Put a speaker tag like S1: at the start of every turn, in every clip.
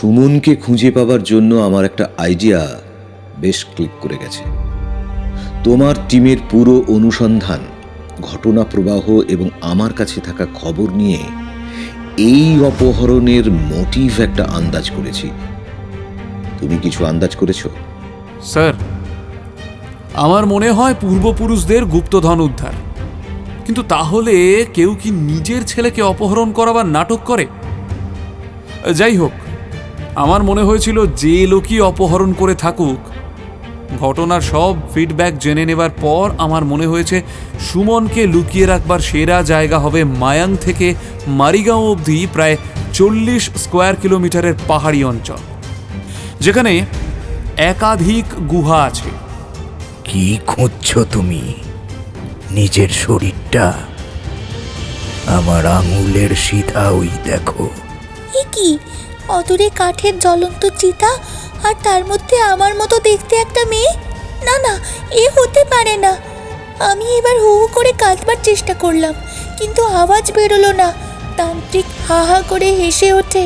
S1: সুমনকে খুঁজে পাবার জন্য আমার একটা আইডিয়া বেশ ক্লিক করে গেছে। তোমার টিমের পুরো অনুসন্ধান, ঘটনা প্রবাহ এবং আমার কাছে থাকা খবর নিয়ে এই অপহরণের মোটিভ একটা আন্দাজ করেছি। তুমি কিছু আন্দাজ করেছো?
S2: স্যার, আমার মনে হয় পূর্বপুরুষদের গুপ্তধন উদ্ধার। কিন্তু তাহলে কেউ কি নিজের ছেলেকে অপহরণ করাবার নাটক করে? যাই হোক, আমার মনে হয়েছিল যে লোকই অপহরণ করে থাকুক, ঘটনার সব ফিডব্যাক জেনে নেবার পর আমার মনে হয়েছে সুমনকে লুকিয়ে রাখবার সেরা জায়গা হবে মায়াং থেকে মারিগাঁও অবধি প্রায় 40 স্কোয়ার কিলোমিটারের পাহাড়ি অঞ্চল, যেখানে একাধিক গুহা আছে।
S3: কি খুঁজছো তুমি? নিজের শরীরটা? আমার আঙুলের সিধা ওই দেখো।
S4: এ কি অদূরে কাঠের জ্বলন্ত চিতা, আর তার মধ্যে আমার মতো দেখতে একটা মেয়ে? না না, এ হতে পারে না। আমি এবার হু হু করে কাঁদবার চেষ্টা করলাম, কিন্তু আওয়াজ বেরোলো না। তান্ত্রিক হা হা করে হেসে ওঠে।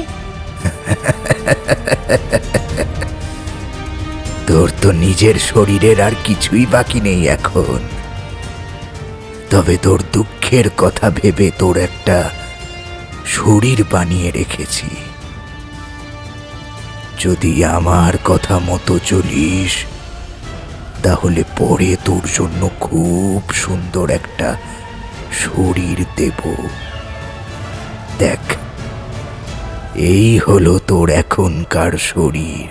S3: তোর তো নিজের শরীরের আর কিছুই বাকি নেই এখন। তবে তোর দুঃখের কথা ভেবে তোর একটা শরীর বানিয়ে রেখেছি। যদি আমার কথা মতো চলিস, তাহলে পরে তোর জন্য খুব সুন্দর একটা শরীর দেব। দেখ, এই হলো তোর এখনকার শরীর।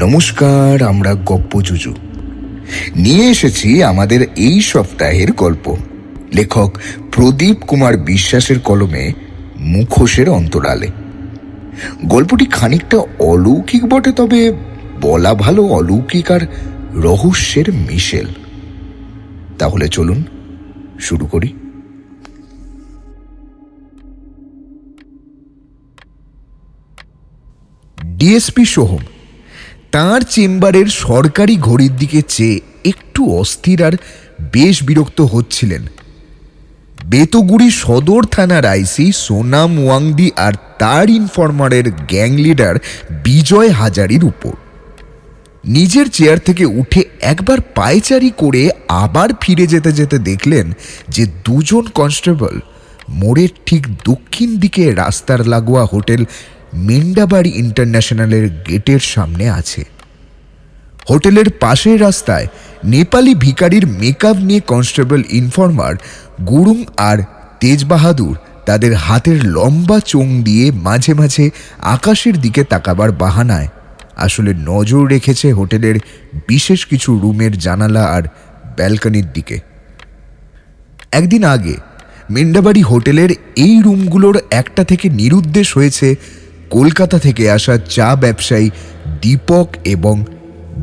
S5: নমস্কার, আমরা গপ্প জুজু নিয়ে এসেছি আমাদের এই সপ্তাহের গল্প। লেখক প্রদীপ কুমার বিশ্বাসের কলমে মুখোশের অন্তরালে। গল্পটি খানিকটা অলৌকিক বটে, তবে বলা ভালো অলৌকিক আর রহস্যের মিশেল। তাহলে চলুন শুরু করি। ডিএসপি সোহম তাঁর চেম্বারের সরকারি ঘড়ির দিকে চেয়ে একটু অস্থির আর বেশ বিরক্ত হচ্ছিলেন বেতগুড়ি সদর থানার আইসি সোনাম ওয়াংদি আর তার ইনফরমারের গ্যাং লিডার বিজয় হাজারির উপর। নিজের চেয়ার থেকে উঠে একবার পায়চারি করে আবার ফিরে যেতে যেতে দেখলেন যে দুজন কনস্টেবল মোড়ের ঠিক দক্ষিণ দিকে রাস্তার লাগোয়া হোটেল মিন্ডাবাড়ি ইন্টারন্যাশনালের গেটের সামনে আছে। হোটেলের পাশের রাস্তায় নেপালি ভিখারির মেকআপ নিয়ে কনস্টেবল ইনফরমার গুরুং আর তেজ বাহাদুর তাদের হাতের লম্বা চোং দিয়ে মাঝে মাঝে আকাশের দিকে তাকাবার বাহানায় আসলে নজর রেখেছে হোটেলের বিশেষ কিছু রুমের জানালা আর ব্যালকনির দিকে। একদিন আগে মিন্ডাবাড়ি হোটেলের এই রুমগুলোর একটা থেকে নিরুদ্দেশ হয়েছে কলকাতা থেকে আসা চা ব্যবসায়ী দীপক এবং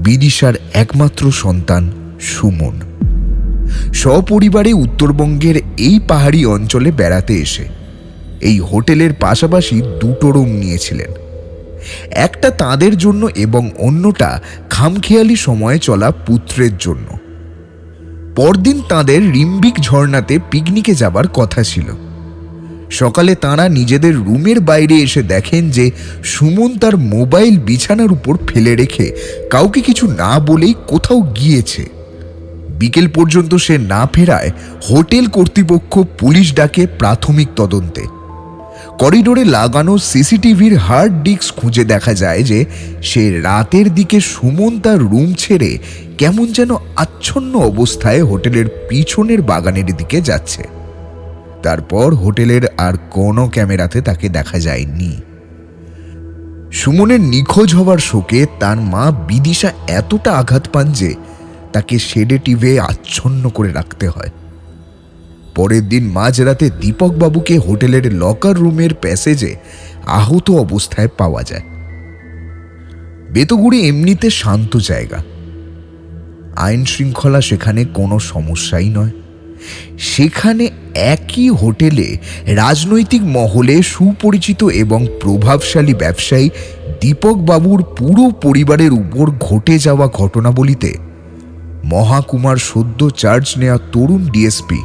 S5: বিদিশার একমাত্র সন্তান সুমন, সপরিবারে উত্তরবঙ্গের এই পাহাড়ি অঞ্চলে বেড়াতে এসে এই হোটেলের পাশাপাশি দুটো রুম নিয়েছিলেন। একটা তাঁদের জন্য এবং অন্যটা খামখেয়ালি সময়ে চলা পুত্রের জন্য। পরদিন তাঁদের রিম্বিক ঝর্ণাতে পিকনিকে যাবার কথা ছিল। সকালে তাঁরা নিজেদের রুমের বাইরে এসে দেখেন যে সুমন তার মোবাইল বিছানার উপর ফেলে রেখে কাউকে কিছু না বলেই কোথাও গিয়েছে। বিকেল পর্যন্ত সে না ফেরায় হোটেল কর্তৃপক্ষ পুলিশ ডাকে প্রাথমিক তদন্তে। করিডোরে লাগানো সিসিটিভির হার্ড ডিস্ক খুঁজে দেখা যায় যে সে রাতের দিকে সুমন তার রুম ছেড়ে কেমন যেন আচ্ছন্ন অবস্থায় হোটেলের পিছনের বাগানের দিকে যাচ্ছে। তারপর হোটেলের আর কোনো ক্যামেরাতে তাকে দেখা যায়নি। সুমনের নিখোঁজ হবার শোকে তার মা বিদিশা এতটা আঘাত পান যে তাকে সেডেটিভে আচ্ছন্ন করে রাখতে হয়। পরের দিন মাঝরাতে দীপক বাবুকে হোটেলের লকার রুমের প্যাসেজে আহত অবস্থায় পাওয়া যায়। বেতগুড়ি এমনিতে শান্ত জায়গা, আইন শৃঙ্খলা সেখানে কোনো সমস্যাই নয়। সেখানে একই হোটেলে রাজনৈতিক মহলে সুপরিচিত এবং প্রভাবশালী ব্যবসায়ী দীপক বাবুর পুরো পরিবারের উপর ঘটে যাওয়া ঘটনাবলিতে মহাকুমার সদ্য চার্জ নেওয়া তরুণ ডিএসপি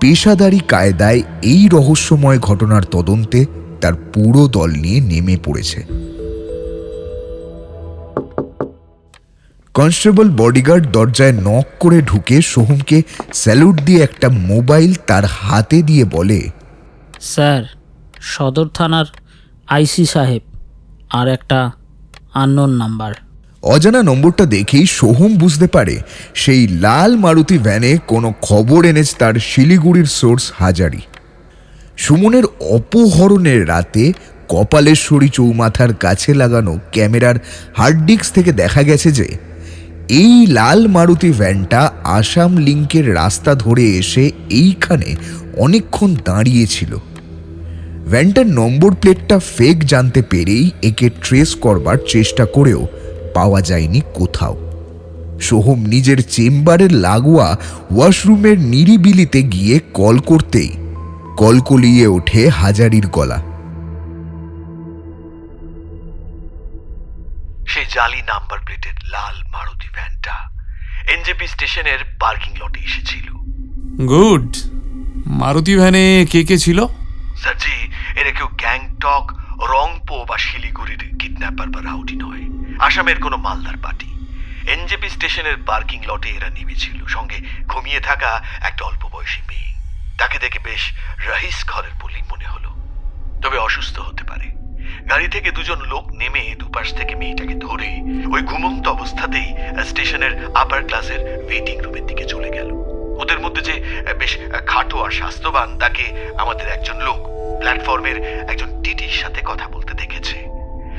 S5: পেশাদারি কায়দায় এই রহস্যময় ঘটনার তদন্তে তার পুরো দল নিয়ে নেমে পড়েছে। কনস্টেবল বডিগার্ড দরজায় নক করে ঢুকে সোহমকে স্যালুট দিয়ে একটা মোবাইল তার হাতে দিয়ে বলে,
S6: স্যার, সদর থানার আইসি সাহেব, আর একটা আননোন নাম্বার।
S5: অজানা নম্বরটা দেখেই সোহম বুঝতে পারে সেই লাল মারুতি ভ্যানে কোনো খবর এনেছে তার শিলিগুড়ির সোর্স হাজারি। সুমনের অপহরণের রাতে কপালেশ্বরী চৌমাথার কাছে লাগানো ক্যামেরার হার্ড ডিস্ক থেকে দেখা গেছে যে এই লাল মারুতি ভ্যানটা আসাম লিংকের রাস্তা ধরে এসে এইখানে অনেকক্ষণ দাঁড়িয়েছিল। ভ্যানটার নম্বর প্লেটটা ফেক জানতে পেরেই একে ট্রেস করবার চেষ্টা করেও পাওয়া যায়নি কোথাও। সোহম নিজের চেম্বারের লাগোয়া ওয়াশরুমের নিরিবিলিতে গিয়ে কল করতেই কলকলিয়ে ওঠে হাজারির গলা।
S7: সেই জালি নাম্বার প্লেটের লাল মারুতি ভ্যানটা এনজেপি স্টেশনের পার্কিং লটে এসেছিল।
S2: গুড। মারুতি ভ্যানে কে কে ছিল?
S7: স্যারজি, এরা কেউ গ্যাংটক, রংপো বা শিলিগুড়ির কিডন্যাপার বা রাউডি নয়, আসামের কোনো মালদার পার্টি। এনজেপি স্টেশনের পার্কিং লটে এরা নেমেছিল, সঙ্গে ঘুমিয়ে থাকা একটা অল্প বয়সী মেয়ে। তাকে দেখে বেশ রহিস ঘরের বলেই মনে হলো, তবে অসুস্থ হতে পারে। গাড়ি থেকে দুজন লোক নেমে দুপাশ থেকে মেয়েটাকে ধরে ওই ঘুমন্ত অবস্থাতেই স্টেশনের আপার ক্লাসের ওয়েটিং রুমের দিকে চলে গেল। ওদের মধ্যে যে বেশ খাটো আর স্বাস্থ্যবান, তাকে আমাদের একজন লোক প্ল্যাটফর্মের একজন টিটির সাথে কথা বলতে দেখেছে।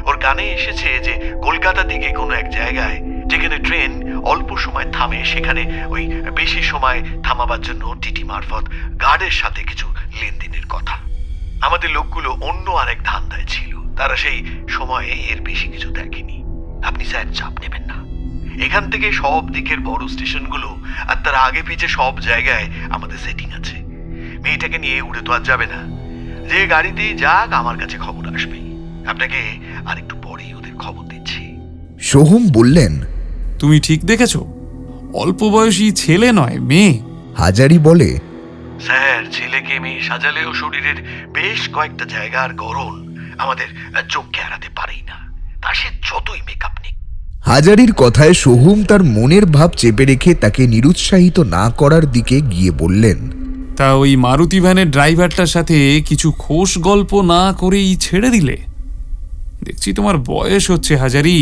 S7: ওর কানে এসেছে যে কলকাতা থেকে কোনো এক জায়গায় যেখানে ট্রেন অল্প সময় থামে, সেখানে ওই বেশি সময় থামাবার জন্য টিটি মারফত গার্ডের সাথে কিছু লেনদেনের কথা। আমাদের লোকগুলো অন্য আরেক ধান্দায় ছিল, তারা সেই সময়ে এর বেশি কিছু দেখেনি। আপনি স্যার চাপ নেবেন না, এখান থেকে সব দিকের বড় স্টেশনগুলো আর তার আগে পিছে সব জায়গায় আমাদের সেটিং আছে। মেয়েটাকে নিয়ে উড়ে তো আর যাবে না, যে গাড়িতেই যাক আমার কাছে খবর আসবেই। আপনাকে আরেকটু পরেই ওদের খবর দিচ্ছি।
S5: সোহম বললেন,
S2: তুমি ঠিক দেখেছ, অল্প বয়সী ছেলে নয়, মেয়ে।
S5: হাজারি বলে,
S7: স্যার, ছেলেকে মেয়ে সাজালেও শরীরের বেশ কয়েকটা জায়গার গড়ন আমাদের চোখকে এড়াতে পারেই না, তা সে যতই মেকআপ নিক।
S5: হাজারির কথায় সোহম তার মনের ভাব চেপে রেখে তাকে নিরুৎসাহিত না করার দিকে গিয়ে বললেন,
S2: তা ওই মারুতি ভ্যানের ড্রাইভারটার সাথে কিছু খোশ গল্প না করেই ছেড়ে দিলে? দেখছি তোমার বয়স হচ্ছে হাজারি।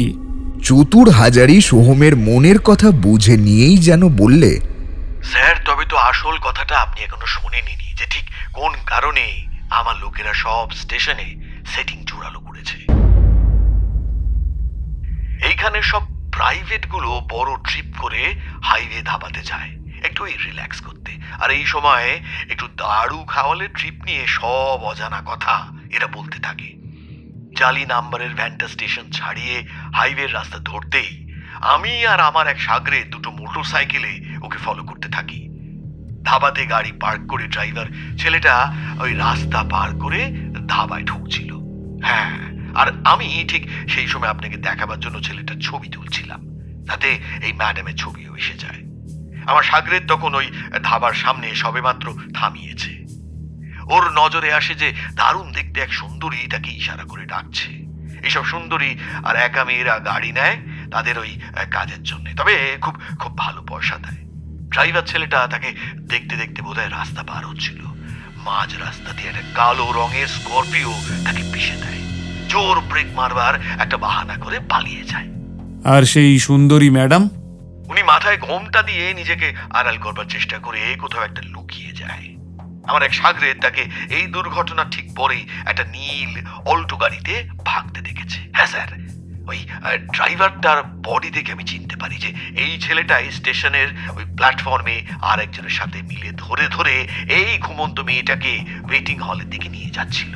S5: চতুর হাজারি সোহমের মনের কথা বুঝে নিয়েই যেন বললে,
S7: স্যার, তবে তো আসল কথাটা আপনি এখনো শোনেননি, যে ঠিক কোন কারণে আমার লোকেরা সব স্টেশনে সেটিং জোরালো করেছে। এইখানে সব প্রাইভেট গুলো বড় ট্রিপ করে হাইওয়ে ধাবাতে যায় একটু রিল্যাক্স করতে, আর এই সময় একটু দারু খাওয়ালে ট্রিপ নিয়ে সব অজানা কথা এরা বলতে থাকে। জালি নাম্বারের ভ্যানটা স্টেশন ছাড়িয়ে হাইওয়ের রাস্তা ধরতেই আমি আর আমার এক সাগরে দুটো মোটর সাইকেলে ওকে ফলো করতে থাকি। ধাবাতে গাড়ি পার্ক করে ড্রাইভার ছেলেটা ওই রাস্তা পার করে ধাবায় ঢুকছিল। হ্যাঁ, আর আমি ঠিক সেই সময় আপনাকে দেখাবার জন্য ছেলেটার ছবি তুলছিলাম, তাতে এই ম্যাডামের ছবিও এসে যায়। আমার সাগরের তখন ওই ধাবার সামনে সবেমাত্র থামিয়েছে। ওর নজরে আসে যে দারুণ দেখতে এক সুন্দরী তাকে ইশারা করে ডাকছে। এইসব সুন্দরী আর একা মেয়েরা গাড়ি নেয় তাদের ওই কাজের জন্য, তবে খুব খুব ভালো পয়সা দেয়। ড্রাইভার ছেলেটা তাকে দেখতে দেখতে বোধহয় রাস্তা পার হচ্ছিল। মাঝ রাস্তা দিয়ে একটা কালো রঙের স্করপিও তাকে পিষে দেয়। জোর ব্রেক মারবার একটা বাহানা করে পালিয়ে যায়।
S2: আর সেই সুন্দরী ম্যাডাম?
S7: উনি মাথায় ঘোমটা দিয়ে নিজেকে আড়াল করবার চেষ্টা করে কোথাও একটা লুকিয়ে যায়। আমার এক সাগরে তাকে এই দুর্ঘটনা ঠিক পরেই একটা নীল অল্টো গাড়িতে ভাগতে দেখেছে। হ্যাঁ স্যার, ওই ড্রাইভারটার বডি দেখে আমি চিনতে পারি যে এই ছেলেটাই স্টেশনের ওই প্ল্যাটফর্মে আর একজনের সাথে মিলে ধরে ধরে এই ঘুমন্ত মেয়েটাকে ওয়েটিং হলের দিকে নিয়ে যাচ্ছিল।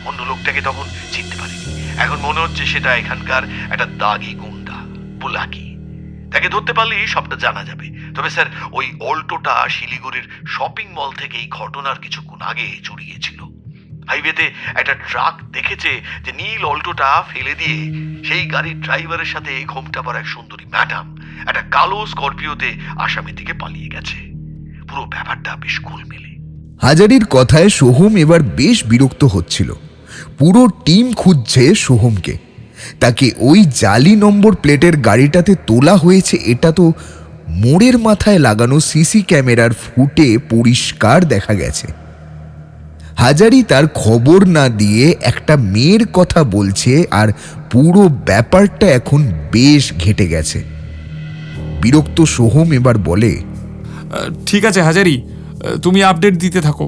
S7: অন্য লোকটাকে তখন চিনতে পারিনি, এখন মনে হচ্ছে সেটা এখানকার একটা দাগি গুন্ডা, বুলাকি। তাকে ধরতে পারলেই সবটা জানা যাবে। তবে স্যার ওই অল্টোটা শিলিগুড়ির শপিং মল থেকে এই ঘটনার কিছুক্ষণ আগে চড়িয়েছিল। হাইওয়েতে একটা ট্রাক দেখেছে যে নীল অল্টোটা ফেলে দিয়ে সেই গাড়ির ড্রাইভারের সাথে ঘোমটা পরা এক সুন্দরী ম্যাডাম একটা কালো স্করপিওতে আসামের দিকে পালিয়ে গেছে। পুরো ব্যাপারটা বেশ গোলমেলে।
S5: হাজারির কথায় সোহম এবার বেশ বিরক্ত হচ্ছিল। পুরো টিম খুঁজছে সোহমকে। তাকে ওই জালি নম্বর প্লেটের গাড়িটাতে তোলা হয়েছে এটা তো মোড়ের মাথায় লাগানো সিসি ক্যামেরার ফুটে পরিষ্কার দেখা গেছে। হাজারি তার খবর না দিয়ে একটা মেয়ের কথা বলছে, আর পুরো ব্যাপারটা এখন বেশ ঘেঁটে গেছে। বিরক্ত সোহম এবার বলে,
S2: ঠিক আছে হাজারি, তুমি আপডেট দিতে থাকো।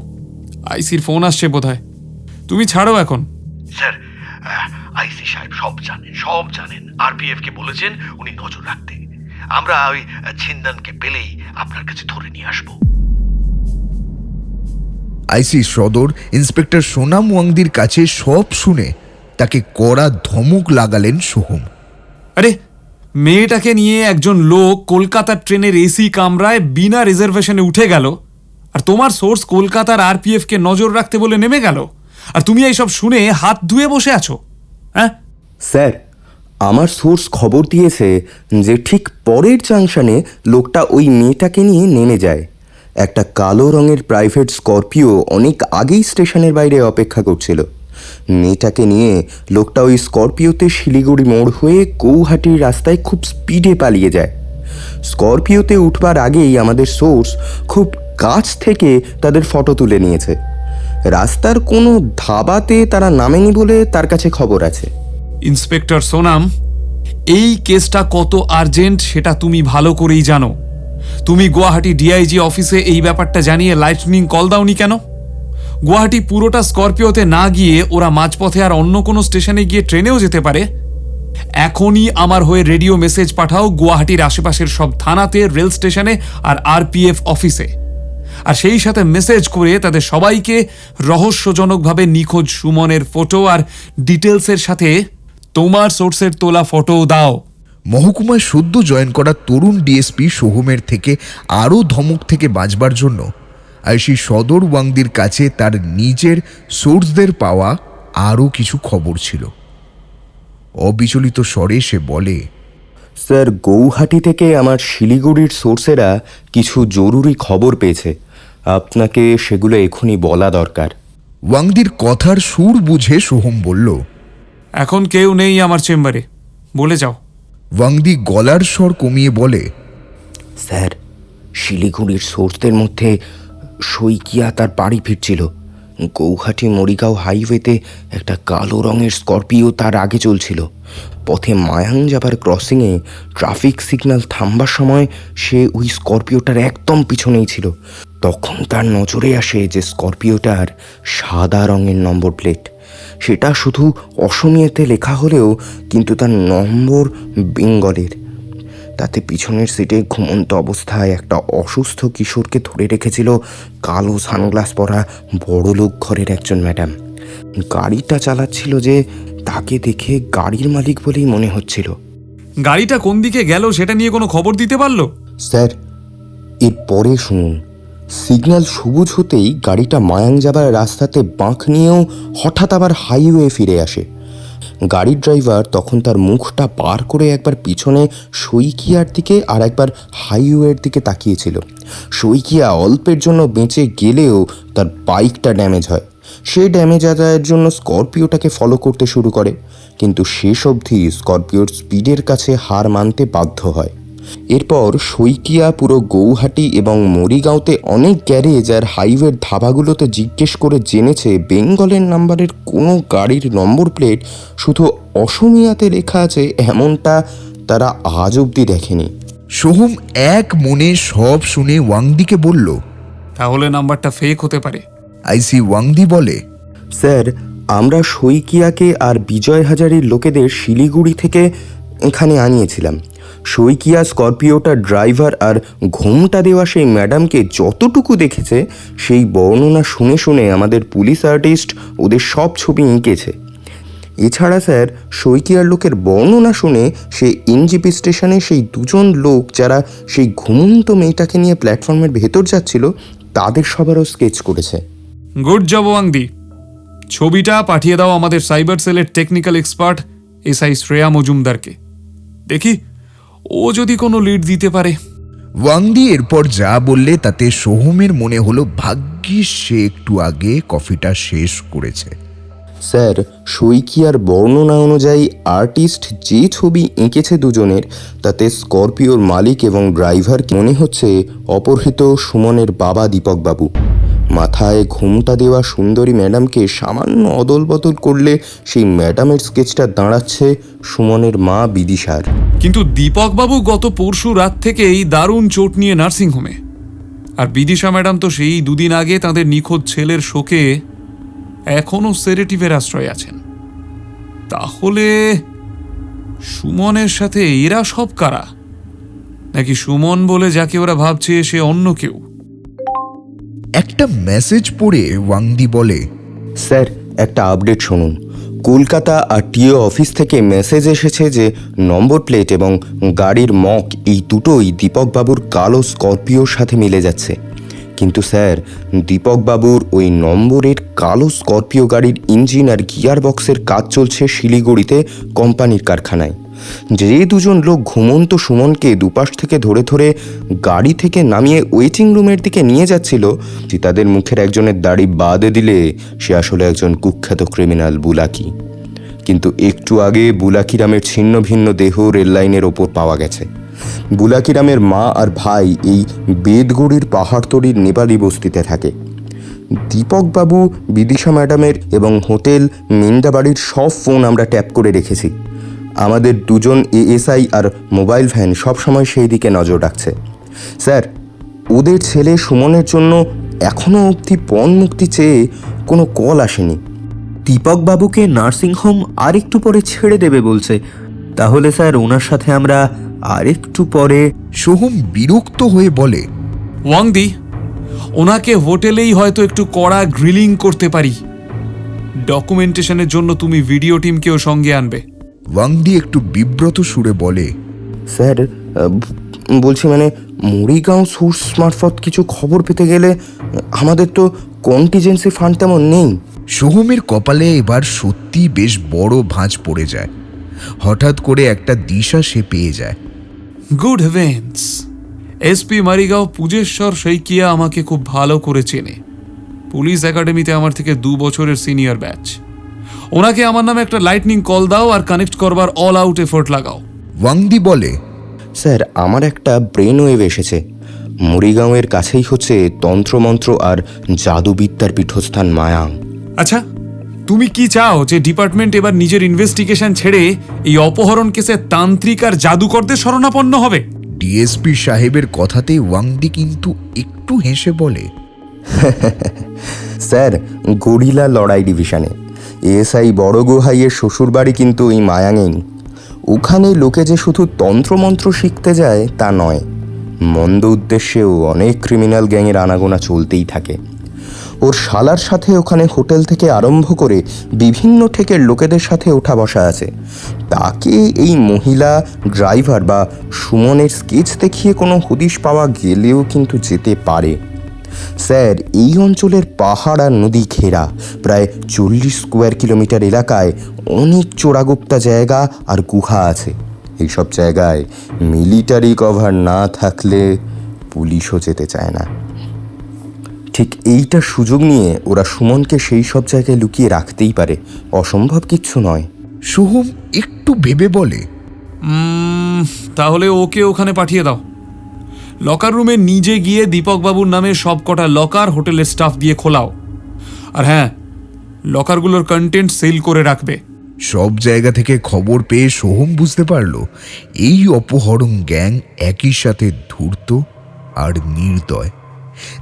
S2: আইসির ফোন আসছে বোধহয়, তুমি ছাড়ো এখন।
S7: স্যার, আইসি সাহেব সব জানেন। আরপিএফ কে বলেছেন উনি নজর রাখতে। আমরা ওই ছিন্দানকে পেলেই আপনার কাছে ধরে নিয়ে আসবো।
S5: আইসি সদর ইন্সপেক্টর সোনাম ওয়াংদির কাছে সব শুনে তাকে কড়া ধমক লাগালেন সোহম।
S2: আরে, মেয়েটাকে নিয়ে একজন লোক কলকাতার ট্রেনের এসি কামরায় বিনা রিজার্ভেশনে উঠে গেল, আর তোমার সোর্স কলকাতার আরপিএফ কে নজর রাখতে বলে নেমে গেল, আর তুমি এইসব শুনে হাত ধুয়ে বসে আছো? হ্যাঁ
S8: স্যার, আমার সোর্স খবর দিয়েছে যে ঠিক পরের জাংশনে লোকটা ওই মেয়েটাকে নিয়ে নেমে যায়। একটা কালো রঙের প্রাইভেট স্করপিও অনেক আগেই স্টেশনের বাইরে অপেক্ষা করছিল। মেয়েটাকে নিয়ে লোকটা ওই স্করপিওতে শিলিগুড়ি মোড় হয়ে গৌহাটির রাস্তায় খুব স্পিডে পালিয়ে যায়। স্করপিওতে উঠবার আগেই আমাদের সোর্স খুব কাছ থেকে তাদের ফটো তুলে নিয়েছে। রাস্তার কোনো ধাবাতে তারা নামেনি বলে তার কাছে খবর আছে।
S2: ইন্সপেক্টর সোনাম, এই কেসটা কত আর্জেন্ট সেটা তুমি ভালো করেই জানো। তুমি গুয়াহাটি ডিআইজি অফিসে এই ব্যাপারটা জানিয়ে লাইটনিং কল দাওনি কেন? গুয়াহাটি পুরোটা স্করপিওতে না গিয়ে ওরা মাঝপথে আর অন্য কোনো স্টেশনে গিয়ে ট্রেনেও যেতে পারে। এখনই আমার হয়ে রেডিও মেসেজ পাঠাও গুয়াহাটির আশেপাশের সব থানাতে, রেল স্টেশনে আর আরপিএফ অফিসে, আর সেই সাথে মেসেজ করে তাদের সবাইকে রহস্যজনকভাবে নিখোঁজ সুমনের ফটো আর ডিটেলসের সাথে তোমার সোর্সের তোলা ফটো দাও।
S5: মহকুমায় সদ্য জয়েন করা তরুণ ডিএসপি সোহমের থেকে আরও ধমক থেকে বাঁচবার জন্য আইসি সদর ওয়াংদির কাছে তার নিজের সোর্সদের পাওয়া আরও কিছু খবর ছিল। অবিচলিত স্বরে সে বলে,
S8: স্যার, গৌহাটি থেকে আমার শিলিগুড়ির সোর্সেরা কিছু জরুরি খবর পেয়েছে। আপনাকে সেগুলো এখনই বলা দরকার।
S5: ওয়াংদির কথার সুর বুঝে সোহম বলল,
S2: এখন কেউ নেই আমার চেম্বারে, বলে যাও।
S5: ওয়াংদি গলার স্বর কমিয়ে বলে,
S8: স্যার, শিলিগুড়ির সোর্সদের মধ্যে শইকিয়া তার বাড়ি ফিরছিল। গৌহাটি মরিগাঁও হাইওয়েতে একটা কালো রঙের স্করপিও তার আগে চলছিল। পথে মায়াং যাবার ক্রসিংয়ে ট্রাফিক সিগন্যাল থামবার সময় সে ওই স্করপিওটার একদম পিছনেই ছিল। তখন তার নজরে আসে যে স্করপিওটার সাদা রঙের নম্বর প্লেট। সেটা শুধু অসমীয়াতে লেখা হলেও কিন্তু তার নম্বর বেঙ্গলের। তাতে পিছনের সিটে ঘুমন্ত অবস্থায় একটা অসুস্থ কিশোরকে ধরে রেখেছিল কালো সানগ্লাস পরা বড়লোক ঘরের একজন ম্যাডাম। গাড়িটা চালাচ্ছিল যে তাকে দেখে গাড়ির মালিক বলেই মনে হচ্ছিল।
S2: গাড়িটা কোন দিকে গেল সেটা নিয়ে কোনো খবর দিতে পারলো?
S8: স্যার, এর পরে শুনুন। সিগন্যাল সবুজ হতেই গাড়িটা মায়াং যাবার রাস্তাতে বাঁক নিয়েও হঠাৎ আবার হাইওয়ে ফিরে আসে। গাড়ির ড্রাইভার তখন তার মুখটা পার করে একবার পিছনে শইকিয়ার দিকে আর একবার হাইওয়ের দিকে তাকিয়েছিল। শইকিয়া অল্পের জন্য বেঁচে গেলেও তার বাইকটা ড্যামেজ হয়। সেই ড্যামেজ আদায়ের জন্য স্করপিওটাকে ফলো করতে শুরু করে, কিন্তু শেষ অবধি স্করপিওর স্পিডের কাছে হার মানতে বাধ্য হয়। এরপর শইকিয়া পুরো গৌহাটি এবং মরিগাঁওতে অনেক গ্যারেজ আর হাইওয়ের ধাবাগুলোতে জিজ্ঞেস করে জেনেছে বেঙ্গলের নাম্বারের কোনো গাড়ির নম্বর প্লেট শুধু অসমীয়াতে লেখা আছে এমনটা তারা আজ অবধি দেখেনি।
S5: সোহম এক মনে সব শুনে ওয়াংদিকে বলল,
S2: তাহলে নাম্বারটা ফেক হতে পারে।
S5: আইসি ওয়াংদি বলে,
S8: স্যার, আমরা শইকিয়াকে আর বিজয় হাজারির লোকেদের শিলিগুড়ি থেকে এখানে আনিয়েছিলাম। শইকিয়া স্করপিওটার ড্রাইভার আর ঘুমটা দেওয়া সেই ম্যাডামকে যতটুকু দেখেছে সেই বর্ণনা শুনে শুনে আমাদের পুলিশ আর্টিস্ট ওদের সব ছবি এঁকেছে। এছাড়া স্যার শইকিয়ার লোকের বর্ণনা শুনে সে এনজেপি স্টেশনে সেই দুজন লোক যারা সেই ঘুমন্ত মেয়েটাকে নিয়ে প্ল্যাটফর্মের ভেতর যাচ্ছিল তাদের সবারও স্কেচ করেছে।
S2: Good job Wangdi. ছবিটা পাঠিয়ে দাও আমাদের সাইবার সেলের টেকনিক্যাল এক্সপার্ট এসআই শ্রেয়া মজুমদারকে। দেখি ও যদি কোনো লিড দিতে পারে।
S5: ওয়াংদি এরপর যা বললে তাতে সোহমের মনে হলো ভাগ্যিস সে একটু আগে কফিটা শেষ করেছে।
S8: স্যার শইকিয়ার বর্ণনা অনুযায়ী আর্টিস্ট যে ছবি এঁকেছে দুজনের, তাতে স্করপিওর মালিক এবং ড্রাইভার মনে হচ্ছে অপহৃত সুমনের বাবা দীপকবাবু। মাথায় ঘুমটা দেওয়া সুন্দরী ম্যাডামকে সামান্য অদল বদল করলে সেই ম্যাডামের স্কেচটা দাঁড়াচ্ছে সুমনের মা বিদিশার।
S2: কিন্তু দীপকবাবু গত পরশু রাত থেকেই দারুণ চোট নিয়ে নার্সিংহোমে, আর বিদিশা ম্যাডাম তো সেই দুদিন আগে তাদের নিখোঁজ ছেলের শোকে এখনো সেডেটিভের আশ্রয় আছেন। তাহলে সুমনের সাথে এরা সব কারা? নাকি সুমন বলে যাকে ওরা ভাবছে সে অন্য কেউ?
S5: একটা মেসেজ পড়ে ওয়াংদি বলে,
S8: স্যার একটা আপডেট শুনুন। কলকাতা আর টিও অফিস থেকে মেসেজ এসেছে যে নম্বর প্লেট এবং গাড়ির মক এই দুটোই দীপকবাবুর কালো স্করপিওর সাথে মিলে যাচ্ছে। কিন্তু স্যার দীপকবাবুর ওই নম্বরের কালো স্করপিও গাড়ির ইঞ্জিন আর গিয়ার বক্সের কাজ চলছে শিলিগুড়িতে কোম্পানির কারখানায়। যে দুজন লোক ঘুমন্ত সুমনকে দুপাশ থেকে ধরে ধরে গাড়ি থেকে নামিয়ে ওয়েটিং রুমের দিকে নিয়ে যাচ্ছিল, তাদের মুখের একজনের দাড়ি বাদে দিলে সে আসলে একজন কুখ্যাত ক্রিমিনাল বুলাকি। কিন্তু একটু আগে বুলাকিরামের ছিন্ন ভিন্ন দেহ রেল লাইনের ওপর পাওয়া গেছে। বুলাকিরামের মা আর ভাই এই বেদগড়ির পাহাড়তড়ির নেপালি বস্তিতে থাকে। দীপকবাবু, বিদিশা ম্যাডামের এবং হোটেল মিন্দাবাড়ির সব ফোন আমরা ট্যাপ করে রেখেছি। আমাদের দুজন এএসআই আর মোবাইল ভ্যান সবসময় সেই দিকে নজর রাখছে। স্যার ওদের ছেলে সুমনের জন্য এখনও অবধি পণ মুক্তি চেয়ে কোনো কল আসেনি।
S9: দীপকবাবুকে নার্সিংহোম আর একটু পরে ছেড়ে দেবে বলছে। তাহলে স্যার ওনার সাথে আমরা আর একটু পরে।
S5: সোহম বিরক্ত হয়ে বলে,
S2: ওয়াংদি, ওনাকে হোটেলেই হয়তো একটু কড়া গ্রিলিং করতে পারি। ডকুমেন্টেশনের জন্য তুমি ভিডিও টিমকেও সঙ্গে আনবে।
S5: ওয়াংদি একটু বিব্রত সুরে বলে,
S8: স্যার বলছি মানে মরিগাঁও সোর্স মারফত কিছু খবর পেতে গেলে আমাদের তো কন্টিজেন্সি ফান্ড তেমন নেই।
S5: সোহমের কপালে এবার সত্যি বেশ বড় ভাঁজ পড়ে যায়। হঠাৎ করে একটা দিশা সে পেয়ে যায়।
S2: Good heavens, SP Marigaon Pujeshwar Saikia আমাকে খুব ভালো করে চেনে। পুলিশ একাডেমিতে আমার থেকে 2 বছরের সিনিয়র ব্যাচ। ওনাকে আমার নামে একটা লাইটনিং কল দাও আর কানেক্ট করবার অল আউট এফোর্ট লাগাও।
S5: ওয়াংদি বলে,
S8: স্যার আমার একটা ব্রেন ওয়েভ এসেছে। মরিগাঁওয়ের কাছেই হচ্ছে তন্ত্রমন্ত্র আর জাদুবিদ্যার পীঠস্থান মায়াং।
S2: আচ্ছা, তুমি কি চাও যে ডিপার্টমেন্ট এবার নিজের ইনভেস্টিগেশন ছেড়ে এই অপহরণ কেসে তান্ত্রিক আর জাদুকরদের শরণাপন্ন হবে?
S5: ডিএসপি সাহেবের কথাতে ওয়াংদি কিন্তু একটু হেসে বলে,
S8: স্যার গরিলা লড়াই ডিভিশনে এএসআই বড় গোহাইয়ের শ্বশুরবাড়ি কিন্তু এই মায়াঙেই। ওখানে লোকে যে শুধু তন্ত্রমন্ত্র শিখতে যায় তা নয়, মন্দ উদ্দেশ্যেও অনেক ক্রিমিনাল গ্যাংয়ের আনাগোনা চলতেই থাকে। ওর শালার সাথে ওখানে হোটেল থেকে আরম্ভ করে বিভিন্ন ঠেকের লোকেদের সাথে ওঠা বসা আছে। তাকে এই মহিলা ড্রাইভার বা সুমনের স্কেচ দেখিয়ে কোনো হদিশ পাওয়া গেলেও কিন্তু যেতে পারে। স্যার এই অঞ্চলের পাহাড় আর নদী ঘেরা প্রায় 40 স্কোয়ার কিলোমিটার এলাকায় অনেক চোরাগুপ্তা জায়গা আর গুহা আছে। এইসব জায়গায় মিলিটারি কভার না থাকলে পুলিশও যেতে চায় না। ঠিক এইটা সুযোগ নিয়ে ওরা সুমনকে সেই সব জায়গায় লুকিয়ে রাখতেই পারে, অসম্ভব কিচ্ছু নয়।
S5: সোহম একটু ভেবে বলে,
S2: তাহলে ওকে ওখানে পাঠিয়ে দাও। লকার রুমে নিজে গিয়ে দীপকবাবুর নামে সবকটা লকার হোটেলের স্টাফ দিয়ে খোলাও। আর হ্যাঁ, লকারগুলোর কন্টেন্ট সেল করে রাখবে।
S5: সব জায়গা থেকে খবর পেয়ে সোহম বুঝতে পারল এই অপহরণ গ্যাং একই সাথে ধূর্ত আর নির্দয়।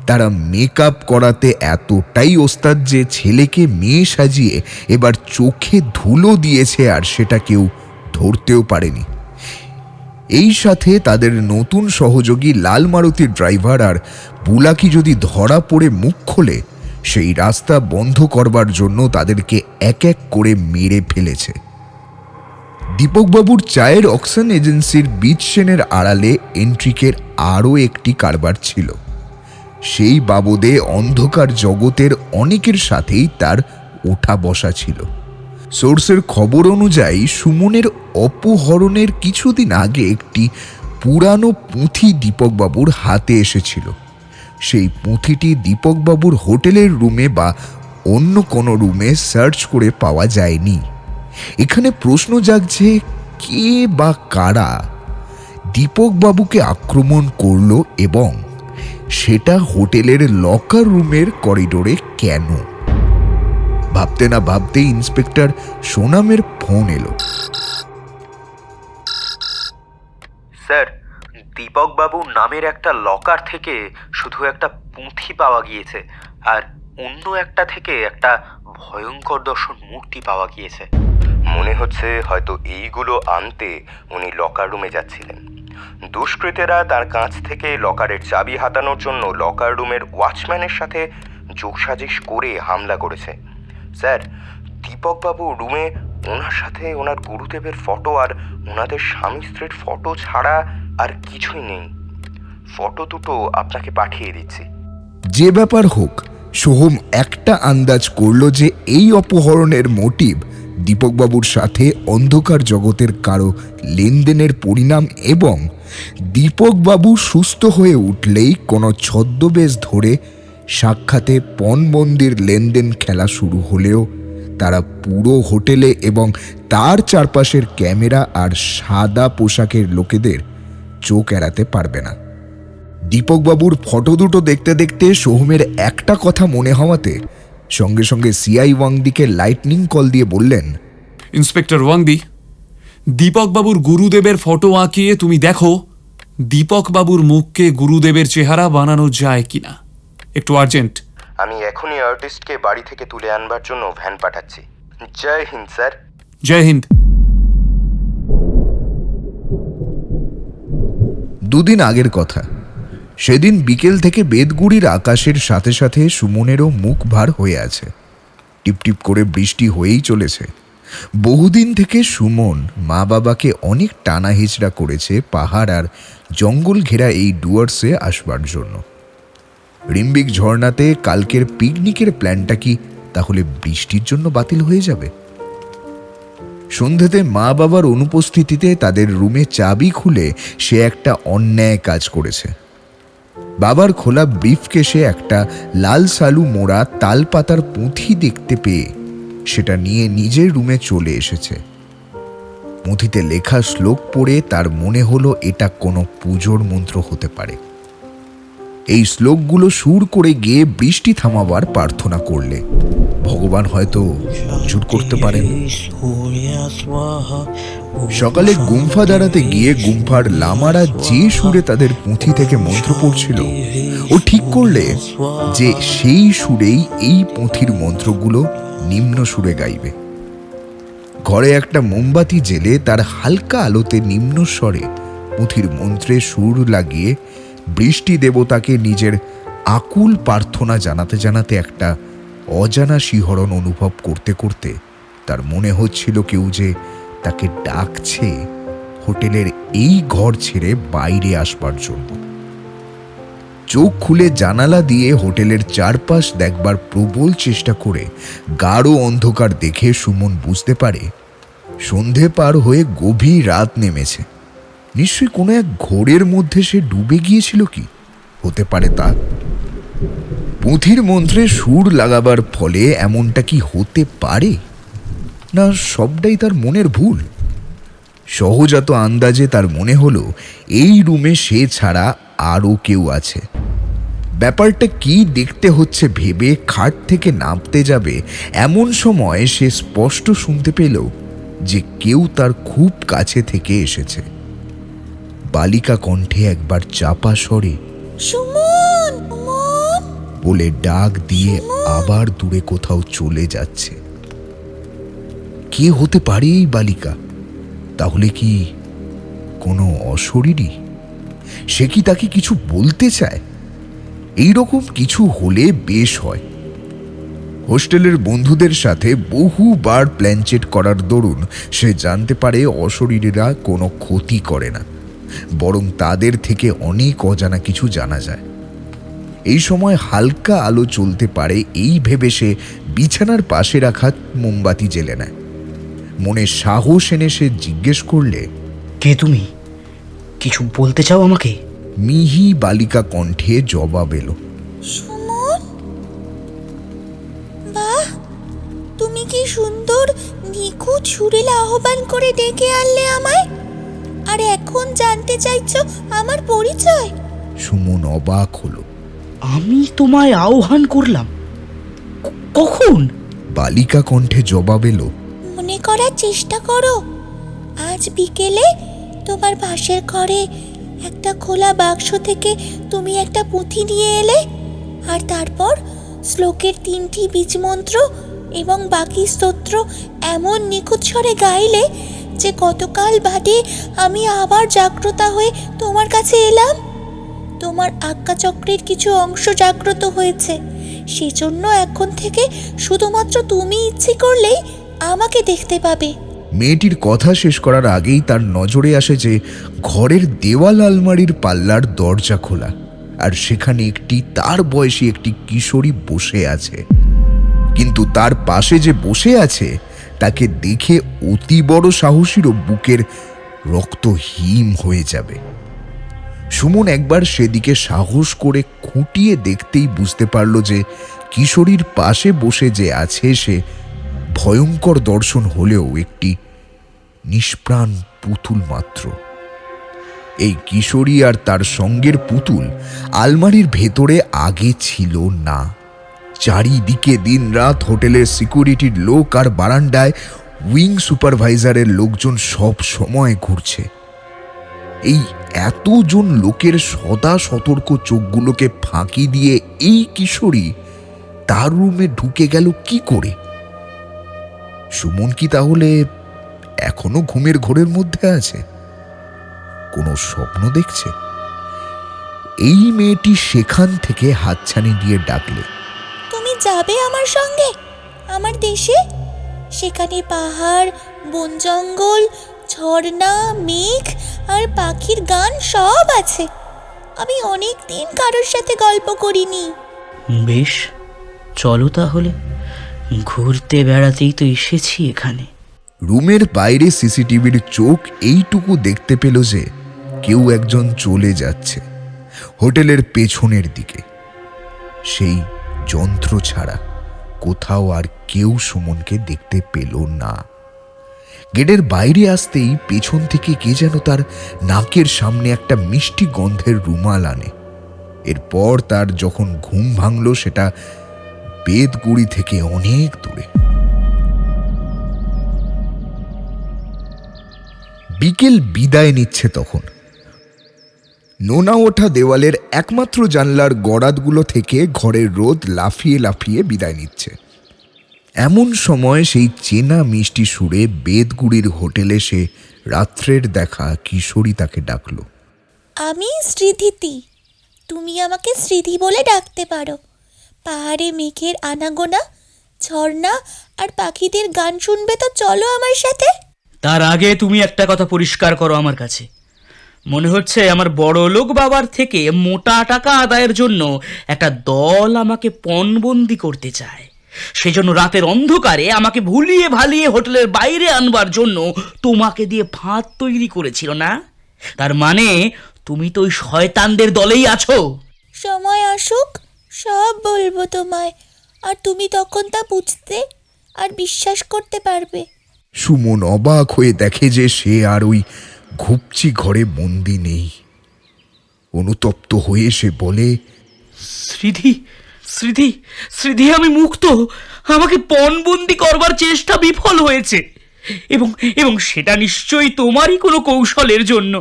S5: তারা মেকআপ করাতে এতটাই ওস্তাদ যে ছেলেকে মেয়ে সাজিয়ে এবার চোখে ধুলো দিয়েছে আর সেটা কেউ ধরতেও পারেনি। এই সাথে তাদের নতুন সহযোগী লাল মারুতির ড্রাইভার আর বুলাকি যদি ধরা পড়ে মুখ খোলে, সেই রাস্তা বন্ধ করবার জন্য তাদেরকে এক এক করে মেরে ফেলেছে। দীপকবাবুর চায়ের অকশন এজেন্সির বীজ সেনের আড়ালে এন্ট্রিকের আরও একটি কারবার ছিল। সেই বাবদে অন্ধকার জগতের অনেকের সাথেই তার ওঠা বসা ছিল। সোর্সের খবর অনুযায়ী সুমনের অপহরণের কিছুদিন আগে একটি পুরানো পুঁথি দীপকবাবুর হাতে এসেছিল। সেই পুঁথিটি দীপকবাবুর হোটেলের রুমে বা অন্য কোনো রুমে সার্চ করে পাওয়া যায়নি। এখানে প্রশ্ন জাগছে, কে বা কারা দীপকবাবুকে আক্রমণ করলো এবং সেটা হোটেলের লকার রুমের করিডোরে কেন? ভাবতে না ভাবতেই ইন্সপেক্টর সোনামের ফোন এলো।
S9: স্যার, দীপকবাবু নামের একটা লকার থেকে শুধু একটা পুঁথি পাওয়া গিয়েছে, আর অন্য একটা থেকে একটা ভয়ঙ্কর দর্শন মূর্তি পাওয়া গিয়েছে। মনে হচ্ছে হয়তো এইগুলো আনতে উনি লকার রুমে যাচ্ছিলেন। দুষ্কৃতীরা তার কাছ থেকে লকারের চাবি হাতানোর জন্য লকার রুমের ওয়াচম্যানের সাথে যোগসাজিশ করে হামলা করেছে। স্যার, দীপকবাবু রুমে ওনার সাথে ওনার গুরুদেবের ফটো আর ওনাদের স্বামী স্ত্রীর ফটো ছাড়া আর কিছুই নেই। ফটো দুটো আপনাকে পাঠিয়ে দিচ্ছি।
S5: যে ব্যাপার হোক, সোহম একটা আন্দাজ করল যে এই অপহরণের মোটিভ দীপকবাবুর সাথে অন্ধকার জগতের কারো লেনদেনের পরিণাম এবং দীপকবাবু সুস্থ হয়ে উঠলেই কোনো ছদ্মবেশ ধরে সাক্ষাতে পণবন্দির লেনদেন খেলা শুরু হলেও তারা পুরো হোটেলে এবং তার চারপাশের ক্যামেরা আর সাদা পোশাকের লোকেদের চোখ এড়াতে পারবে না। দীপকবাবুর ফটো দুটো দেখতে দেখতে সোহমের একটা কথা মনে হওয়াতে সঙ্গে সঙ্গে সিআই ওয়াংদিকে লাইটনিং কল দিয়ে বললেন,
S2: ইন্সপেক্টর ওয়াংদি, দীপকবাবুর গুরুদেবের ফটো আঁকিয়ে তুমি দেখো দীপকবাবুর মুখকে গুরুদেবের চেহারা বানানো যায় কিনা। একটু আর্জেন্ট।
S8: আমি এখনই আর্টিস্টকে বাড়ি থেকে তুলে আনবার জন্য ভ্যান পাঠাচ্ছি। জয় হিন্দ স্যার।
S2: জয় হিন্দ।
S5: দুদিন আগের কথা। সেদিন বিকেল থেকে বেদগুড়ির আকাশের সাথে সাথে সুমনেরও মুখ ভার হয়ে আছে। টিপটিপ করে বৃষ্টি হয়েই চলেছে। বহুদিন থেকে সুমন মা বাবাকে অনেক টানা হিচড়া করেছে পাহাড় আর জঙ্গল ঘেরা এই ডুয়ার্সে আসবার জন্য। রিম্বিক ঝর্ণাতে কালকের পিকনিকের প্ল্যানটা কি তাহলে বৃষ্টির জন্য বাতিল হয়ে যাবে? সন্ধ্যেতে মা বাবার অনুপস্থিতিতে তাদের রুমে চাবি খুলে সে একটা অন্যায় কাজ করেছে। বাবার খোলা ব্রিফকেসে একটা লাল সালু মোড়া তালপাতার পুঁথি দেখতে পেয়ে সেটা নিয়ে নিজের রুমে চলে এসেছে। পুঁথিতে লেখা শ্লোক পড়ে তার মনে হলো এটা কোনো পুজোর মন্ত্র হতে পারে। এই শ্লোকগুলো সুর করে গিয়ে বৃষ্টি থামাবার প্রার্থনা করলে ভগবান হয়তো মঞ্জুর করতে পারেন। সকালে গুম্ফা দাঁড়াতে গিয়ে গুম্ফার লামারা যে সুরে তাদের পুঁথি থেকে মন্ত্র পড়ছিল ও ঠিক করলে যে সেই সুরেই এই পুঁথির মন্ত্রগুলো নিম্ন সুরে গাইবে। ঘরে একটা মোমবাতি জেলে তার হালকা আলোতে নিম্ন স্বরে পুঁথির মন্ত্রে সুর লাগিয়ে বৃষ্টি দেবতাকে নিজের আকুল প্রার্থনা জানাতে জানাতে একটা অজানা শিহরণ অনুভব করতে করতে তার মনে হচ্ছিল কেউ যে তাকে ডাকছে হোটেলের এই ঘর ছেড়ে বাইরে আসবার জন্য। চোখ খুলে জানালা দিয়ে হোটেলের চারপাশ দেখবার প্রবল চেষ্টা করে গাঢ় অন্ধকার দেখে সুমন বুঝতে পারে সন্ধে পার হয়ে গভীর রাত নেমেছে। নিশ্চয়ই কোনো এক ঘোরের মধ্যে সে ডুবে গিয়েছিল। কি হতে পারে তা? পুঁথির মন্ত্রে সুর লাগাবার ফলে এমনটা কি হতে পারে? না সবটাই তার মনের ভুল? সহজাত আন্দাজে তার মনে হলো এই রুমে সে ছাড়া আরও কেউ আছে। ব্যাপারটা কি দেখতে হচ্ছে ভেবে খাট থেকে নামতে যাবে এমন সময় সে স্পষ্ট শুনতে পেল যে কেউ তার খুব কাছে থেকে এসেছে। বালিকা কণ্ঠে একবার চাপা স্বরে
S4: সুমন
S5: বলে ডাক দিয়ে আবার দূরে কোথাও চলে যাচ্ছে। কে হতে পারে এই বালিকা? তাহলে কি কোনো অশরীরী? সে কি তাকে কিছু বলতে চায়? এইরকম কিছু হলে বেশ হয়, হোস্টেলের বন্ধুদের সাথে বহুবার প্ল্যানচেট করার দরুন সে জানতে পারে অশরীরীরা কোনো ক্ষতি করে না, বরং তাদের থেকে অনেক অজানা কিছু জানা যায়। এই সময় হালকা আলো চলতে পারে এই ভেবে সে বিছানার পাশে রাখা মোমবাতি জ্বেলে নেয়। মনে সাহস এনে সে জিজ্ঞেস করলে,
S10: কে তুমি? কিছু বলতে চাও আমাকে?
S5: মিহি বালিকা কণ্ঠে জবাব এলো,
S4: সুমন, বাহ, তুমি কি সুন্দর নিখুঁত সুরেলা আহ্বান করে ডেকে আনলে আমায়, আর এখন জানতে চাইছো আমার পরিচয়?
S5: সুমন অবাক হলো।
S10: আমি তোমায় আহ্বান করলাম? কখন?
S5: বালিকা কণ্ঠে জবাব এলো,
S4: মনে করার চেষ্টা করো। আজ বিকেলে তোমার পাশের ঘরে একটা খোলা বাক্স থেকে তুমি একটা পুঁথি নিয়ে এলে, আর তারপর শ্লোকের 3টি বীজমন্ত্র এবং বাকি স্তোত্র এমন নিখুঁত স্বরে গাইলে যে গতকাল বাদে আমি আবার জাগ্রতা হয়ে তোমার কাছে এলাম। তোমার আজ্ঞাচক্রের কিছু অংশ জাগ্রত হয়েছে, সেজন্য এখন থেকে শুধুমাত্র তুমি ইচ্ছে করলেই আমাকে দেখতে পাবে।
S5: মেয়েটির কথা শেষ করার আগেই তার নজরে আসে যে ঘরের দেওয়াল আলমারির পাল্লার দরজা খোলা, আর সেখানে তার বয়সী একটি কিশোরী বসে আছে। কিন্তু তার পাশে যে বসে আছে তাকে দেখে অতি বড় সাহসীরও বুকের রক্ত হিম হয়ে যাবে। সুমন একবার সেদিকে সাহস করে খুঁটিয়ে দেখতেই বুঝতে পারল যে কিশোরীর পাশে বসে যে আছে সে ভয়ঙ্কর দর্শন হলেও একটি নিষ্প্রাণ পুতুল মাত্র। এই কিশোরী আর তার সঙ্গের পুতুল আলমারির ভেতরে আগে ছিল না। চারিদিকে দিনরাত হোটেলের সিকিউরিটির লোক আর বারান্দায় উইং সুপারভাইজারের লোকজন সব সময় ঘুরছে। এই এতজন লোকের সদা সতর্ক চোখগুলোকে ফাঁকি দিয়ে এই কিশোরী তার রুমে ঢুকে গেল কি করে? সুমন কি তাহলে এখনো ঘুমের ঘোরের মধ্যে আছে? কোনো স্বপ্ন দেখছে? এই মেয়েটি সেখান থেকে হাতছানি দিয়ে ডাকলে,
S4: তুমি যাবে আমার সঙ্গে আমার দেশে? সেখানে পাহাড়, বন জঙ্গল, ঝর্ণা, মেঘ আর পাখির গান সব আছে। আমি অনেক দিন কারোর সাথে গল্প করিনি।
S10: বেশ, চলো তাহলে। ঘুরতে বেড়াতেই তো এসেছি এখানে।
S5: রুমের বাইরে সিসিটিভির চোখ এইটুকু দেখতে পেল যে কেউ একজন চলে যাচ্ছে হোটেলের পেছনের দিকে। সেই যন্ত্র ছাড়া কোথাও আর কেউ সুমনকে দেখতে পেল না। গেটের বাইরে আসতেই পেছন থেকে কে যেন তার নাকের সামনে একটা মিষ্টি গন্ধের রুমাল আনে। এরপর তার যখন ঘুম ভাঙল সেটা বেতগুড়ি থেকে অনেক দূরে। বিকেল বিদায় নিচ্ছে তখন। নোনা ওঠা দেওয়ালের একমাত্র জানলার গড়াতগুলো থেকে ঘরের রোদ লাফিয়ে লাফিয়ে বিদায় নিচ্ছে। এমন সময় সেই চেনা মিষ্টি সুরে বেতগুড়ির হোটেলে সে রাত্রের দেখা কিশোরী তাকে ডাকল,
S4: আমি শ্রীধিতি। তুমি আমাকে শ্রীধি বলে ডাকতে পারো। পাহাড়ে মেঘের আনাগোনা, ঝর্ণা আর পাখিদের গান শুনবে তো চলো আমার সাথে।
S10: তার আগে তুমি একটা কথা পরিষ্কার করো আমার কাছে। মনে হচ্ছে আমার বড় লোক বাবার থেকে মোটা টাকা আদায়ের জন্য একটা দল আমাকে পণবন্দি করতে চায়। সেজন্য রাতের অন্ধকারে আমাকে ভুলিয়ে ভালিয়ে হোটেলের বাইরে আনবার জন্য তোমাকে দিয়ে ফাঁদ তৈরি করেছিল না? তার মানে তুমি তো ওই শয়তানদের দলেই আছো।
S4: সময় আসুক সব বলবো তোমায়, আর তুমি তখন তা বুঝতে আর বিশ্বাস করতে পারবে।
S5: সুমন অবাক হয়ে দেখে যে সে আর ওই ঘুপচি ঘরে বন্দি নেই। অনুতপ্ত হয়ে সে বলে,
S10: শ্রীধি, শ্রীধি, শ্রীধি, আমি মুক্ত। আমাকে পণবন্দি করবার চেষ্টা বিফল হয়েছে, এবং এবং সেটা নিশ্চয়ই তোমারই কোনো কৌশলের জন্য।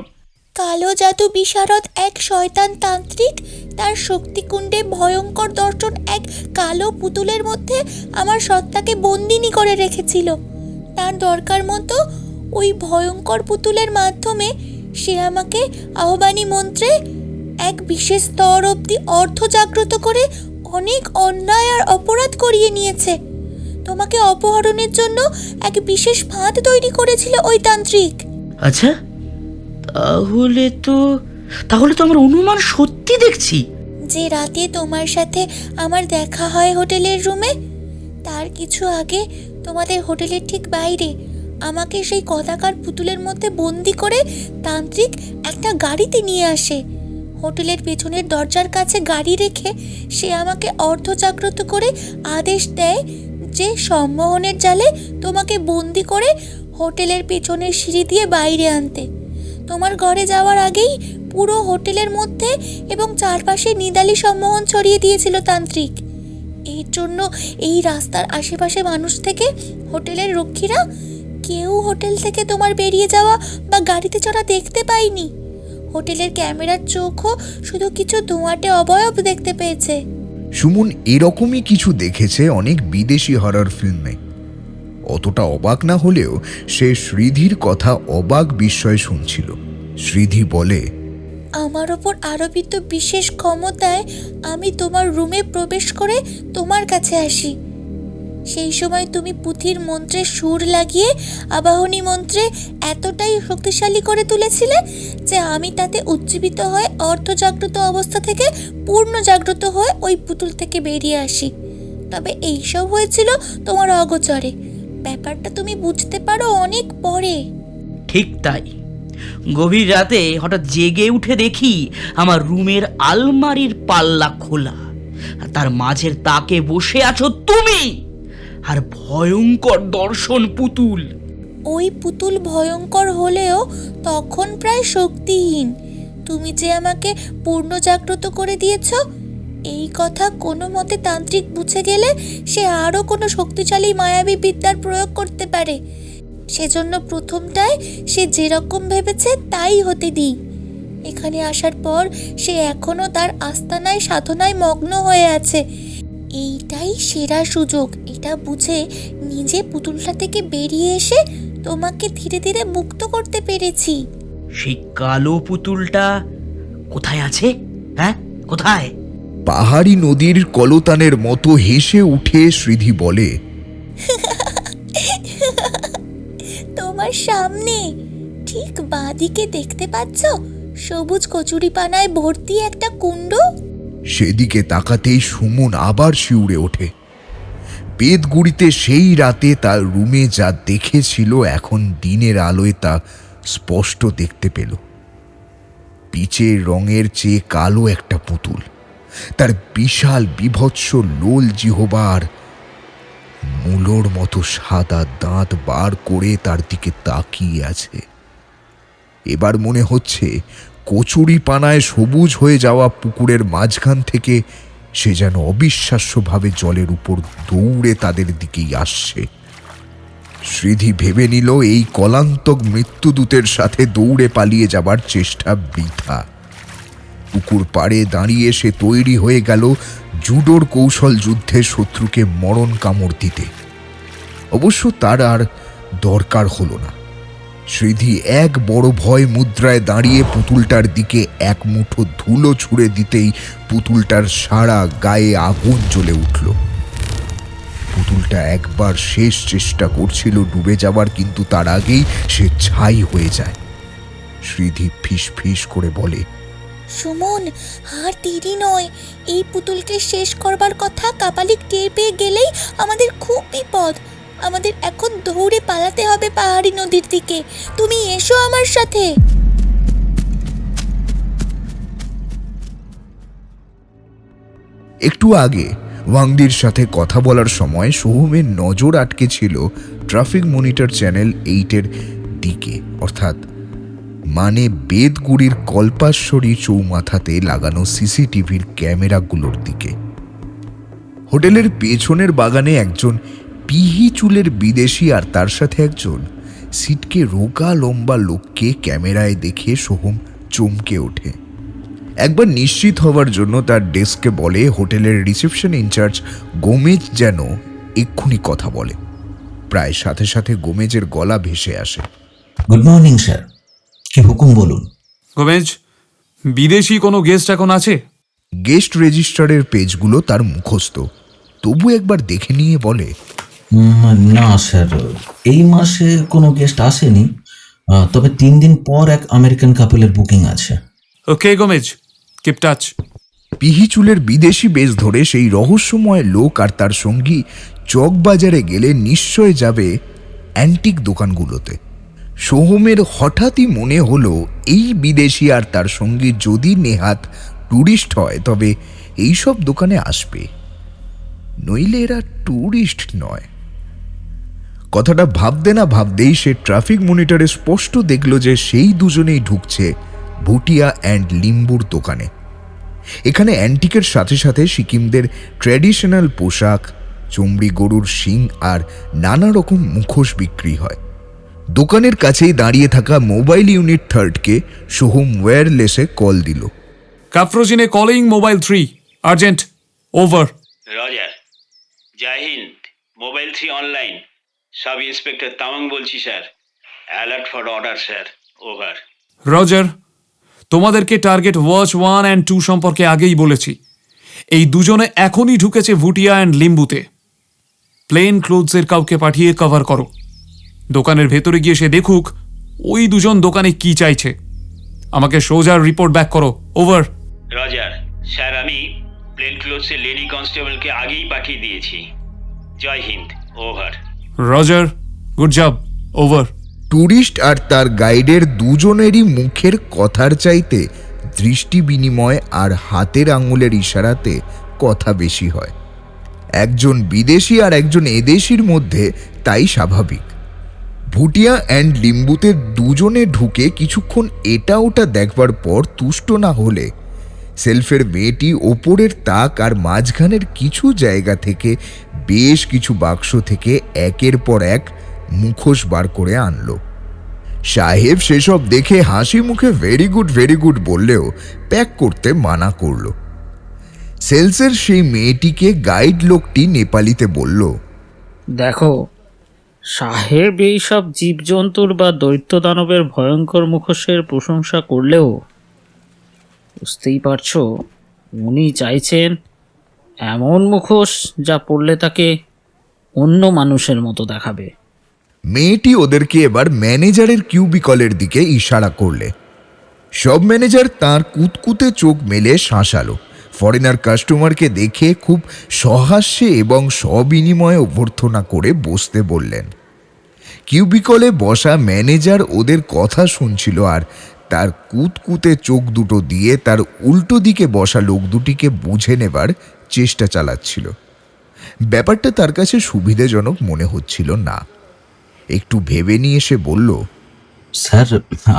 S4: কালো জাদু বিশারদ এক শয়তান তান্ত্রিক তার শক্তিকুণ্ডে ভয়ঙ্কর দর্শন এক কালো পুতুলের মধ্যে আমার সত্তাকে বন্দিনী করে রেখেছিল। তার দরকার মতো ওই ভয়ঙ্কর পুতুলের মাধ্যমে সে আমাকে আহ্বানী মন্ত্রে এক বিশেষ স্তর অবধি অর্থ জাগ্রত করে অনেক অন্যায় আর অপরাধ করিয়ে নিয়েছে। তোমাকে অপহরণের জন্য এক বিশেষ ফাঁদ তৈরি করেছিল ওই তান্ত্রিক।
S10: আচ্ছা, তাহলে তো আমার অনুমান সত্যি দেখছি।
S4: যে রাতে তোমার সাথে আমার দেখা হয় হোটেলের রুমে, তার কিছু আগে তোমাদের হোটেলের ঠিক বাইরে আমাকে সেই কদাকার পুতুলের মধ্যে বন্দি করে তান্ত্রিক একটা গাড়িতে নিয়ে আসে। হোটেলের পেছনের দরজার কাছে গাড়ি রেখে সে আমাকে অর্ধজাগ্রত করে আদেশ দেয় যে সম্মোহনের জালে তোমাকে বন্দি করে হোটেলের পেছনের সিঁড়ি দিয়ে বাইরে আনতে। তোমার ঘরে যাওয়ার আগেই পুরো হোটেলের মধ্যে এবং চারপাশে নিদালি সম্মোহন ছড়িয়ে দিয়েছিল তান্ত্রিক। এর জন্য এই রাস্তার আশেপাশে মানুষ থেকে হোটেলের রক্ষীরা কেউ হোটেল থেকে তোমার বেরিয়ে যাওয়া বা গাড়িতে চড়া দেখতে পায়নি। হোটেলের ক্যামেরার চোখও শুধু কিছু ধোঁয়াটে অবয়ব দেখতে পেয়েছে।
S5: সুমন এরকমই কিছু দেখেছে অনেক বিদেশি হরর ফিল্মে। অতটা অবাক না হলেও সে শ্রীধির কথা অবাক বিস্ময়ে শুনছিল। শ্রীধি বলে,
S4: আমার ওপর আরোপিত বিশেষ ক্ষমতায় আমি তোমার রুমে প্রবেশ করে তোমার কাছে আসি। সেই সময় তুমি পুঁথির মন্ত্রে সুর লাগিয়ে আবাহনী মন্ত্রে এতটাই শক্তিশালী করে তুলেছিলে যে আমি তাতে উজ্জীবিত হয়ে অর্ধজাগ্রত অবস্থা থেকে পূর্ণ জাগ্রত হয়ে ওই পুতুল থেকে বেরিয়ে আসি। তবে এইসব হয়েছিল তোমার অগোচরে, ব্যাপারটা তুমি বুঝতে পারো অনেক পরে।
S10: ঠিক তাই। গভীর রাতে হঠাৎ জেগে উঠে দেখি আমার রুমের আলমারির পাল্লা খোলা, আর তার মাঝের তাকে বসে আছো তুমি, আর ভয়ঙ্কর দর্শন পুতুল।
S4: ওই পুতুল ভয়ঙ্কর হলেও তখন প্রায় শক্তিহীন। তুমি যে আমাকে পূর্ণ জাগ্রত করে দিয়েছ এই কথা কোনো মতে তান্ত্রিক বুঝে গেলে সে আরও কোনো শক্তিশালী মায়াবী বিদ্যার প্রয়োগ করতে পারে। সেজন্য প্রথমটায় সে যেরকম ভেবেছে তাই হতে দিই। এখানে আসার পর সে এখনো তার আস্তানায় সাধনায় মগ্ন হয়ে আছে। এইটাই সেরা সুযোগ। এটা বুঝে নিজে পুতুলটা থেকে বেরিয়ে এসে তোমাকে ধীরে ধীরে মুক্ত করতে পেরেছি।
S10: সেই কালো পুতুলটা কোথায় আছে? হ্যাঁ, কোথায়?
S5: পাহাড়ি নদীর কলতানের মতো হেসে উঠে শ্রীধি বলে,
S4: তোমার সামনে ঠিক বাঁদিকে দেখতে পাচ্ছ সবুজ কচুরিপানায় ভর্তি একটা কুণ্ড?
S5: সেদিকে তাকাতেই সুমন আবার শিউরে ওঠে। বেদগুড়িতে সেই রাতে তার রুমে যা দেখেছিল এখন দিনের আলোয় তা স্পষ্ট দেখতে পেল। পিচের রঙের চেয়ে কালো একটা পুতুল, তার বিশাল বিভৎস লোল জিহবার মূলোর মতো সাদা দাঁত বার করে তার দিকে তাকিয়ে আছে। এবার মনে হচ্ছে কচুরি পানায় সবুজ হয়ে যাওয়া পুকুরের মাঝখান থেকে সে যেন অবিশ্বাস্যভাবে জলের উপর দৌড়ে তাদের দিকেই আসছে। শ্রীধি ভেবে নিল এই কলান্তক মৃত্যুদূতের সাথে দৌড়ে পালিয়ে যাবার চেষ্টা বৃথা। পুকুর পাড়ে দাঁড়িয়ে সে তৈরি হয়ে গেল জুডোর কৌশল যুদ্ধে শত্রুকে মরণ কামড় দিতে। অবশ্য তার আর দরকার হলো না। শ্রীধি এক বড় ভয় মুদ্রায় দাঁড়িয়ে পুতুলটার দিকে এক মুঠো ধুলো ছুঁড়ে দিতেই পুতুলটার সারা গায়ে আগুন জ্বলে উঠল। পুতুলটা একবার শেষ চেষ্টা করছিল ডুবে যাবার, কিন্তু তার আগেই সে ছাই হয়ে যায়। শ্রীধি ফিস ফিস করে বলে,
S4: সুমন, আর দেরি নয়। এই পুতুলকে শেষ করবার কথা কাপালিক টের পেয়ে গেলেই আমাদের খুব বিপদ। আমাদের এখন দৌড়ে পালাতে হবে পাহাড়ি নদীর দিকে। তুমি এসো আমার সাথে।
S5: একটু আগে ওয়াংদির সাথে কথা বলার সময় সোহমের নজর আটকে ছিল ট্রাফিক মনিটর চ্যানেল 8-এর দিকে, অর্থাৎ মানে বেদগুড়ির কল্পাশ্বরী চৌমাথাতে লাগানো সিসিটিভির ক্যামেরাগুলোর দিকে। হোটেলের পেছনের বাগানে একজন পিহি চুলের বিদেশি আর তার সাথে একজন সিটকে রোগা লম্বা লোককে ক্যামেরায় দেখে সোহম চমকে ওঠে। একবার নিশ্চিত হবার জন্য তার ডেস্কে বলে হোটেলের রিসেপশন ইনচার্জ গোমেজ যেন এক্ষুনি কথা বলে। প্রায় সাথে সাথে গোমেজের গলা ভেসে আসে,
S11: গুড মর্নিং স্যার, কি হুকুম বলুন।
S2: গোমেজ, বিদেশি কোনো গেস্ট এখন আছে?
S5: গেস্ট রেজিস্টারের পেজগুলো তার মুখস্থ, তবু একবার দেখে নিয়ে বলে,
S11: না স্যার, এই মাসে কোনো গেস্ট আসেনি, তবে 3 দিন পর এক আমেরিকান কাপলের বুকিং আছে।
S2: ওকে গোমেজ, কিপ টাচ।
S5: পিহিচুলের বিদেশি বেশ ধরে সেই রহস্যময় লোক আর তার সঙ্গী চকবাজারে গেলে নিশ্চয় যাবে অ্যান্টিক দোকানগুলোতে। সোহমের হঠাৎই মনে হলো এই বিদেশি আর তার সঙ্গী যদি নেহাত ট্যুরিস্ট হয় তবে এইসব দোকানে আসবে, নইলে এরা ট্যুরিস্ট নয়। কথাটা ভাবতে না ভাবতেই সে ট্রাফিক মনিটরে স্পষ্ট দেখল যে সেই দুজনেই ঢুকছে ভুটিয়া অ্যান্ড লিম্বুর দোকানে। এখানে অ্যান্টিকের সাথে সাথে সিকিমদের ট্র্যাডিশনাল পোশাক, চমড়ি গরুর শিং আর নানা রকম মুখোশ বিক্রি হয়। দোকানের কাছেই দাঁড়িয়ে থাকা মোবাইল ইউনিট 3কে সোহম ওয়্যারলেসে কল দিল।
S2: কাফরোজিনে calling mobile 3, urgent, over.
S12: Roger, Jai Hind, mobile 3 online, sub inspector Tamang বলছি sir, alert for order sir, over.
S2: Roger, তোমাদেরকে টার্গেট ওয়াচ 1 অ্যান্ড 2 সম্পর্কে আগেই বলেছি। এই দুজনে এখনই ঢুকেছে ভুটিয়া অ্যান্ড লিম্বুতে। প্লেন ক্লোথসের কাউকে পাঠিয়ে কভার করো। দোকানের ভেতরে গিয়ে সে দেখুক ওই দুজন দোকানে কি চাইছে। আমাকে সোজা রিপোর্ট ব্যাক করো, ওভার।
S12: রজার স্যার, আমি প্লেন ক্লোথসের লেডি কনস্টেবলকে আগেই পাঠিয়ে দিয়েছি। Jai Hind, over.
S2: Roger, good job, over.
S5: Tourist আর তার গাইডের দুজনেরই মুখের কথার চাইতে দৃষ্টি বিনিময় আর হাতের আঙুলের ইশারাতে কথা বেশি হয়। একজন বিদেশি আর একজন এদেশির মধ্যে তাই স্বাভাবিক। ভুটিয়া অ্যান্ড লিম্বুতে দুজনে ঢুকে কিছুক্ষণ এটা ওটা দেখবার পর তুষ্ট না হলে সেলফের মেয়েটি ওপরের তাক আর মাঝখানের কিছু জায়গা থেকে বেশ কিছু বাক্স থেকে একের পর এক মুখোশ বার করে আনলো। সাহেব সেসব দেখে হাসি মুখে ভেরি গুড বললেও প্যাক করতে মানা করল। সেলসের সেই মেয়েটিকে গাইড লোকটি নেপালিতে বলল,
S6: দেখো সাহেব এইসব জীবজন্তুর বা দৈত্য দানবের ভয়ঙ্কর মুখোশের প্রশংসা করলেও বুঝতেই পারছো উনি চাইছেন এমন মুখোশ যা পড়লে তাকে অন্য মানুষের মতো দেখাবে।
S5: মেয়েটি ওদেরকে এবার ম্যানেজারের কিউবিকলের দিকে ইশারা করলে। সব ম্যানেজার তার কুতকুতে চোখ মেলে শাঁসালো। ফরেনার কাস্টমারকে দেখে খুব সহাস্যে এবং সবিনিময়ে অভ্যর্থনা করে বসতে বললেন। কিউবিকলে বসা ম্যানেজার ওদের কথা শুনছিল আর তার কুতকুতে চোখ দুটো দিয়ে তার উল্টো দিকে বসা লোক দুটিকে বুঝে নেবার চেষ্টা চালাচ্ছিল। ব্যাপারটা তার কাছে সুবিধাজনক মনে হচ্ছিল না। একটু ভেবে নিয়ে সে বলল,
S11: স্যার,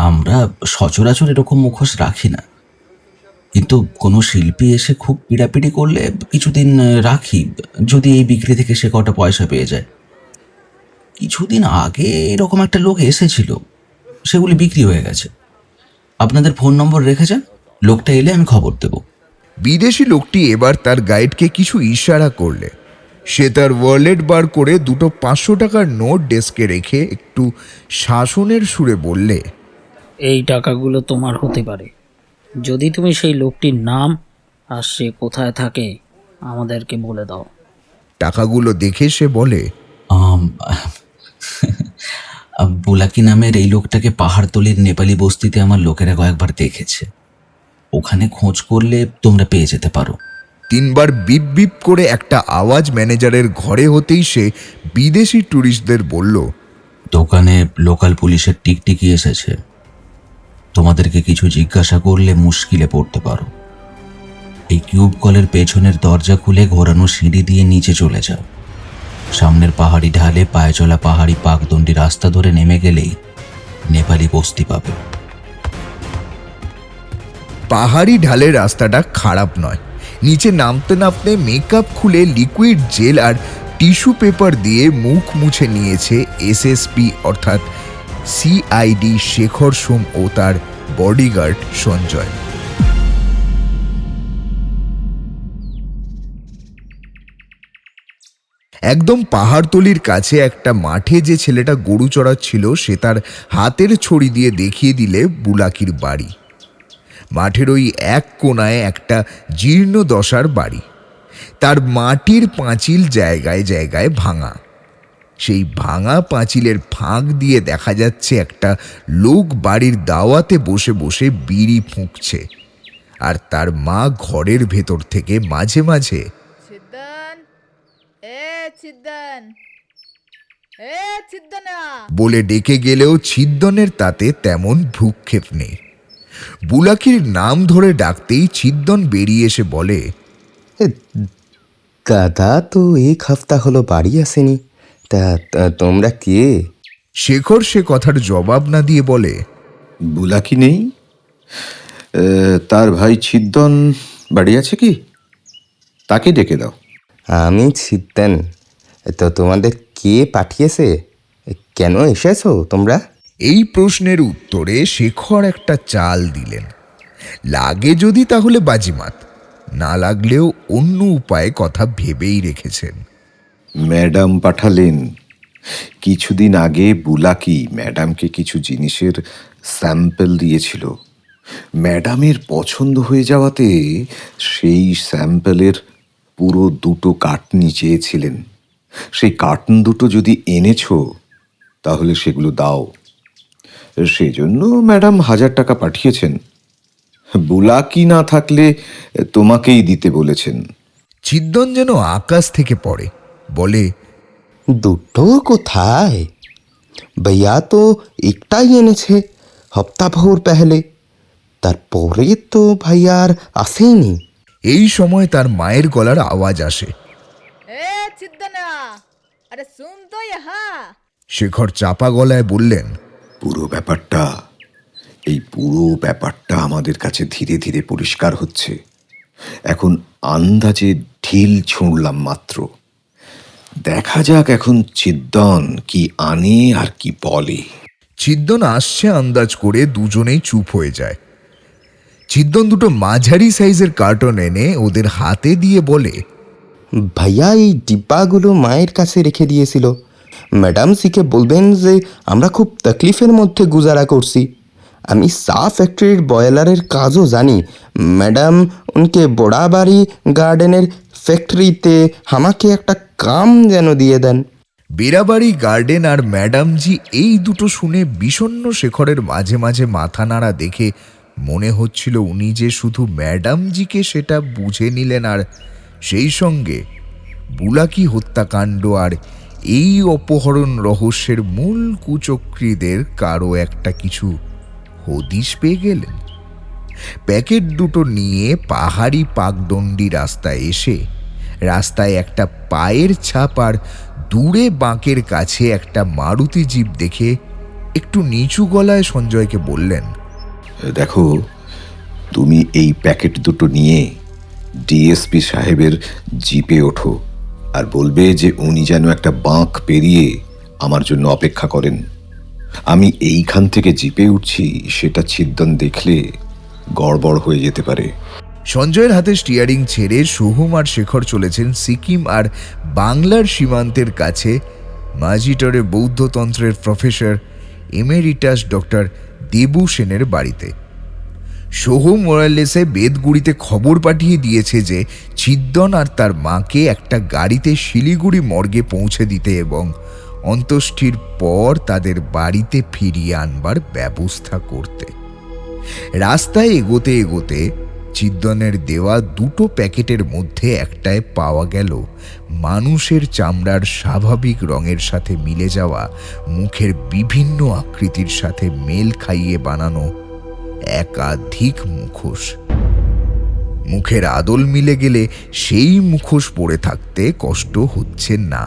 S11: আমরা সচরাচর এরকম মুখোশ রাখি না, কিন্তু কোনো শিল্পী এসে খুব পিড়াপিড়ি করলে কিছুদিন রাখি, যদি এই বিক্রি থেকে সে কটা পয়সা পেয়ে যায়। কিছুদিন আগে এরকম একটা লোক এসেছিল, সেগুলি বিক্রি হয়ে গেছে। আপনাদের ফোন নম্বর রেখেছেন, লোকটা এলে আমি খবর দেব।
S5: বিদেশি লোকটি এবার তার গাইডকে কিছু ইশারা করলে। সে তার ওয়ালেট বার করে দুটো 500 টাকার নোট ডেস্কে রেখে একটু শাসনের সুরে বললে,
S6: এই টাকাগুলো তোমার হতে পারে যদি তুমি সেই লোকটির নাম আর সে কোথায় থাকে আমাদেরকে বলে দাও।
S5: টাকাগুলো দেখে সে বলে,
S11: বুলাকি নামের এই লোকটাকে পাহাড়তলির নেপালি বস্তিতে আমার লোকেরা কয়েকবার দেখেছে। ওখানে খোঁজ করলে তোমরা পেয়ে যেতে পারো।
S5: 3 বার বিপ বিপ করে একটা আওয়াজ ম্যানেজারের ঘরে হতেই সে বিদেশি ট্যুরিস্টদের বলল,
S11: দোকানে লোকাল পুলিশের টিকটিকি এসেছে, তোমাদেরকে কিছু জিজ্ঞাসা করলে মুশকিলে পড়তে পারো। এই কিউব কলের পেছনের দরজা খুলে ঘোরানো সিঁড়ি দিয়ে নিচে চলে যাও। সামনের পাহাড়ি ঢালে পায়ে চলা পাহাড়ি পাকদণ্ডি রাস্তা ধরে নেমে গেলেই নেপালি বস্তি পাবে।
S5: পাহাড়ি ঢালের রাস্তাটা খারাপ নয়। নিচে নামতে নামতে মেকআপ খুলে লিকুইড জেল আর টিস্যু পেপার দিয়ে মুখ মুছে নিয়েছে এসএসপি অর্থাৎ সিআইডি শেখর সোম ও তার বডিগার্ড সঞ্জয়। একদম পাহাড়তলির কাছে একটা মাঠে যে ছেলেটা গরু চড়াচ্ছিল সে তার হাতের ছড়ি দিয়ে দেখিয়ে দিলে বুলাকির বাড়ি। মাঠের ওই এক কোণায় একটা জীর্ণ দশার বাড়ি, তার মাটির পাঁচিল জায়গায় জায়গায় ভাঙা। সেই ভাঙা পাঁচিলের ফাঁক দিয়ে দেখা যাচ্ছে একটা লোক বাড়ির দাওয়াতে বসে বসে বিড়ি ফুঁকছে, আর তার মা ঘরের ভেতর থেকে মাঝে মাঝে বলে ডেকে গেলেও ছিদ্দনের তাতে তেমন ভ্রুক্ষেপ নেই। বুলাকির নাম ধরে ডাকতেই ছিদ্দন বেরিয়ে এসে বলে,
S8: দাদা তো এক হপ্তাহ হলো বাড়ি আসেনি, তা তোমরা কে?
S5: শেখর সে কথার জবাব না দিয়ে বলে,
S1: বুলাকি নেই, তার ভাই ছিদ্দন বাড়ি আছে কি? তাকে ডেকে দাও।
S8: আমি ছিদ্দন। তো তোমাদের কে পাঠিয়েছে? কেন এসেছো তোমরা?
S5: এই প্রশ্নের উত্তরে শেখর একটা চাল দিলেন। লাগে যদি তাহলে বাজিমাত, না লাগলেও অন্য উপায়ে কথা ভেবেই রেখেছেন।
S1: ম্যাডাম পাঠালেন। কিছুদিন আগে বুলাকি ম্যাডামকে কিছু জিনিসের স্যাম্পল দিয়েছিল। ম্যাডামের পছন্দ হয়ে যাওয়াতে সেই স্যাম্পলের পুরো 2টো কার্টন চেয়েছিলেন। সেই কার্টন 2টো যদি এনেছো তাহলে সেগুলো দাও। সেজন্য ম্যাডাম 1000 টাকা পাঠিয়েছেন। বুলাকি না থাকলে তোমাকেই দিতে বলেছেন।
S5: ছিদ্দন যেন আকাশ থেকে পড়ে, বলে,
S8: 2টো কোথায়? ভাইয়া তো একটাই এনেছে হপ্তাভর পেহলে, তারপরে তো ভাইয়া আর আসেনি।
S5: এই সময় তার মায়ের গলার আওয়াজ আসে। শেখর চাপা গলায় বললেন,
S1: পুরো ব্যাপারটা আমাদের কাছে ধীরে ধীরে পরিষ্কার হচ্ছে। এখন আন্দাজে ঢিল ছুঁড়লাম মাত্র। দেখা যাক এখন ছিদ্দন কি আনে আর কি বলে।
S5: ছিদ্দন আসছে আন্দাজ করে দুজনেই চুপ হয়ে যায়। ছিদ্দন 2টো মাঝারি সাইজের কার্টন এনে ওদের হাতে দিয়ে বলে,
S8: ভাইয়া এই ডিব্বাগুলো মায়ের কাছে রেখে দিয়েছিল। ম্যাডাম সিকে বলবেন যে আমরা খুব তকলিফের মধ্যে গুজারা করছি। আমি সাফ ফ্যাক্টরির বয়লারের কাজও জানি। ম্যাডাম উনকে বড়াবাড়ি গার্ডেনের ফ্যাক্টরিতে আমাকে একটা কাম যেন দিয়ে দেন।
S5: বেড়াবাড়ি গার্ডেন আর ম্যাডামজি এই 2টো শুনে বিষণ্ণ শেখরের মাঝে মাঝে মাথা নাড়া দেখে মনে হচ্ছিল উনি যে শুধু ম্যাডামজিকে সেটা বুঝে নিলেন, আর সেই সঙ্গে বুলাকি হত্যাকাণ্ড আর এই অপহরণ রহস্যের মূল কুচক্রীদের কারো একটা কিছু হদিশ পেয়ে গেলেন। প্যাকেট 2টো নিয়ে পাহাড়ি পাকদণ্ডি রাস্তায় এসে রাস্তায় একটা পায়ের ছাপ আর দূরে বাঁকের কাছে একটা মারুতি জিপ দেখে একটু নিচু গলায় সঞ্জয়কে বললেন,
S1: দেখো, তুমি এই প্যাকেট 2টো নিয়ে ডিএসপি সাহেবের জিপে ওঠো আর বলবে যে উনি যেন একটা বাঁক পেরিয়ে আমার জন্য অপেক্ষা করেন। আমি এইখান থেকে জিপে উঠছি সেটা ছিদ্দন দেখলে গড়বড় হয়ে যেতে পারে।
S5: সঞ্জয়ের হাতে স্টিয়ারিং ছেড়ে সোহম আর শেখর চলেছেন সিকিম আর বাংলার সীমান্তের কাছে মাজিটরে বৌদ্ধতন্ত্রের প্রফেসর এমেরিটাস ডক্টর দেবু সেনের বাড়িতে। সোহম মোরালেসে বেদগুড়িতে খবর পাঠিয়ে দিয়েছে যে ছিদ্দন আর তার মাকে একটা গাড়িতে শিলিগুড়ি মর্গে পৌঁছে দিতে এবং অন্ত্যেষ্টির পর তাদের বাড়িতে ফিরিয়ে আনবার ব্যবস্থা করতে। রাস্তায় এগোতে এগোতে ছিদ্দনের দেওয়া 2টো প্যাকেটের মধ্যে একটায় পাওয়া গেল মানুষের চামড়ার স্বাভাবিক রঙের সাথে মিলে যাওয়া, মুখের বিভিন্ন আকৃতির সাথে মেল খাইয়ে বানানো একাধিক মুখোশ। মুখের আদল মিলে গেলে সেই মুখোশ পরে থাকতে কষ্ট হচ্ছে না।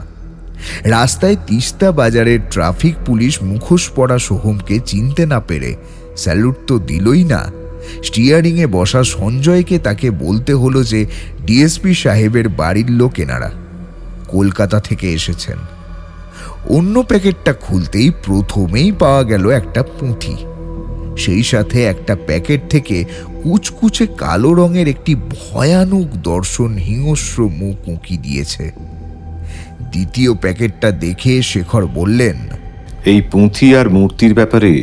S5: রাস্তায় তিস্তা বাজারের ট্রাফিক পুলিশ মুখোশ পরা সোহমকে চিনতে না পেরে স্যালুট তো দিলই না, স্টিয়ারিংয়ে বসা সঞ্জয়কে তাকে বলতে হলো যে ডিএসপি সাহেবের বাড়ির লোক এনারা কলকাতা থেকে এসেছেন। অন্য প্যাকেটটা খুলতেই প্রথমেই পাওয়া গেল একটা পুঁথি, সেই সাথে একটা প্যাকেট থেকে কুচকুচে কালো রঙের একটি ভয়ানক দর্শন হিংস্র মুখ উঁকি দিয়েছে। দ্বিতীয় প্যাকেটটা দেখে শেখর বললেন,
S1: এই পুঁথি আর মূর্তির ব্যাপারে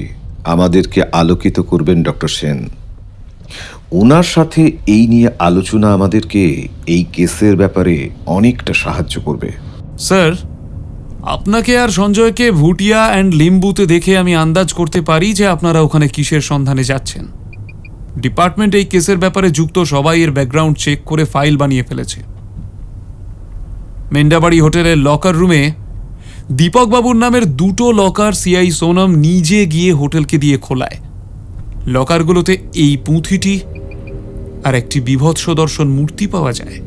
S1: আমাদেরকে আলোকিত করবেন ডক্টর সেন। ওনার সাথে এই নিয়ে আলোচনা আমাদেরকে এই কেসের ব্যাপারে অনেকটা সাহায্য করবে।
S2: স্যার, আপনাকে আর সঞ্জয়কে ভুটিয়া অ্যান্ড লিম্বুতে দেখে আমি আন্দাজ করতে পারি যে আপনারা ওখানে কিসের সন্ধানে যাচ্ছেন। ডিপার্টমেন্ট এই কেসের ব্যাপারে যুক্ত সবাই এর ব্যাকগ্রাউন্ড চেক করে ফাইল বানিয়ে ফেলেছে। মেন্ডাবাড়ি হোটেলের লকার রুমে দীপক বাবুর নামের 2টো লকার সিআই সোনম নিজে গিয়ে হোটেলকে দিয়ে খোলায়। লকারগুলোতে এই পুঁথিটি আর একটি বিভৎস দর্শন মূর্তি পাওয়া যায়।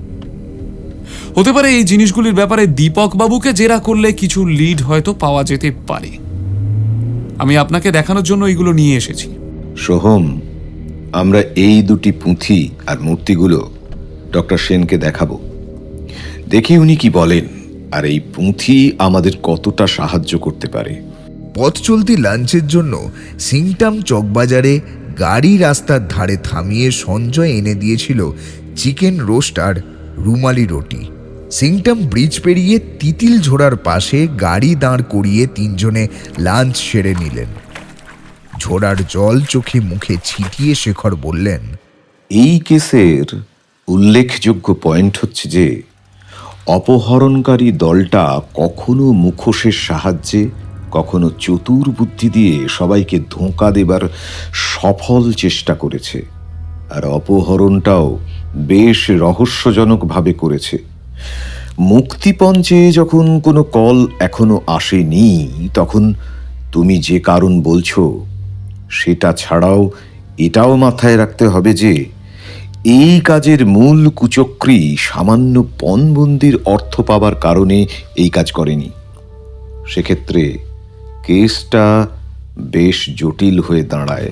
S2: হতে পারে এই জিনিসগুলির ব্যাপারে দীপক বাবুকে জেরা করলে কিছু লিড হয়তো পাওয়া যেতে পারে। আমি আপনাকে দেখানোর জন্য এগুলো নিয়ে এসেছি।
S1: সোহম, আমরা এই দুটি পুঁথি আর মূর্তিগুলো ডক্টর সেনকে দেখাবো। দেখি উনি কি বলেন আর এই পুঁথি আমাদের কতটা সাহায্য করতে পারে।
S5: পথ চলতি লাঞ্চের জন্য সিংটাম চকবাজারে গাড়ি রাস্তার ধারে থামিয়ে সঞ্জয় এনে দিয়েছিল চিকেন রোস্ট আর রুমালি রুটি। সিংটাম ব্রিজ পেরিয়ে তিতিল ঝোড়ার পাশে গাড়ি দাঁড় করিয়ে তিনজনে লাঞ্চ সেরে নিলেন। ঝোড়ার জল চোখে মুখে ছিটিয়ে শেখর বললেন,
S1: এই কেসের উল্লেখযোগ্য পয়েন্ট হচ্ছে যে অপহরণকারী দলটা কখনো মুখোশের সাহায্যে, কখনো চতুর বুদ্ধি দিয়ে সবাইকে ধোঁকা দেবার সফল চেষ্টা করেছে। আর অপহরণটাও বেশ রহস্যজনকভাবে করেছে। মুক্তিপঞ্চে যখন কোনো কল এখনো আসেনি, তখন তুমি যে কারণ বলছো সেটা ছাড়াও এটাও মাথায় রাখতে হবে যে এই কাজের মূল কুচক্রী সামান্য পণবন্দির অর্থ পাবার কারণে এই কাজ করেনি। সেক্ষেত্রে কেসটা বেশ জটিল হয়ে দাঁড়ায়।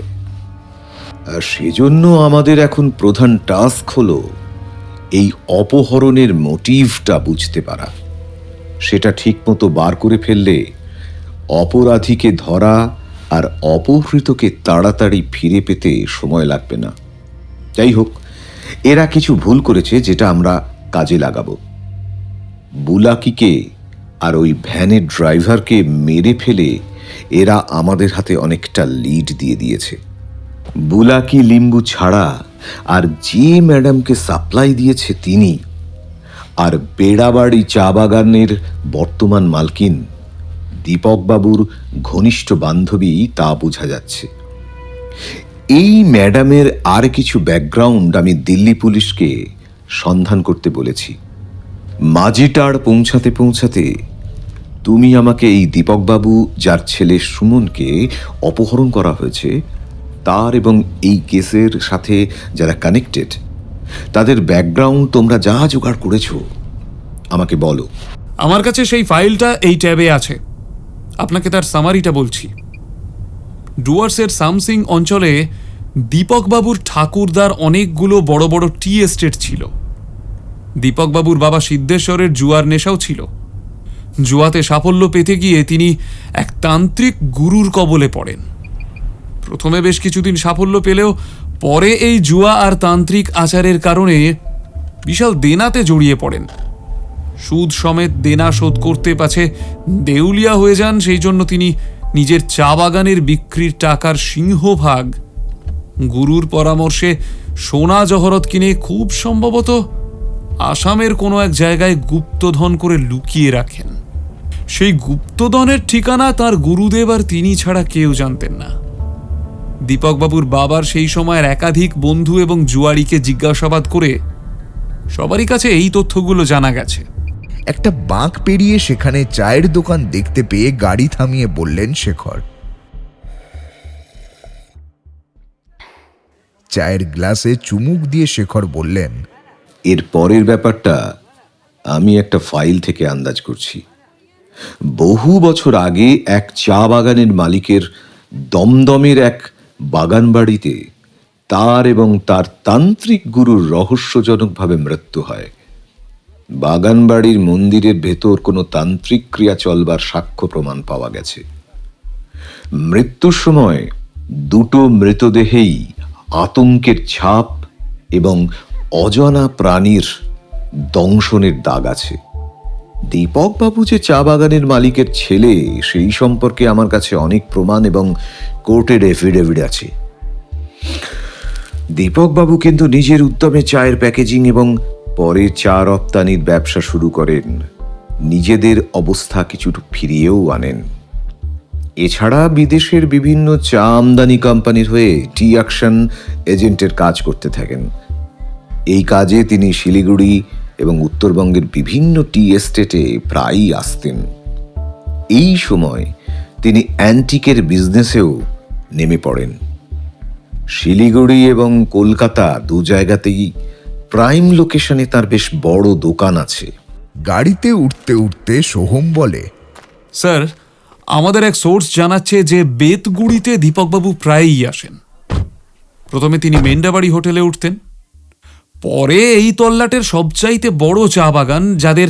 S1: আর সেজন্য আমাদের এখন প্রধান টাস্ক হলো এই অপহরণের মোটিভটা বুঝতে পারা। সেটা ঠিকমতো বার করে ফেললে অপরাধীকে ধরা আর অপহৃতকে তাড়াতাড়ি ফিরে পেতে সময় লাগবে না। যাই হোক, এরা কিছু ভুল করেছে যেটা আমরা কাজে লাগাবো। বুলাকিকে আর ওই ভ্যানের ড্রাইভারকে মেরে ফেলে এরা আমাদের হাতে অনেকটা লিড দিয়ে দিয়েছে। বুলাকি লিম্বু ছাড়া আর যে ম্যাডামকে সাপ্লাই দিয়েছে তিনি, আর বেড়াবাড়ি চা বাগানের বর্তমান মালকিন দীপকবাবুর ঘনিষ্ঠ বান্ধবী, তা বোঝা যাচ্ছে। এই ম্যাডামের আর কিছু ব্যাকগ্রাউন্ড আমি দিল্লি পুলিশকে সন্ধান করতে বলেছি। মাঝিটাড় পৌঁছাতে পৌঁছাতে তুমি আমাকে এই দীপকবাবু, যার ছেলে সুমনকে অপহরণ করা হয়েছে, তার এবং এই কেসের সাথে যারা কানেক্টেড, তাদের ব্যাকগ্রাউন্ড তোমরা যা জোগাড় করেছো আমাকে বলো।
S2: আমার কাছে সেই ফাইলটা এই ট্যাবে আছে। আপনাকে তার সামারিটা বলছি। ডুয়ার্সের সামসিং অঞ্চলে দীপকবাবুর ঠাকুরদার অনেকগুলো বড় বড় টি এস্টেট ছিল। দীপকবাবুর বাবা সিদ্ধেশ্বরের জুয়ার নেশাও ছিল। জুয়াতে সাফল্য পেতে গিয়ে তিনি এক তান্ত্রিক গুরুর কবলে পড়েন। প্রথমে বেশ কিছুদিন সাফল্য পেলেও পরে এই জুয়া আর তান্ত্রিক আচারের কারণে বিশাল দেনাতে জড়িয়ে পড়েন। সুদ সমেত দেনা শোধ করতে পাছে দেউলিয়া হয়ে যান। সেই জন্য তিনি নিজের চা বাগানের বিক্রির টাকার সিংহভাগ গুরুর পরামর্শে সোনা জহরত কিনে খুব সম্ভবত আসামের কোনো এক জায়গায় গুপ্তধন করে লুকিয়ে রাখেন। সেই গুপ্তধনের ঠিকানা তার গুরুদেব আর তিনি ছাড়া কেউ জানতেন না। দীপকবাবুর বাবার সেই সময়ের একাধিক বন্ধু এবং জুয়ারিকে জিজ্ঞাসাবাদ করে সবারই কাছে এই তথ্যগুলো জানা গেছে।
S5: একটা বাঁক পেরিয়ে সেখানে চায়ের দোকান দেখতে পেয়ে গাড়ি থামিয়ে বললেন শেখর। চায়ের গ্লাসে চুমুক দিয়ে শেখর বললেন,
S1: এর পরের ব্যাপারটা আমি একটা ফাইল থেকে আন্দাজ করছি। বহু বছর আগে এক চা বাগানের মালিকের দমদমের এক বাগান বাড়িতে তার এবং তার তান্ত্রিক গুরুর রহস্যজনকভাবে মৃত্যু হয়। বাগানবাড়ির মন্দিরের ভেতর কোনো তান্ত্রিক ক্রিয়া চলবার সাক্ষ্য প্রমাণ পাওয়া গেছে। মৃত্যুর সময় দুটো মৃতদেহেই আতঙ্কের ছাপ এবং অজানা প্রাণীর দংশনের দাগ আছে। দীপকবাবু যে চা বাগানের মালিকের ছেলে, সেই সম্পর্কে আমার কাছে অনেক প্রমাণ এবং কোর্টের এফিডেভিট আছে। দীপকবাবু কিন্তু নিজের উদ্যমে চায়ের প্যাকেজিং এবং পরে চা রপ্তানির ব্যবসা শুরু করেন। নিজেদের অবস্থা কিছুটা ফিরিয়েও আনেন। এছাড়া বিদেশের বিভিন্ন চা আমদানি কোম্পানির হয়ে টি অ্যাকশন এজেন্টের কাজ করতে থাকেন। এই কাজে তিনি শিলিগুড়ি এবং উত্তরবঙ্গের বিভিন্ন টি এস্টেটে প্রায়ই আসতেন। এই সময় তিনি অ্যান্টিকের বিজনেসেও নেমে পড়েন। শিলিগুড়ি এবং কলকাতা দু জায়গাতেই প্রাইম লোকেশনে তার বেশ বড় দোকান আছে।
S5: গাড়িতে উঠতে উঠতে সোহম বলে,
S2: স্যার, আমাদের এক সোর্স জানাচ্ছে যে বেতগুড়িতে দীপকবাবু প্রায়ই আসেন। প্রথমে তিনি মেন্ডাবাড়ি হোটেলে উঠতেন, পরে এই তল্লাটের সবচাইতে বড় চা বাগান, যাদের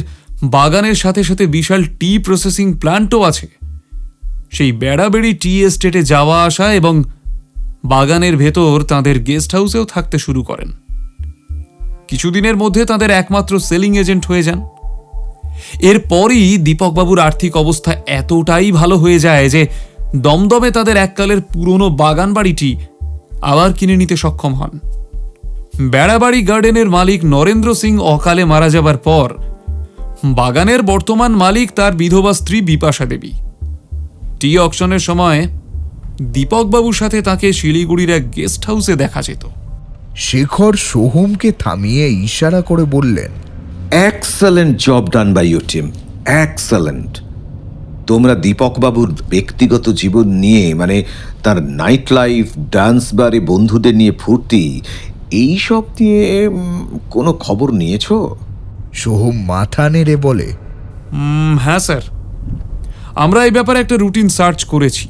S2: বাগানের সাথে সাথে বিশাল টি প্রসেসিং প্ল্যান্টও আছে, সেই বেড়াবেড়ি টি এস্টেটে যাওয়া আসা এবং বাগানের ভেতর তাঁদের গেস্ট হাউসেও থাকতে শুরু করেন। কিছুদিনের মধ্যে তাঁদের একমাত্র সেলিং এজেন্ট হয়ে যান। এরপরই দীপকবাবুর আর্থিক অবস্থা এতটাই ভালো হয়ে যায় যে দমদমে তাদের এককালের পুরনো বাগান বাড়িটি আবার কিনে নিতে সক্ষম হন। বেড়াবাড়ি গার্ডেনের মালিক নরেন্দ্র সিং অকালে মারা যাবার পর বাগানের বর্তমান মালিক তার বিধবা স্ত্রী বিপাশা দেবী। টি অকশনের সময় দীপকবাবুর সাথে তাকে শিলিগুড়ির এক গেস্ট হাউসে দেখা যেত।
S5: শেখর সোহমকে থামিয়ে ইশারা করে বললেন,
S1: excellent job done by your team, excellent. তোমরা দীপকবাবুর ব্যক্তিগত জীবন নিয়ে, মানে তার নাইট লাইফ, ডান্স বারে বন্ধুদের নিয়ে ফুর্তি, এই সব নিয়ে কোনো খবর নিয়েছো?
S5: সোহম মাথা নেড়ে বলে,
S2: হ্যাঁ স্যার, আমরা এই ব্যাপারে একটা রুটিন সার্চ করেছি।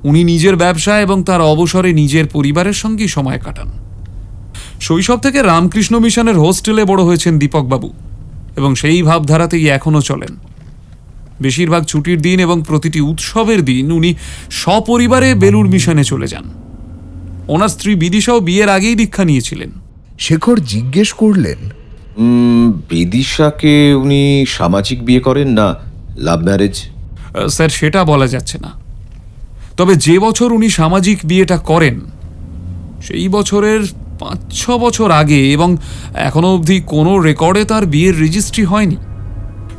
S2: উনি নিজের ব্যবসা এবং তার অবসরে নিজের পরিবারের সঙ্গেই সময় কাটান। শৈশব থেকে রামকৃষ্ণ মিশনের হোস্টেলে বড় হয়েছেন দীপকবাবু এবং সেই ভাবধারাতেই এখনও চলেন। বেশিরভাগ ছুটির দিন এবং প্রতিটি উৎসবের দিন উনি সপরিবারে বেলুড় মিশনে চলে যান। ওনার স্ত্রী বিদিশাও বিয়ের আগেই দীক্ষা নিয়েছিলেন।
S5: শেখর জিজ্ঞেস করলেন,
S1: বিদিশাকে উনি সামাজিক বিয়ে করেন না লাভ ম্যারেজ?
S2: স্যার, সেটা বলা যাচ্ছে না। তবে যে বছর উনি সামাজিক বিয়েটা করেন সেই বছরের 5-6 বছর আগে, এবং এখনো অবধি কোনো রেকর্ডে তার বিয়ের রেজিস্ট্রি হয়নি।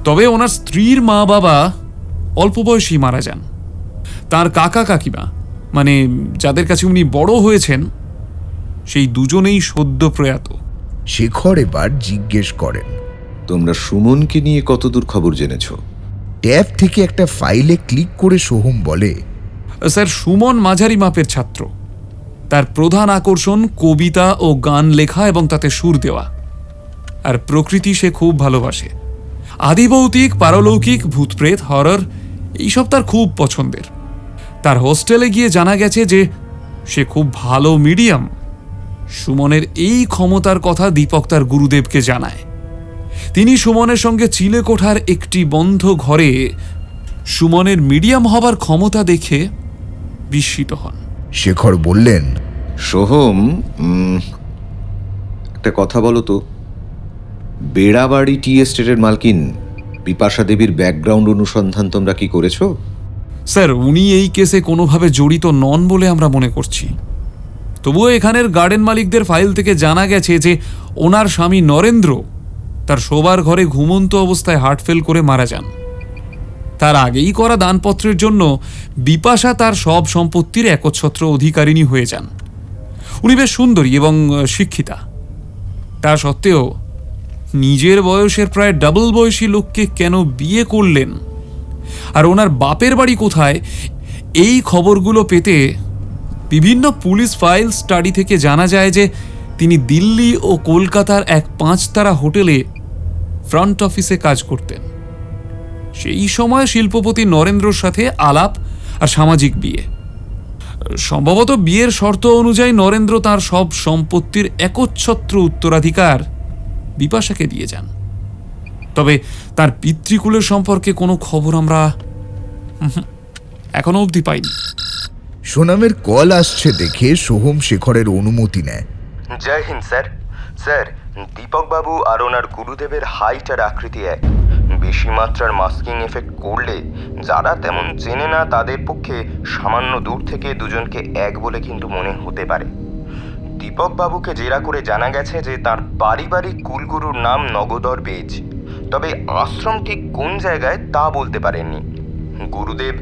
S2: তবে ওনার স্ত্রীর মা বাবা অল্প বয়সী মারা যান। তার কাকা কাকিমা, মানে যাদের কাছে উনি বড় হয়েছেন, সেই দুজনেই সদ্য প্রয়াত।
S5: শেখর এবার জিজ্ঞেস করেন,
S1: তোমরা সুমনকে নিয়ে কতদূর খবর জেনেছো?
S5: ট্যাব থেকে একটা ফাইলে ক্লিক করে সোহম বলে,
S2: স্যার, সুমন মাঝারি মাপের ছাত্র। তার প্রধান আকর্ষণ কবিতা ও গান লেখা এবং তাতে সুর দেওয়া। আর প্রকৃতি সে খুব ভালোবাসে। আদিভৌতিক, পারলৌকিক, ভূতপ্রেত, হরর এইসব তার খুব পছন্দের। তার হোস্টেলে গিয়ে জানা গেছে যে সে খুব ভালো মিডিয়াম। সুমনের এই ক্ষমতার কথা দীপক তার গুরুদেবকে জানায়। তিনি সুমনের সঙ্গে চিলেকোঠার একটি বন্ধ ঘরে সুমনের মিডিয়াম হবার ক্ষমতা দেখে বিস্মিত হন।
S5: শেখর বললেন,
S1: সোহম, একটা কথা বলো তো, বেড়াবাড়ি টি এস্টেটের মালকিন বিপাশা দেবীর ব্যাকগ্রাউন্ড অনুসন্ধান তোমরা কি করেছো?
S2: স্যার, উনি এই কেসে কোনোভাবে জড়িত নন বলে আমরা মনে করছি। তবুও এখানের গার্ডেন মালিকদের ফাইল থেকে জানা গেছে যে ওনার স্বামী নরেন্দ্র তার শোবার ঘরে ঘুমন্ত অবস্থায় হার্ট ফেল করে মারা যান। তার আগেই করা দানপত্রের জন্য বিপাশা তার সব সম্পত্তির একচ্ছত্র অধিকারিণী হয়ে যান। উনি বেশ সুন্দরী এবং শিক্ষিতা। তা সত্ত্বেও নিজের বয়সের প্রায় ডাবল বয়সী লোককে কেন বিয়ে করলেন আর ওনার বাপের বাড়ি কোথায়, এই খবরগুলো পেতে বিভিন্ন পুলিশ ফাইল স্টাডি থেকে জানা যায় যে তিনি দিল্লি ও কলকাতার এক 5 তারা হোটেলে ফ্রন্ট অফিসে কাজ করতেন। সেই সময় শিল্পপতি নরেন্দ্রর সাথে আলাপ আর সামাজিক বিয়ে। সম্ভবত বিয়ের শর্ত অনুযায়ী নরেন্দ্র তার সব সম্পত্তির একচ্ছত্র উত্তরাধিকার বিপাশাকে দিয়ে যান। তবে তার পিতৃকুলের সম্পর্কে কোনো খবর আমরা এখনো অবধি পাইনি।
S5: সোনামের কল আসছে দেখে সোহম শেখরের অনুমতি নেয়।
S8: জয় হিন্দ স্যার। স্যার, দীপকবাবু আর ওনার গুরুদেবের হাইট আর আকৃতি এক। বেশি মাত্রার মাস্কিং এফেক্ট করলে যারা তেমন চেনে না তাদের পক্ষে সামান্য দূর থেকে দুজনকে এক বলে কিন্তু মনে হতে পারে। দীপক বাবুকে জেরা করে জানা গেছে যে তার পারিবারিক কুলগুরুর নাম নগদর বেজ, তবে আশ্রম ঠিক কোন জায়গায় তা বলতে পারেননি। গুরুদেব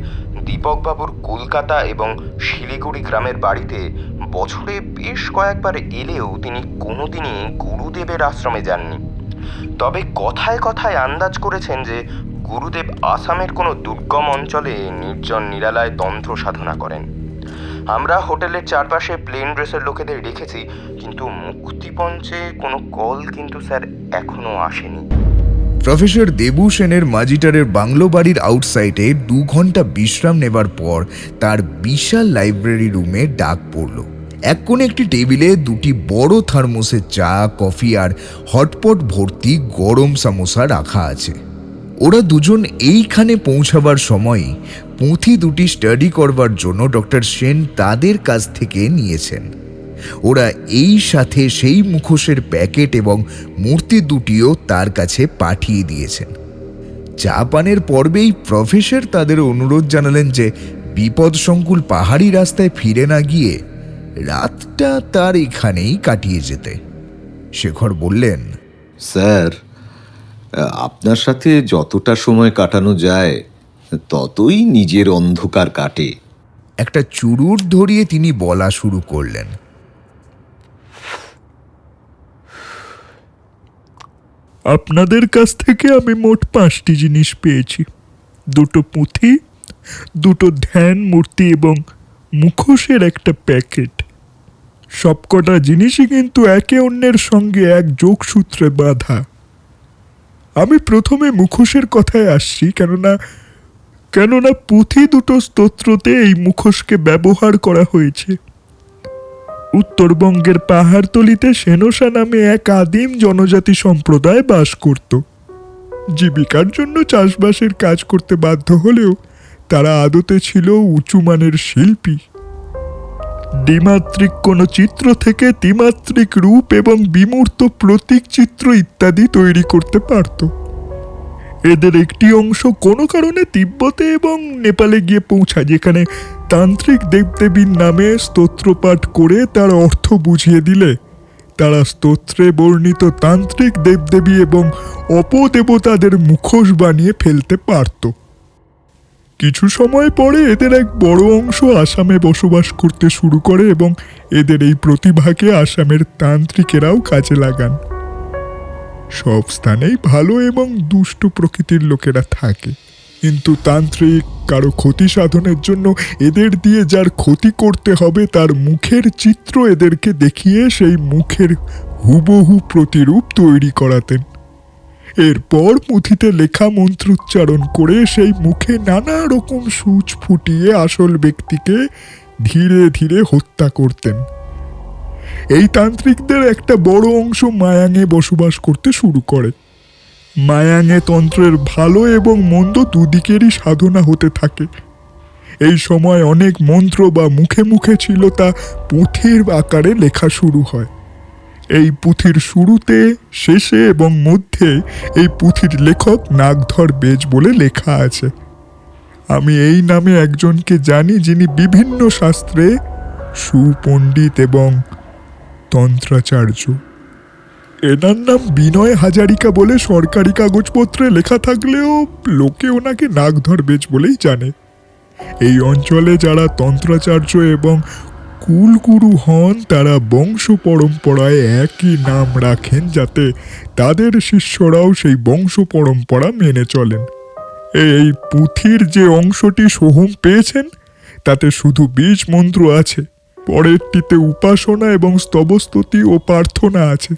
S8: দীপকবাবুর কলকাতা এবং শিলিগুড়ি গ্রামের বাড়িতে বছরে বেশ কয়েকবার এলেও তিনি কোনোদিনই গুরুদেবের আশ্রমে যাননি। তবে কথায় কথায় আন্দাজ করেছেন যে গুরুদেব আসামের কোনো দুর্গম অঞ্চলে নির্জন নিরালায় তন্ত্র সাধনা করেন। আমরা হোটেলের চারপাশে প্লেন ড্রেসের লোকেদের রেখেছি, কিন্তু মুক্তিপঞ্চে কোনো কল কিন্তু স্যার এখনও আসেনি।
S5: প্রফেসর দেবু সেনের মাজিটারের বাংলো বাড়ির আউটসাইডে 2 ঘন্টা বিশ্রাম নেবার পর তার বিশাল লাইব্রেরি রুমে ডাক পড়ল। এক কোণে একটি টেবিলে 2টি বড় থার্মোসে চা, কফি আর হটপট ভর্তি গরম সামোসা রাখা আছে। ওরা দুজন এইখানে পৌঁছাবার সময় পুঁথি 2টি স্টাডি করবার জন্য ডক্টর সেন তাদের কাছ থেকে নিয়েছেন। ওরা এই সাথে সেই মুখোশের প্যাকেট এবং মূর্তি 2টিও তার কাছে পাঠিয়ে দিয়েছেন। চা পানের পর্বেই প্রফেসর তাদের অনুরোধ জানালেন যে বিপদসংকুল পাহাড়ি রাস্তায় ফিরে না গিয়ে রাতটা তার এখানেই কাটিয়ে যেতে। শেখর বললেন,
S1: স্যার, আপনার সাথে যতটা সময় কাটানো যায় ততই নিজের অন্ধকার কাটে।
S5: একটা চুরুট ধরিয়ে তিনি বলা শুরু করলেন,
S13: আপনাদের কাছ থেকে আমি মোট 5টি জিনিস পেয়েছি। 2টো পুঁথি, 2টো ধ্যান মূর্তি এবং মুখোশের একটা প্যাকেট। সবকটা জিনিসই কিন্তু একে অন্যের সঙ্গে এক যোগসূত্রে বাঁধা। আমি প্রথমে মুখোশের কথায় আসছি, কেননা পুঁথি 2টো স্তোত্রতে এই মুখোশকে ব্যবহার করা হয়েছে। উত্তরবঙ্গের পাহাড়তলিতে সেনসা নামে এক আদিম জনজাতি সম্প্রদায় বাস করত। জীবিকার জন্য চাষবাসের কাজ করতে বাধ্য হলেও তারা আদতে ছিল উঁচু মানের শিল্পী। দ্বিমাত্রিক কোনো চিত্র থেকে ত্রিমাত্রিক রূপ এবং বিমূর্ত প্রতীক চিত্র ইত্যাদি তৈরি করতে পারত। এদের একটি অংশ কোনো কারণে তিব্বতে এবং নেপালে গিয়ে পৌঁছায়, যেখানে তান্ত্রিক দেবদেবীর নামে স্তোত্রপাঠ করে তার অর্থ বুঝিয়ে দিলে তারা স্তোত্রে বর্ণিত তান্ত্রিক দেবদেবী এবং অপদেবতাদের মুখোশ বানিয়ে ফেলতে পারত। কিছু সময় পরে এদের এক বড় অংশ আসামে বসবাস করতে শুরু করে এবং এদের এই প্রতিভাকে আসামের তান্ত্রিকেরাও কাজে লাগান। সব স্থানেই ভালো এবং দুষ্ট প্রকৃতির লোকেরা থাকে, কিন্তু তান্ত্রিক কারো ক্ষতি সাধনের জন্য এদের দিয়ে যার ক্ষতি করতে হবে তার মুখের চিত্র এদেরকে দেখিয়ে সেই মুখের হুবহু প্রতিরূপ তৈরি করাতেন। এরপর পুঁথিতে লেখা মন্ত্রোচ্চারণ করে সেই মুখে নানা রকম সূচ ফুটিয়ে আসল ব্যক্তিকে ধীরে ধীরে হত্যা করতেন। এই তান্ত্রিকদের একটা বড় অংশ মায়াঙে বসবাস করতে শুরু করে। মায়াঙে তন্ত্রের ভালো এবং মন্দ দুদিকেরই সাধনা হতে থাকে। এই সময় অনেক মন্ত্র বা মুখে মুখে ছিল তা পুঁথির আকারে লেখা শুরু হয়। এই পুঁথির শুরুতে, শেষে এবং মধ্যে এই পুঁথির লেখক নাগধর বেজ বলে লেখা আছে। আমি এই নামে একজনকে জানি যিনি বিভিন্ন শাস্ত্রে সুপণ্ডিত এবং তন্ত্রাচার্য। এনার নাম বিনয় হাজারিকা বলে সরকারি কাগজপত্রে লেখা থাকলেও লোকে ওনাকে নাগধর বেজ বলেই জানে। এই অঞ্চলে যারা তন্ত্রাচার্য এবং কুলগুরু হন তারা বংশ পরম্পরায় একই নাম রাখেন, যাতে তাদের শিষ্যরাও সেই বংশ পরম্পরা মেনে চলেন। এই পুঁথির যে অংশটি সোহম পেয়েছেন তাতে শুধু বীজ মন্ত্র আছে, পরেরটিতে উপাসনা এবং স্তবস্তুতি ও প্রার্থনা আছে।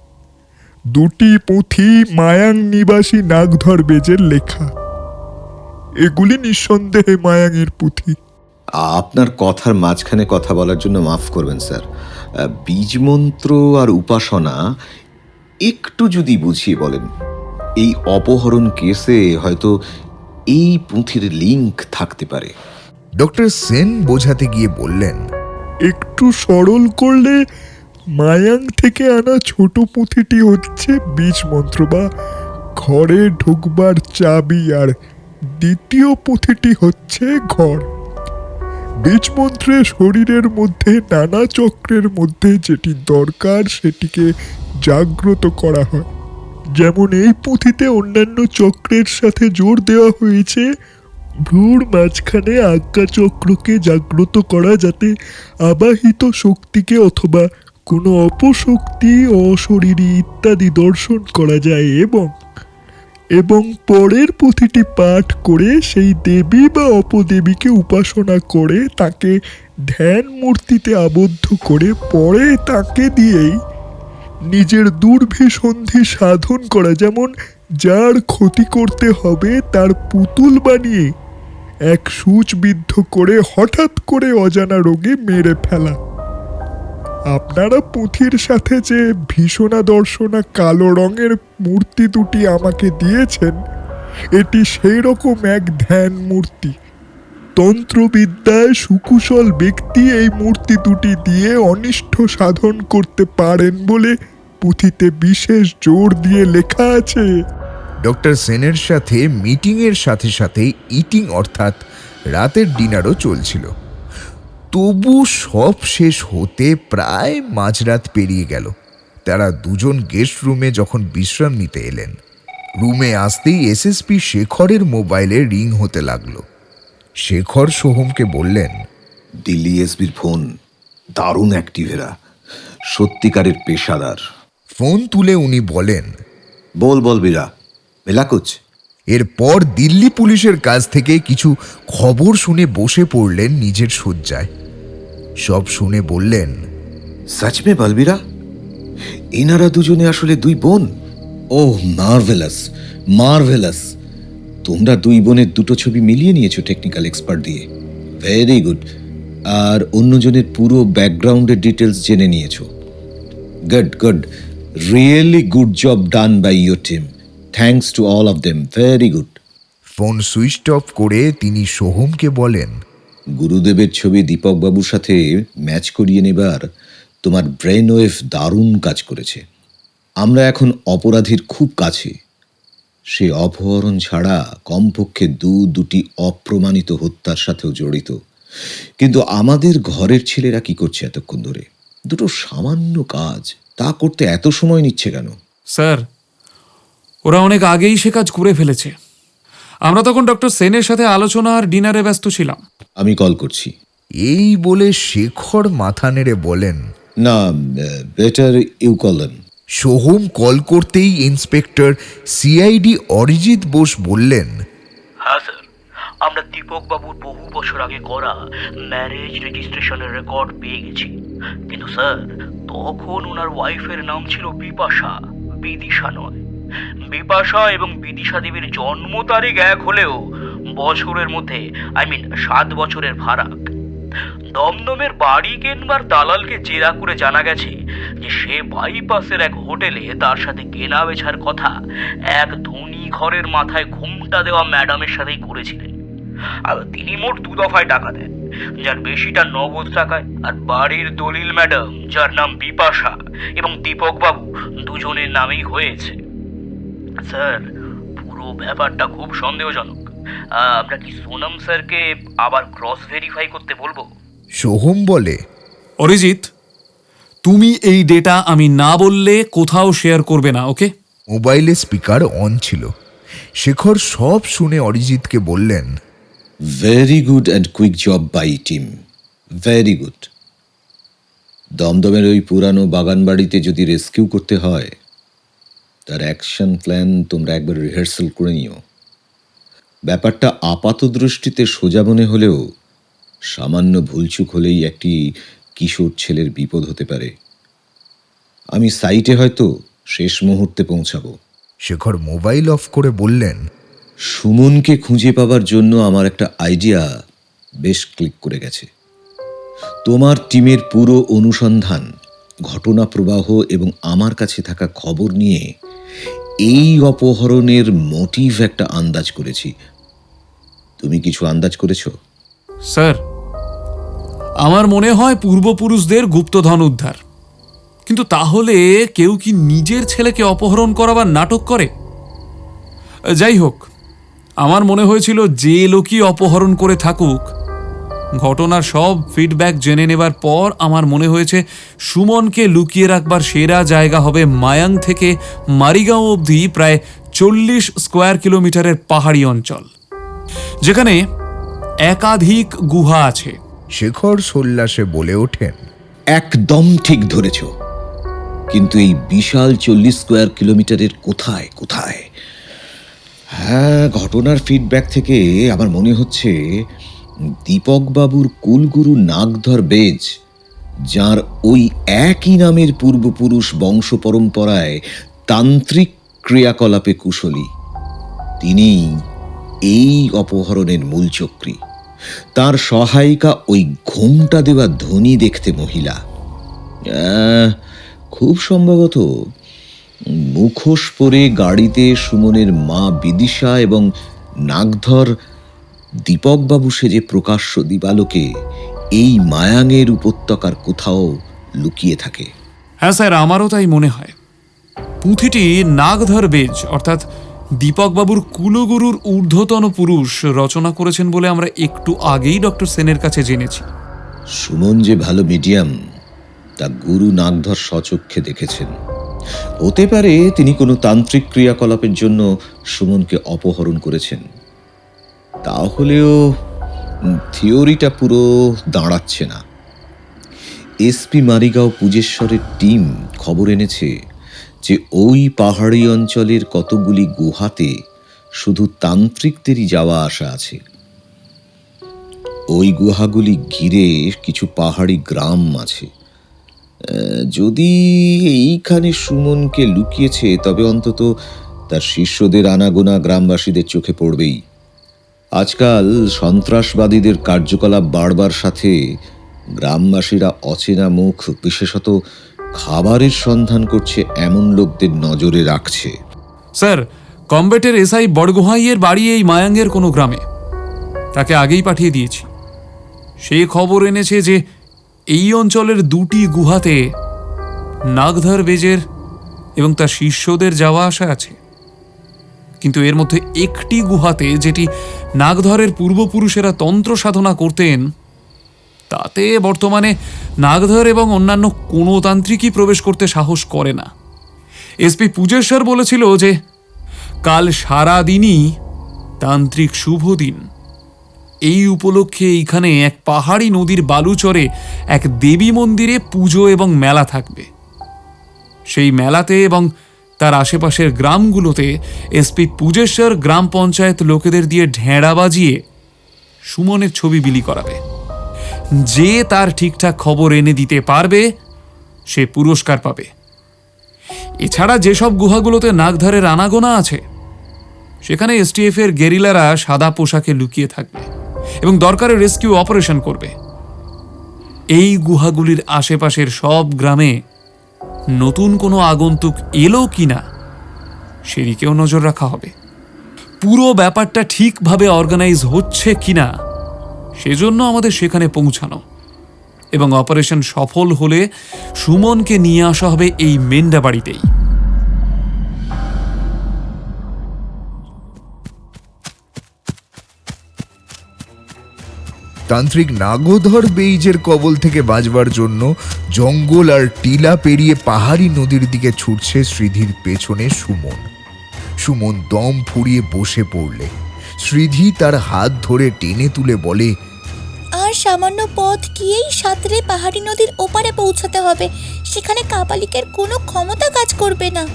S13: 2টি পুঁথি মায়াং নিবাসী নাগধর বেজের লেখা। এগুলি নিঃসন্দেহে মায়াঙের পুঁথি।
S1: আপনার কথার মাঝখানে কথা বলার জন্য মাফ করবেন স্যার। বীজমন্ত্র আর উপাসনা একটু যদি বুঝিয়ে বলেন। এই অপহরণ কেসে হয়তো এই পুঁথির লিঙ্ক থাকতে পারে।
S5: ডক্টর সেন বোঝাতে গিয়ে বললেন,
S13: একটু সরল করলে মায়াং থেকে আনা ছোট পুঁথিটি হচ্ছে বীজ মন্ত্র বা ঘরে ঢুকবার চাবি, আর দ্বিতীয় পুঁথিটি হচ্ছে ঘর। বীজমন্ত্রে শরীরের মধ্যে নানা চক্রের মধ্যে যেটি দরকার সেটিকে জাগ্রত করা হয়। যেমন এই পুঁথিতে অন্যান্য চক্রের সাথে জোর দেওয়া হয়েছে ভ্রূর মাঝখানে আজ্ঞা চক্রকে জাগ্রত করা, যাতে আবাহিত শক্তিকে অথবা কোনো অপশক্তি, অশরীরী ইত্যাদি দর্শন করা যায়, এবং পরের পুঁথিটি পাঠ করে সেই দেবী বা অপদেবীকে উপাসনা করে তাকে ধ্যান মূর্তিতে আবদ্ধ করে পরে তাকে দিয়েই নিজের দুর্ভিসন্ধি সাধন করা। যেমন যার ক্ষতি করতে হবে তার পুতুল বানিয়ে এক সূচবিদ্ধ করে হঠাৎ করে অজানা রোগে মেরে ফেলা। আপনারা পুঁথির সাথে যে ভীষণা দর্শনা কালো রঙের মূর্তি দুটি আমাকে দিয়েছেন, এটি সেই রকম এক ধ্যান মূর্তি। তন্ত্রবিদ্যায় সুকুশল ব্যক্তি এই মূর্তি দুটি দিয়ে অনিষ্ট সাধন করতে পারেন বলে পুঁথিতে বিশেষ জোর দিয়ে লেখা আছে।
S5: ডক্টর সেনের সাথে মিটিংয়ের সাথে সাথে ইটিং অর্থাৎ রাতের ডিনারও চলছিল। তবু সব শেষ হতে প্রায় মাঝরাত পেরিয়ে গেল। তারা দুজন গেস্ট রুমে যখন বিশ্রাম নিতে এলেন, রুমে আসতেই এসএসপি শেখরের মোবাইলে রিং হতে লাগলো। শেখর সোহমকে বললেন,
S1: দিল্লি এসবির ফোন দারুণ অ্যাক্টিভ, এরা সত্যিকারের পেশাদার।
S5: ফোন তুলে উনি বলেন,
S1: বল বীরা, মেলা কুছ?
S5: এরপর দিল্লি পুলিশের কাছ থেকে কিছু খবর শুনে বসে পড়লেন নিজের শয্যায়। সব শুনে বললেন,
S1: সচ মে বলবীরা, এনারা দুজনে আসলে দুই বোন? Oh, marvellous marvellous! তোমরা দুই বোনের দুটো ছবি মিলিয়ে নিয়েছো টেকনিক্যাল এক্সপার্ট দিয়ে, ভেরি গুড। আর অন্যজনের পুরো ব্যাকগ্রাউন্ডের ডিটেলস জেনে নিয়েছো, good good, really good job done by your team, thanks to all of them, very good.
S5: Phone switch off করে তিনি সোহমকে বলেন,
S1: গুরুদেবের ছবি দীপক বাবুর সাথে ম্যাচ করিয়ে নেবার তোমার ব্রেন ওয়েভ দারুণ কাজ করেছে। আমরা এখন অপরাধীর খুব কাছে। সে অপহরণ ছাড়া কমপক্ষে দুটি অপ্রমাণিত হত্যার সাথেও জড়িত। কিন্তু আমাদের ঘরের ছেলেরা কি করছে এতক্ষণ ধরে? দুটো সামান্য কাজ, তা করতে এত সময় নিচ্ছে কেন?
S2: স্যার, ওরা অনেক আগেই সে কাজ করে ফেলেছে। আমরা তখন ডক্টর সেনের সাথে আলোচনা আর ডিনারে ব্যস্ত ছিলাম।
S1: আমি কল করছি।
S5: এই বলে শেখর মাথা নেড়ে বলেন,
S1: না, better you call them.
S5: Soham call করতেই ইন্সপেক্টর সিআইডি অরিজিৎ বোস বললেন,
S10: হ্যাঁ স্যার, আমরা দীপক বাবুর বহু বছর আগে করা ম্যারেজ রেজিস্ট্রেশনের রেকর্ড পেয়ে গেছি। কিন্তু স্যার, তখন ওনার ওয়াইফের নাম ছিল বিপাশা, বিদিশা নয়। বিপাশা এবং বিদিশা দেবীর জন্ম তারিখ এক হলেও বছরের মধ্যে 7 বছরের ফারাক। দমদমের বাড়ি কেনবার দালালকে জেরা করে জানা গেছে যে সে বাইপাসের এক হোটেলে তার সাথে কেনা বেচার কথা এক ধনী ঘরের মাথায় ঘুমটা দেওয়া ম্যাডামের সাথেই করেছিলেন। আর তিনি মোট 2 দফায় টাকা দেন, যার বেশিটা নগদ টাকায়। আর বাড়ির দলিল ম্যাডাম, যার নাম বিপাশা, এবং দীপক বাবু দুজনের নামেই হয়েছে। স্যার, পুরো ব্যাপারটা খুব সন্দেহজনক। আমরা কি সোনম স্যারকে আবার ক্রস ভেরিফাই করতে বলবো?
S5: সোহম বলে,
S2: অরিজিৎ, তুমি এই ডেটা আমি না বললে কোথাও শেয়ার করবে না, ওকে?
S5: মোবাইলে স্পিকার অন ছিল। শেখর সব শুনে অরিজিৎকে বললেন,
S1: very good and quick job by team, very good. দমদমের ওই পুরানো বাগান বাড়িতে যদি রেস্কিউ করতে হয়, তার অ্যাকশন প্ল্যান তোমরা একবার রিহার্সাল করে নিও। ব্যাপারটা আপাত দৃষ্টিতে সোজা মনে হলেও সামান্য ভুলচুক হলেই একটি কিশোর ছেলের বিপদ হতে পারে। আমি সাইটে হয়তো শেষ মুহূর্তে পৌঁছাবো।
S5: শেখর মোবাইল অফ করে বললেন,
S1: সুমনকে খুঁজে পাবার জন্য আমার একটা আইডিয়া বেশ ক্লিক করে গেছে। তোমার টিমের পুরো অনুসন্ধান, ঘটনা প্রবাহ এবং আমার কাছে থাকা খবর নিয়ে এই অপহরণের মোটিভ একটা আন্দাজ করেছি। তুমি কিছু আন্দাজ করেছো?
S2: স্যার, আমার মনে হয় পূর্বপুরুষদের গুপ্তধন উদ্ধার। কিন্তু তাহলে কেউ কি নিজের ছেলেকে অপহরণ করাবার নাটক করে? যাই হোক, আমার মনে হয়েছিল যে লোকই অপহরণ করে থাকুক, ঘটনার সব ফিডব্যাক জেনে নেবার পর আমার মনে হয়েছে সুমনকে লুকিয়ে রাখবার সেরা জায়গা হবে মায়াং থেকে মারিগাঁও অবধি প্রায় 40 স্কোয়ার কিলোমিটারের পাহাড়ি অঞ্চল, যেখানে একাধিক গুহা আছে।
S5: শেখর সোল্লাসে বলে ওঠেন,
S1: একদম ঠিক ধরেছ, কিন্তু এই বিশাল 40 স্কোয়ার কিলোমিটারের কোথায় কোথায়? হ্যাঁ, ঘটনার ফিডব্যাক থেকে আমার মনে হচ্ছে দীপকবাবুর কুলগুরু নাগধর বেজ, যার ওই একই নামের পূর্বপুরুষ বংশ পরম্পরায় তান্ত্রিক ক্রিয়াকলাপে কুশলী, তিনি এই অপহরণের মূল চক্রী। তার সহায়িকা ওই ঘোমটা দেওয়া ধনী দেখতে মহিলা, খুব সম্ভবত মুখোশ পরে গাড়িতে সুমনের মা বিদিশা এবং নাগধর দীপকবাবু সেজে প্রকাশ্য দিবালোকে এই মায়াঙের উপত্যকার কোথাও লুকিয়ে থাকে।
S2: হ্যাঁ স্যার, আমারও তাই মনে হয়। পুঁথিটি নাগধর বেজ অর্থাৎ দীপকবাবুর কুলগুরুর ঊর্ধ্বতন পুরুষ রচনা করেছেন বলে আমরা একটু আগেই ডক্টর সেনের কাছে জেনেছি।
S1: সুমন যে ভালো মিডিয়াম তা গুরু নাগধর স্বচক্ষে দেখেছেন। হতে পারে তিনি কোনো তান্ত্রিক ক্রিয়াকলাপের জন্য সুমনকে অপহরণ করেছেন। তাহলেও থিওরিটা পুরো দাঁড়াচ্ছে না। এসপি মারিগাঁও পূজেশ্বরের টিম খবর এনেছে যে ওই পাহাড়ি অঞ্চলের কতগুলি গুহাতে শুধু তান্ত্রিকদেরই যাওয়া আসা আছে। ওই গুহাগুলি ঘিরে কিছু পাহাড়ি গ্রাম আছে। যদি এইখানে সুমনকে লুকিয়েছে, তবে অন্তত তার শিষ্যদের আনাগোনা গ্রামবাসীদের চোখে পড়বেই। আজকাল সন্ত্রাসবাদীদের কার্যকলাপ বাড়বার সাথে গ্রামবাসীরা অচেনা মুখ, বিশেষত খাবারের সন্ধান করছে এমন লোকদের নজরে রাখছে।
S2: স্যার, কমবেটের এসআই বড়গোহাইয়ের বাড়ি এই মায়াঙ্গের কোনো গ্রামে। তাকে আগেই পাঠিয়ে দিয়েছি। সে খবর এনেছে যে এই অঞ্চলের 2টি গুহাতে নাগধর বেজের এবং তার শিষ্যদের যাওয়া আসা আছে। কিন্তু এর মধ্যে একটি গুহাতে, যেটি নাগধরের পূর্বপুরুষেরা তন্ত্র সাধনা করতেন, তাতে বর্তমানে নাগধর এবং অন্যান্য কোনো তান্ত্রিকই প্রবেশ করতে সাহস করে না। এসপি পূজেশ্বর বলেছিল যে কাল সারা দিনই তান্ত্রিক শুভ দিন। এই উপলক্ষে এইখানে এক পাহাড়ি নদীর বালুচরে এক দেবী মন্দিরে পুজো এবং মেলা থাকবে। সেই মেলাতে এবং তার আশেপাশের গ্রামগুলোতে এসপি পূজেশ্বর গ্রাম পঞ্চায়েত লোকেদের দিয়ে ঢেঁড়া বাজিয়ে সুমনের ছবি বিলি করাবে। যে তার ঠিকঠাক খবর এনে দিতে পারবে সে পুরস্কার পাবে। এছাড়া যেসব গুহাগুলোতে নাগধরের আনাগোনা আছে, সেখানে এসটিএফ এর গেরিলারা সাদা পোশাকে লুকিয়ে থাকবে এবং দরকারে রেস্কিউ অপারেশন করবে। এই গুহাগুলির আশেপাশের সব গ্রামে নতুন কোনো আগন্তুক এলো কিনা সেদিকেও নজর রাখা হবে। পুরো ব্যাপারটা ঠিকভাবে অর্গানাইজ হচ্ছে কিনা সেজন্য আমাদের সেখানে পৌঁছানো, এবং অপারেশন সফল হলে সুমনকে নিয়ে আসা হবে এই মেন্ডা বাড়িতেই।
S5: তান্ত্রিক নাগধর বেইজের কবল থেকে বাঁচবার জন্য জঙ্গল আর টিলা পেরিয়ে পাহাড়ি নদীর দিকে ছুটছে শ্রীধির পেছনে সুমন। সুমন দম ফুরিয়ে বসে পড়লে শ্রীধি তার হাত ধরে টেনে তুলে বলে,
S4: আর সামান্য পথ গিয়েই সাঁতরে পাহাড়ি নদীর ওপারে পৌঁছাতে হবে। সেখানে কাপালিকের কোনো ক্ষমতা কাজ করবে না।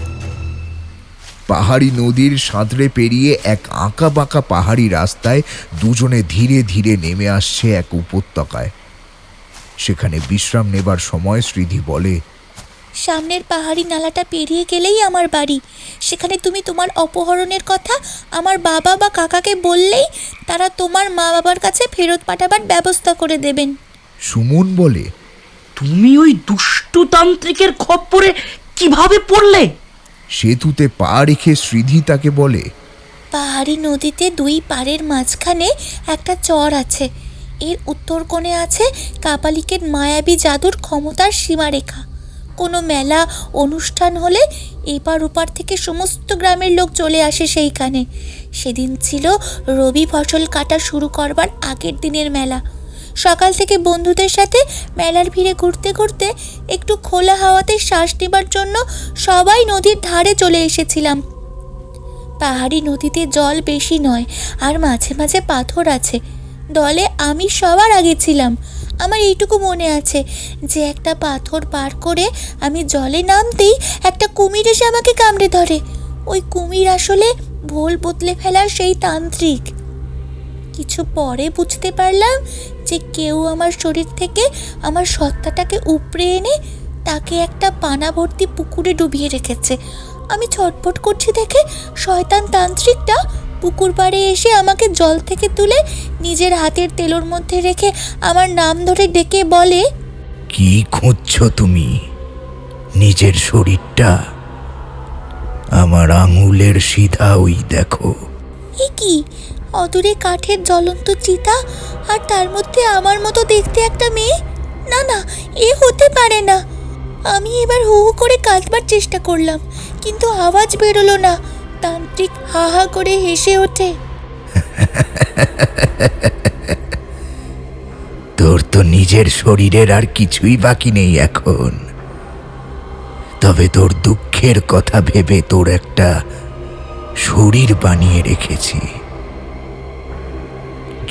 S5: পাহাড়ি নদীর সাঁতরে পেরিয়ে এক আঁকা বাঁকা পাহাড়ি রাস্তায় দুজনে ধীরে ধীরে নেমে আসছে এক উপত্যকায়। সেখানে বিশ্রাম নেবার সময় শ্রীধি বলে,
S4: সামনের পাহাড়ি নালাটা পেরিয়ে গেলেই আমার বাড়ি। সেখানে তুমি তোমার অপহরণের কথা আমার বাবা বা কাকাকে বললেই তারা তোমার মা বাবার কাছে ফেরত পাঠাবার ব্যবস্থা করে দেবেন।
S5: সুমন বলে,
S10: তুমি ওই দুষ্টু তান্ত্রিকের খপ্পরে কিভাবে পড়লে?
S5: সেতুতে পা রেখে শ্রীধি তাকে বলে,
S4: পাহাড়ি নদীতে 2 পাড়ের মাঝখানে একটা চর আছে। এর উত্তর কোণে আছে কাপালিকের মায়াবী জাদুর ক্ষমতার সীমারেখা। কোনো মেলা অনুষ্ঠান হলে এপার ওপার থেকে সমস্ত গ্রামের লোক চলে আসে সেইখানে। সেদিন ছিল রবি ফসল কাটা শুরু করবার আগের দিনের মেলা। সকাল থেকে বন্ধুদের সাথে মেলার ভিড়ে ঘুরতে ঘুরতে একটু খোলা হাওয়াতে শ্বাস নেবার জন্য সবাই নদীর ধারে চলে এসেছিলাম। পাহাড়ি নদীতে জল বেশি নয়, আর মাঝে মাঝে পাথর আছে। দলে আমি সবার আগে ছিলাম। আমার এইটুকু মনে আছে যে একটা পাথর পার করে আমি জলে নামতেই একটা কুমির এসে আমাকে কামড়ে ধরে। ওই কুমির আসলে ভোল বদলে ফেলার সেই তান্ত্রিক। কিছু পরে বুঝতে পারলাম যে কেউ আমার শরীর থেকে আমার সত্তাটাকে উপড়ে এনে তাকে একটা পানা ভর্তি পুকুরে ডুবিয়ে রেখেছে। আমি ছটফট করছি দেখে শয়তান তান্ত্রিকটা পুকুর পাড়ে এসে আমাকে জল থেকে তুলে নিজের হাতের তেলোর মধ্যে রেখে আমার নাম ধরে ডেকে বলে,
S3: কি খুঁজছো তুমি? নিজের শরীরটা? আমার আঙুলের সিধা ওই দেখো।
S4: এ কি? অদূরে কাঠের জ্বলন্ত চিতা, আর তার মধ্যে আমার মতো দেখতে একটা মেয়ে? না না, এ হতে পারে না। আমি এবার হু হু করে কাঁদবার চেষ্টা করলাম, কিন্তু আওয়াজ বেরোলো না। তান্ত্রিক হা হা করে হেসে ওঠে।
S3: তোর তো নিজের শরীরের আর কিছুই বাকি নেই এখন। তবে তোর দুঃখের কথা ভেবে তোর একটা শরীর বানিয়ে রেখেছি।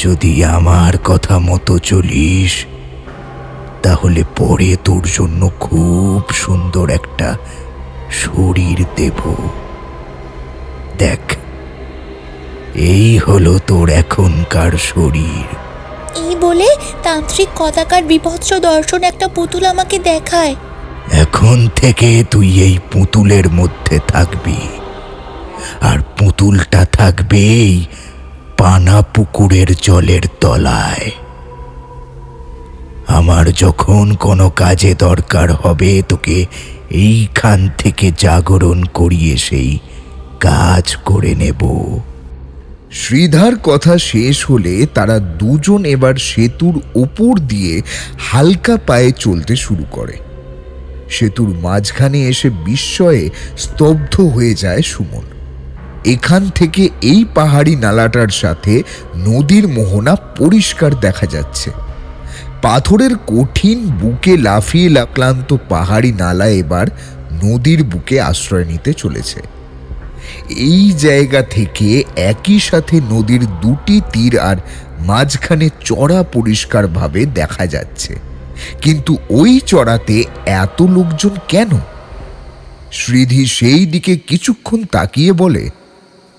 S3: যদি আমার কথা মতো চলিস তাহলে পরে তোর জন্য খুব সুন্দর একটা শরীর দেব। দেখ, এই হলো তোর এখনকার শরীর।
S4: এই বলে তান্ত্রিক কদাকার বিভৎস দর্শন একটা পুতুল আমাকে দেখায়।
S3: এখন থেকে তুই এই পুতুলের মধ্যে থাকবি, আর পুতুলটা থাকবে এই পানা পুকুরের জলের তলায়। আমার যখন কোনো কাজে দরকার হবে তোকে এইখান থেকে জাগরণ করিয়ে সেই কাজ করে নেব।
S5: শ্রীধার কথা শেষ হলে তারা দুজন এবার সেতুর ওপর দিয়ে হালকা পায়ে চলতে শুরু করে। সেতুর মাঝখানে এসে বিস্ময়ে স্তব্ধ হয়ে যায় সুমন। এখান থেকে এই পাহাড়ি নালাটার সাথে নদীর মোহনা পরিষ্কার দেখা যাচ্ছে। পাথরের কঠিন বুকে লাফিয়ে ক্লান্ত পাহাড়ি নালা এবার নদীর বুকে আশ্রয় নিতে চলেছে। এই জায়গা থেকে একই সাথে নদীর দুটি তীর আর মাঝখানে চড়া পরিষ্কারভাবে দেখা যাচ্ছে। কিন্তু ওই চড়াতে এত লোকজন কেন? শ্রীধি সেই দিকে কিছুক্ষণ তাকিয়ে বলে,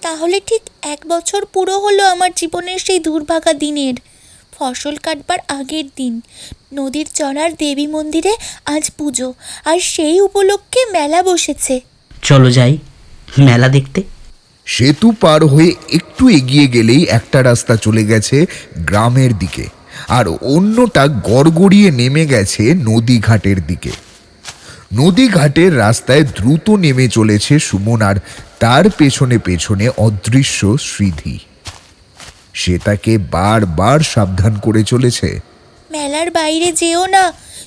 S4: তাহলে ঠিক 1 বছর পুরো হলো আমার জীবনের সেই দুর্ভাগা দিনের। ফসল কাটবার আগের দিন নদীর চড়ার দেবী মন্দিরে আজ পুজো, আর সেই উপলক্ষে মেলা বসেছে।
S10: চলো যাই মেলা দেখতে।
S5: সেতু পার হয়ে একটু এগিয়ে গেলেই একটা রাস্তা চলে গেছে গ্রামের দিকে, আর অন্যটা গড়গড়িয়ে নেমে গেছে নদীঘাটের দিকে। নদীঘাটের রাস্তায় দ্রুত নেমে চলেছে সুমন, আর তার পেছনে পেছনে অদৃশ্য শ্রীধি। সে তাকে বারবার সাবধান করে চলেছে,
S4: মেলার বাইরে যেও না,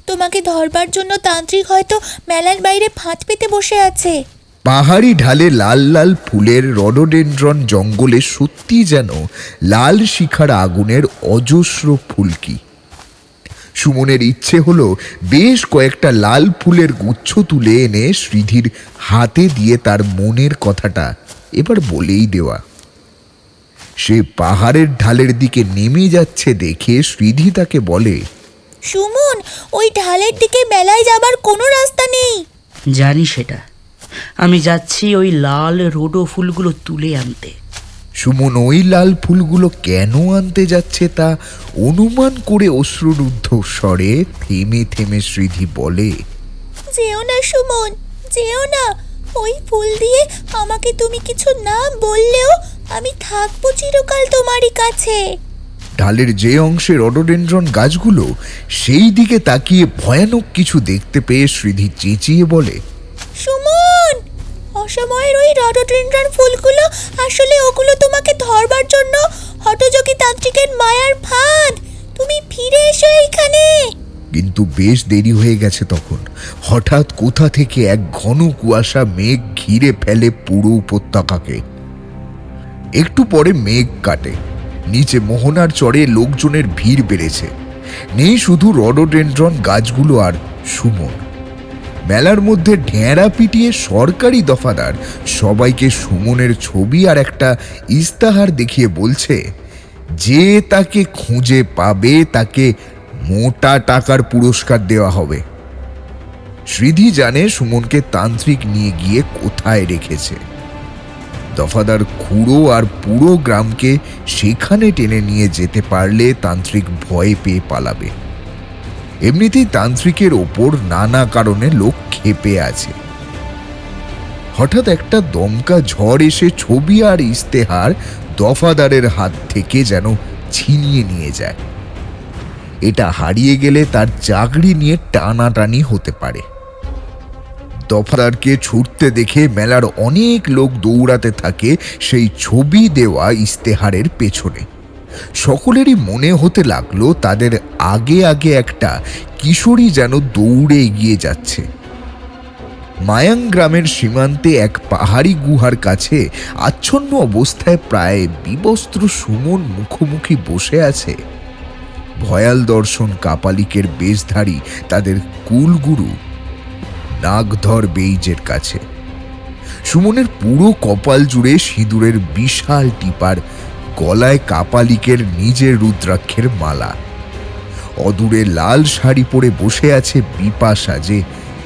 S4: তোমাকে ধরবার জন্য তান্ত্রিক হয়তো মেলার বাইরে ফাঁদ পেতে বসে আছে।
S5: পাহাড়ি ঢালে লাল লাল ফুলের রডোডেনড্রন জঙ্গলে সত্যি যেন লাল শিখার আগুনের অজস্র ফুলকি। সুমনের ইচ্ছে হলো বেশ কয়েকটা লাল ফুলের গুচ্ছ তুলে এনে শ্রীধির হাতে দিয়ে তার মনের কথাটা এবার বলেই দেওয়া। সে পাহাড়ের ঢালের দিকে নেমে যাচ্ছে দেখে শ্রীধি তাকে বলে,
S4: সুমন, ওই ঢালের দিকে মেলায় যাবার কোনো রাস্তা নেই।
S10: জানি সেটা, আমি যাচ্ছি ওই লাল রোডো ফুলগুলো তুলে আনতে।
S5: সুমন ওই লাল ফুলগুলো কেন আনতে যাচ্ছে তা অনুমান করে অশ্রুরুদ্ধ স্বরে থেমে থেমে শ্রীধি বলে,
S4: যেও না সুমন, যেও না। ওই ফুল দিয়ে আমাকে তুমি কিছু না বললেও আমি থাকবো চিরকাল তোমারই কাছে।
S5: ঢালের যে অংশে রডোডেনড্রন গাছগুলো, সেই দিকে তাকিয়ে ভয়ানক কিছু দেখতে পেয়ে শ্রীধি চেঁচিয়ে বলে,
S4: সুমন, অসময়ের ওই রডোডেনড্রন ফুলগুলো আসলে ওগুলো তোমাকে ধরবার জন্য হঠযোগী তান্ত্রিকের মায়ার ফাঁদ। তুমি ফিরে এসো এইখানে।
S5: কিন্তু বেশ দেরি হয়ে গেছে তখন। হঠাৎ কোথা থেকে এক ঘন কুয়াশা মেঘ ঘিরে ফেলে পুরো উপত্যকাকে। একটু পরে মেঘ কাটে। নিচে মোহনার চরে লোকজনের ভিড় বেড়েছে। নেই শুধু রডোডেন্ড্রন গাছগুলো আর সুমন। মেলার মধ্যে ঢেঁড়া পিটিয়ে সরকারি দফাদার সবাইকে সুমনের ছবি আর একটা ইস্তাহার দেখিয়ে বলছে, যে তাকে খুঁজে পাবে তাকে মোটা টাকার পুরস্কার দেওয়া হবে। শ্রীধি জানে সুমনকে তান্ত্রিক নিয়ে গিয়ে কোথায় রেখেছে। দফাদার খুড়ো আর পুরো গ্রামকে সেখানে টেনে নিয়ে যেতে পারলে তান্ত্রিক ভয় পেয়ে পালাবে। এমনিতেই তান্ত্রিকের ওপর নানা কারণে লোক ক্ষেপে আছে। হঠাৎ একটা দমকা ঝড় এসে ছবি আর ইস্তেহার দফাদারের হাত থেকে যেন ছিনিয়ে নিয়ে যায়। এটা হারিয়ে গেলে তার চাকরি নিয়ে টানাটানি হতে পারে। দফাদারকে ছুটতে দেখে মেলার অনেক লোক দৌড়াতে থাকে সেই ছবি দেওয়া ইস্তেহারের পেছনে। সকলেরই মনে হতে লাগলো তাদের আগে আগে একটা কিশোরী যেন দৌড়ে এগিয়ে যাচ্ছে। মায়াং গ্রামের সীমান্তে এক পাহাড়ি গুহার কাছে আচ্ছন্ন অবস্থায় প্রায় বিবস্ত্র সুমন মুখোমুখি বসে আছে ভয়াল দর্শন কাপালিকের বেশধারী তাদের কুলগুরু নাগধর বেইজের কাছে। সুমনের পুরো কপাল জুড়ে সিঁদুরের বিশাল টিপার, গলায় কাপালিকের নিজের রুদ্রাক্ষের মালা। অদূরে লাল শাড়ি পরে বসে আছে বিপাশা, যে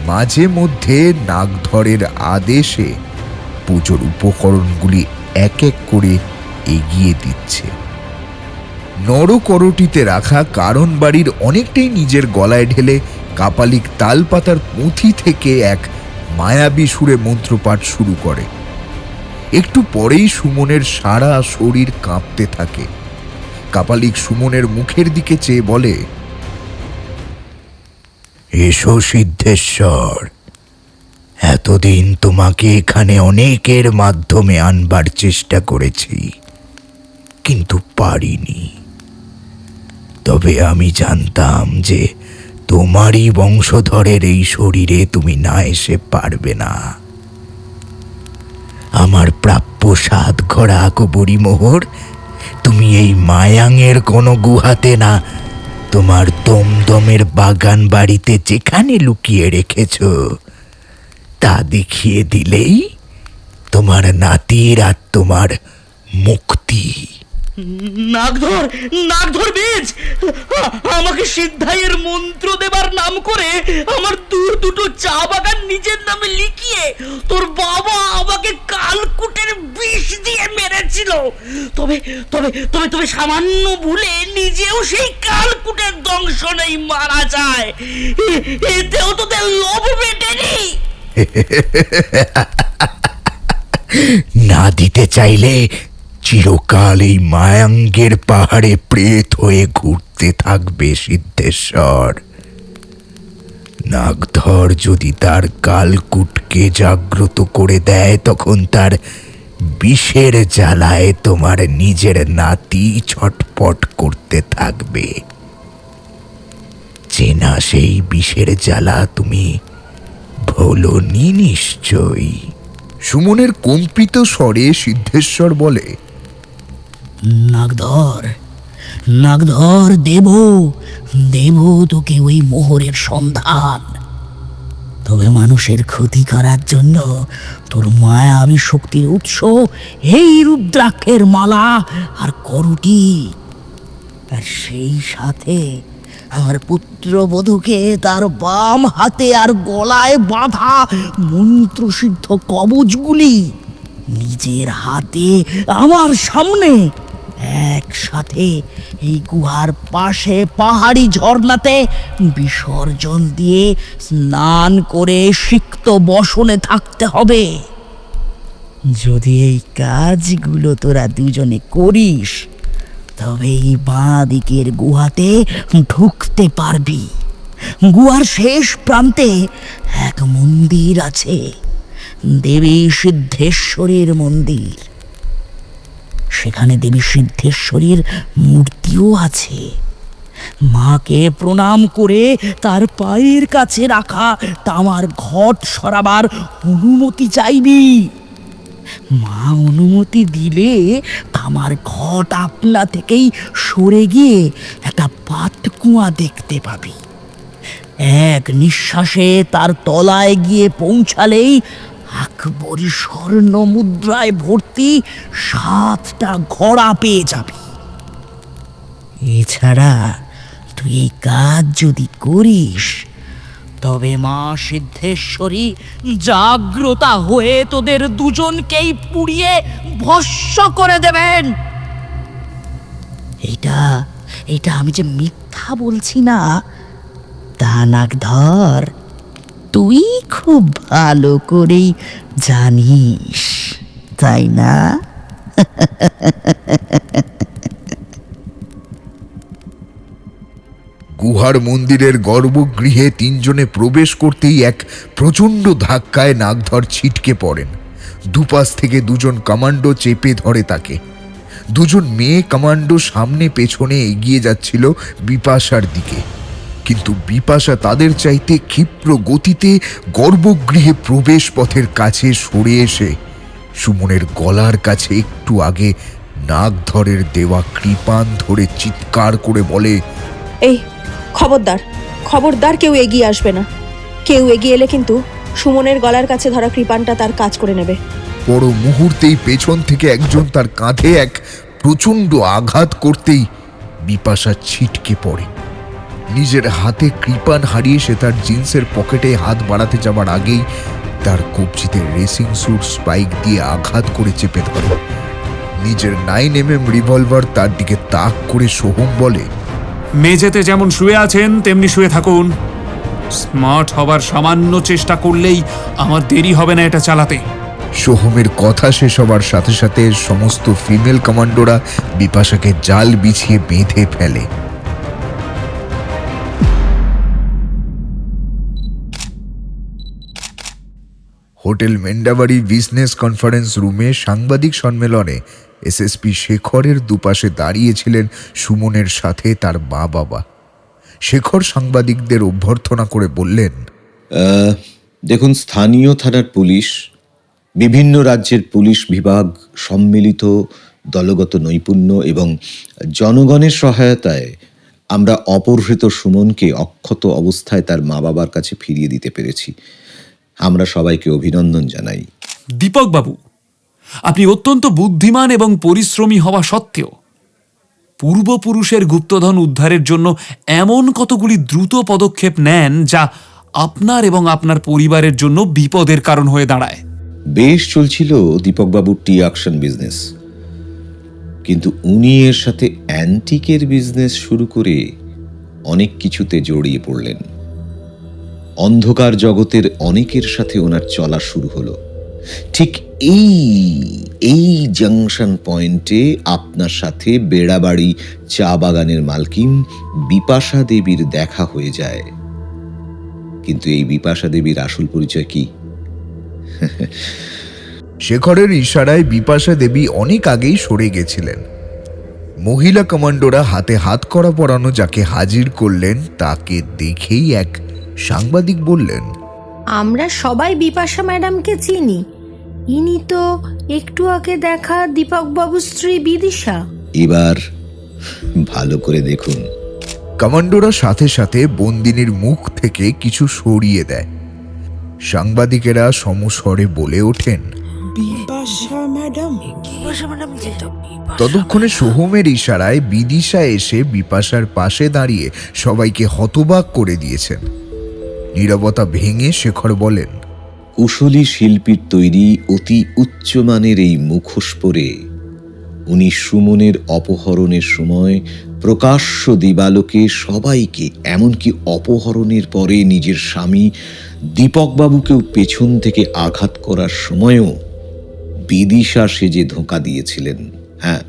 S5: মাঝে মধ্যে নাগধরের আদেশে পুজোর উপকরণগুলি এক এক করে এগিয়ে দিচ্ছে। নরকরটিতে রাখা কারণ বাড়ির অনেকটাই নিজের গলায় ঢেলে কাপালিক তালপাতার পুঁথি থেকে এক মায়াবী সুরে মন্ত্রপাঠ শুরু করে। একটু পরেই সুমনের সারা শরীর কাঁপতে থাকে। কাপালিক সুমনের মুখের দিকে চেয়ে বলে,
S3: এসো সিদ্ধেশ্বর, এতদিন তোমাকে এখানে অনেকের মাধ্যমে আনবার চেষ্টা করেছি, কিন্তু পারিনি। তবে আমি জানতাম যে তোমারই বংশধরের এই শরীরে তুমি না এসে পারবে না। আমার প্রাপ্য সাত ঘোড়া আকবরী মোহর তুমি এই মায়াঙের কোনো গুহাতে না, তোমার দমদমের বাগান বাড়িতে যেখানে লুকিয়ে রেখেছ তা দেখিয়ে দিলেই তোমার নাতির আর তোমার মুক্তি।
S10: নাগধর, নাগধর বেজ, আমাকে সিদ্ধাইয়ের মন্ত্র দেবার নাম করে আমার দুটো চা বাগান নিজের নামে লিখিয়ে তোর বাবা আমাকে কালকুটের বিষ দিয়ে মেরেছিল। তবে তবে তবে তবে সামান্য ভুলে নিজেও সেই কালকুটের দংশনেই মারা যায়। এতেও তোদের লোভ মেটেনি।
S3: না দিতে চাইলে চিরকাল এই মায়াঙ্গের পাহাড়ে প্রেত হয়ে ঘুরতে থাকবে সিদ্ধেশ্বর। নাগধর যদি তার কালকুটকে জাগ্রত করে দেয়, তখন তার বিষের জ্বালায় তোমার নিজের নাতি ছটপট করতে থাকবে। চেনা সেই বিষের জ্বালা তুমি ভোলনি নিশ্চয়ই।
S5: সুমনের কম্পিত স্বরে সিদ্ধেশ্বর বলে,
S6: নাগধর, নাগধর, দেব দেব তোকে ওই মোহরের সন্ধান। তবে মানুষের ক্ষতি করার জন্য তোর মায়াবী শক্তির উৎস এই রুদ্রাক্ষের মালা আর করুটি, আর সেই সাথে আমার পুত্রবধূকে তার বাম হাতে আর গলায় বাঁধা মন্ত্রসিদ্ধ কবচগুলি নিজের হাতে আমার সামনে একসাথে এই গুহার পাশে পাহাড়ি ঝর্ণাতে বিসর্জন দিয়ে স্নান করে সিক্ত বসনে থাকতে হবে। যদি এই কাজগুলো তোরা দুজনে করিস, তবে এই বাঁ দিকের গুহাতে ঢুকতে পারবি। গুহার শেষ প্রান্তে এক মন্দির আছে, দেবী সিদ্ধেশ্বরীর মন্দির। সেখানে দেবী সিদ্ধেশ্বরীর মূর্তিও আছে। মাকে প্রণাম করে তার পায়ের কাছে রাখা তামার ঘট সরাবার অনুমতি চাইবি।
S14: মা অনুমতি দিলে আমার ঘট আপনা থেকেই সরে গিয়ে একটা পাতকুয়া দেখতে পাবি। এক নিঃশ্বাসে তার তলায় গিয়ে পৌঁছালেই আকবরী স্বর্ণ মুদ্রায় ভর্তি 7টা ঘোড়া পেয়ে যাবি। এছাড়া তুই এই কাজ যদি করিস তবে মা সিদ্ধেশ্বরী জাগ্রতা হয়ে তোদের দুজনকেই পুড়িয়ে ভস্ম করে দেবেন। এটা আমি যে মিথ্যা বলছি না তা নাগধর তুই খুব ভালো করেই জানিস, তাই না?
S5: গুহার মন্দিরের গর্ভগৃহে 3 জনে প্রবেশ করতেই এক প্রচণ্ড ধাক্কায় নাগধর ছিটকে পড়েন। দুপাশ থেকে 2 জন কমান্ডো চেপে ধরে তাকে। 2 জন মেয়ে কমান্ডো সামনে পেছনে এগিয়ে যাচ্ছিল বিপাশার দিকে, কিন্তু বিপাশা তাদের চাইতে ক্ষিপ্র গতিতে গর্ভগৃহে প্রবেশ পথের কাছে সরে এসে সুমনের গলার কাছে একটু আগে নাগধরের দেওয়া কৃপান ধরে চিৎকার করে বলে,
S15: এই খবরদার, খবরদার কেউ এগিয়ে আসবে না। কেউ এগিয়ে এলে কিন্তু সুমনের গলার কাছে ধরা কৃপানটা তার কাজ করে নেবে।
S5: বড় মুহূর্তেই পেছন থেকে একজন তার কাঁধে এক প্রচণ্ড আঘাত করতেই বিপাশা ছিটকে পড়ে। নিজের হাতে কৃপান হারিয়ে সে তার জিন্সের পকেটে হাত বাড়াতে যাবার আগেই তার কবজিতে রেসিং স্যুট স্পাইক দিয়ে আঘাত করে চেপে ধরে। নিজের 9mm রিভলভার তার দিকে তাক করে সোহম বলে,
S2: মেঝেতে যেমন শুয়ে আছেন তেমনি শুয়ে থাকুন। স্মার্ট হবার সামান্য চেষ্টা করলেই আমার দেরি হবে না এটা চালাতে।
S5: সোহমের কথা শেষ হবার সাথে সাথে সমস্ত ফিমেল কমান্ডোরা বিপাশাকে জাল বিছিয়ে বেঁধে ফেলে। হোটেল মেন্ডাবাড়ি বিজনেস কনফারেন্স রুমে সাংবাদিক সম্মেলনে এসএসপি শেখরের দুপাশে দাঁড়িয়েছিলেন সুমনের সাথে তার মা বাবা। শেখর সাংবাদিকদের অভ্যর্থনা করে বললেন,
S1: দেখুন, স্থানীয় থানার পুলিশ, বিভিন্ন রাজ্যের পুলিশ বিভাগ সম্মিলিত দলগত নৈপুণ্য এবং জনগণের সহায়তায় আমরা অপহৃত সুমনকে অক্ষত অবস্থায় তার মা বাবার কাছে ফিরিয়ে দিতে পেরেছি। আমরা সবাইকে অভিনন্দন জানাই।
S2: দীপক বাবু, আপনি অত্যন্ত বুদ্ধিমান এবং পরিশ্রমী হওয়া সত্ত্বেও পূর্বপুরুষের গুপ্তধন উদ্ধারের জন্য এমন কতগুলি দ্রুত পদক্ষেপ নেন যা আপনার এবং আপনার পরিবারের জন্য বিপদের কারণ হয়ে দাঁড়ায়।
S1: বেশ চলছিল দীপকবাবুর টি অকশন বিজনেস, কিন্তু উনি এর সাথে অ্যান্টিকের বিজনেস শুরু করে অনেক কিছুতে জড়িয়ে পড়লেন। অন্ধকার জগতের অনেকের সাথে ওনার চলা শুরু হলো। ঠিক এই জাংশন পয়েন্টে আপনার সাথে বেড়াবাড়ি চা বাগানের মালকিন বিপাশা দেবীর দেখা হয়ে যায়। কিন্তু এই বিপাশা দেবীর আসল পরিচয় কি?
S5: শেখরের ইশারায় বিপাশা দেবী অনেক আগেই সরে গেছিলেন। মহিলা কমান্ডোরা হাতে হাত করা পরানো যাকে হাজির করলেন তাকে দেখেই এক সাংবাদিক বললেন,
S16: আমরা সবাই বিপাশা ম্যাডামকে চিনি। ইনি তো একটু আগে দেখা দীপকবাবুর স্ত্রী বিদিশা।
S1: এবার ভালো করে দেখুন।
S5: কমান্ডোরা সাথে সাথে বন্দিনীর মুখ থেকে কিছু সরিয়ে দেয়। সাংবাদিকেরা সমস্বরে বলে ওঠেন, ততক্ষণে সোহমের ইশারায় বিদিশা এসে বিপাশার পাশে দাঁড়িয়ে সবাইকে হতবাক করে দিয়েছেন। নীরবতা ভেঙে শেখর বলেন,
S1: কুশলী শিল্পীর তৈরি অতি উচ্চমানের এই মুখোশ পরে উনি সুমনের অপহরণের সময় প্রকাশ্য দিবালোকে সবাইকে, এমনকি অপহরণের পরে নিজের স্বামী দীপকবাবুকেও পেছন থেকে আঘাত করার সময়ও বিদিশা সেজে ধোঁকা দিয়েছিলেন। হ্যাঁ,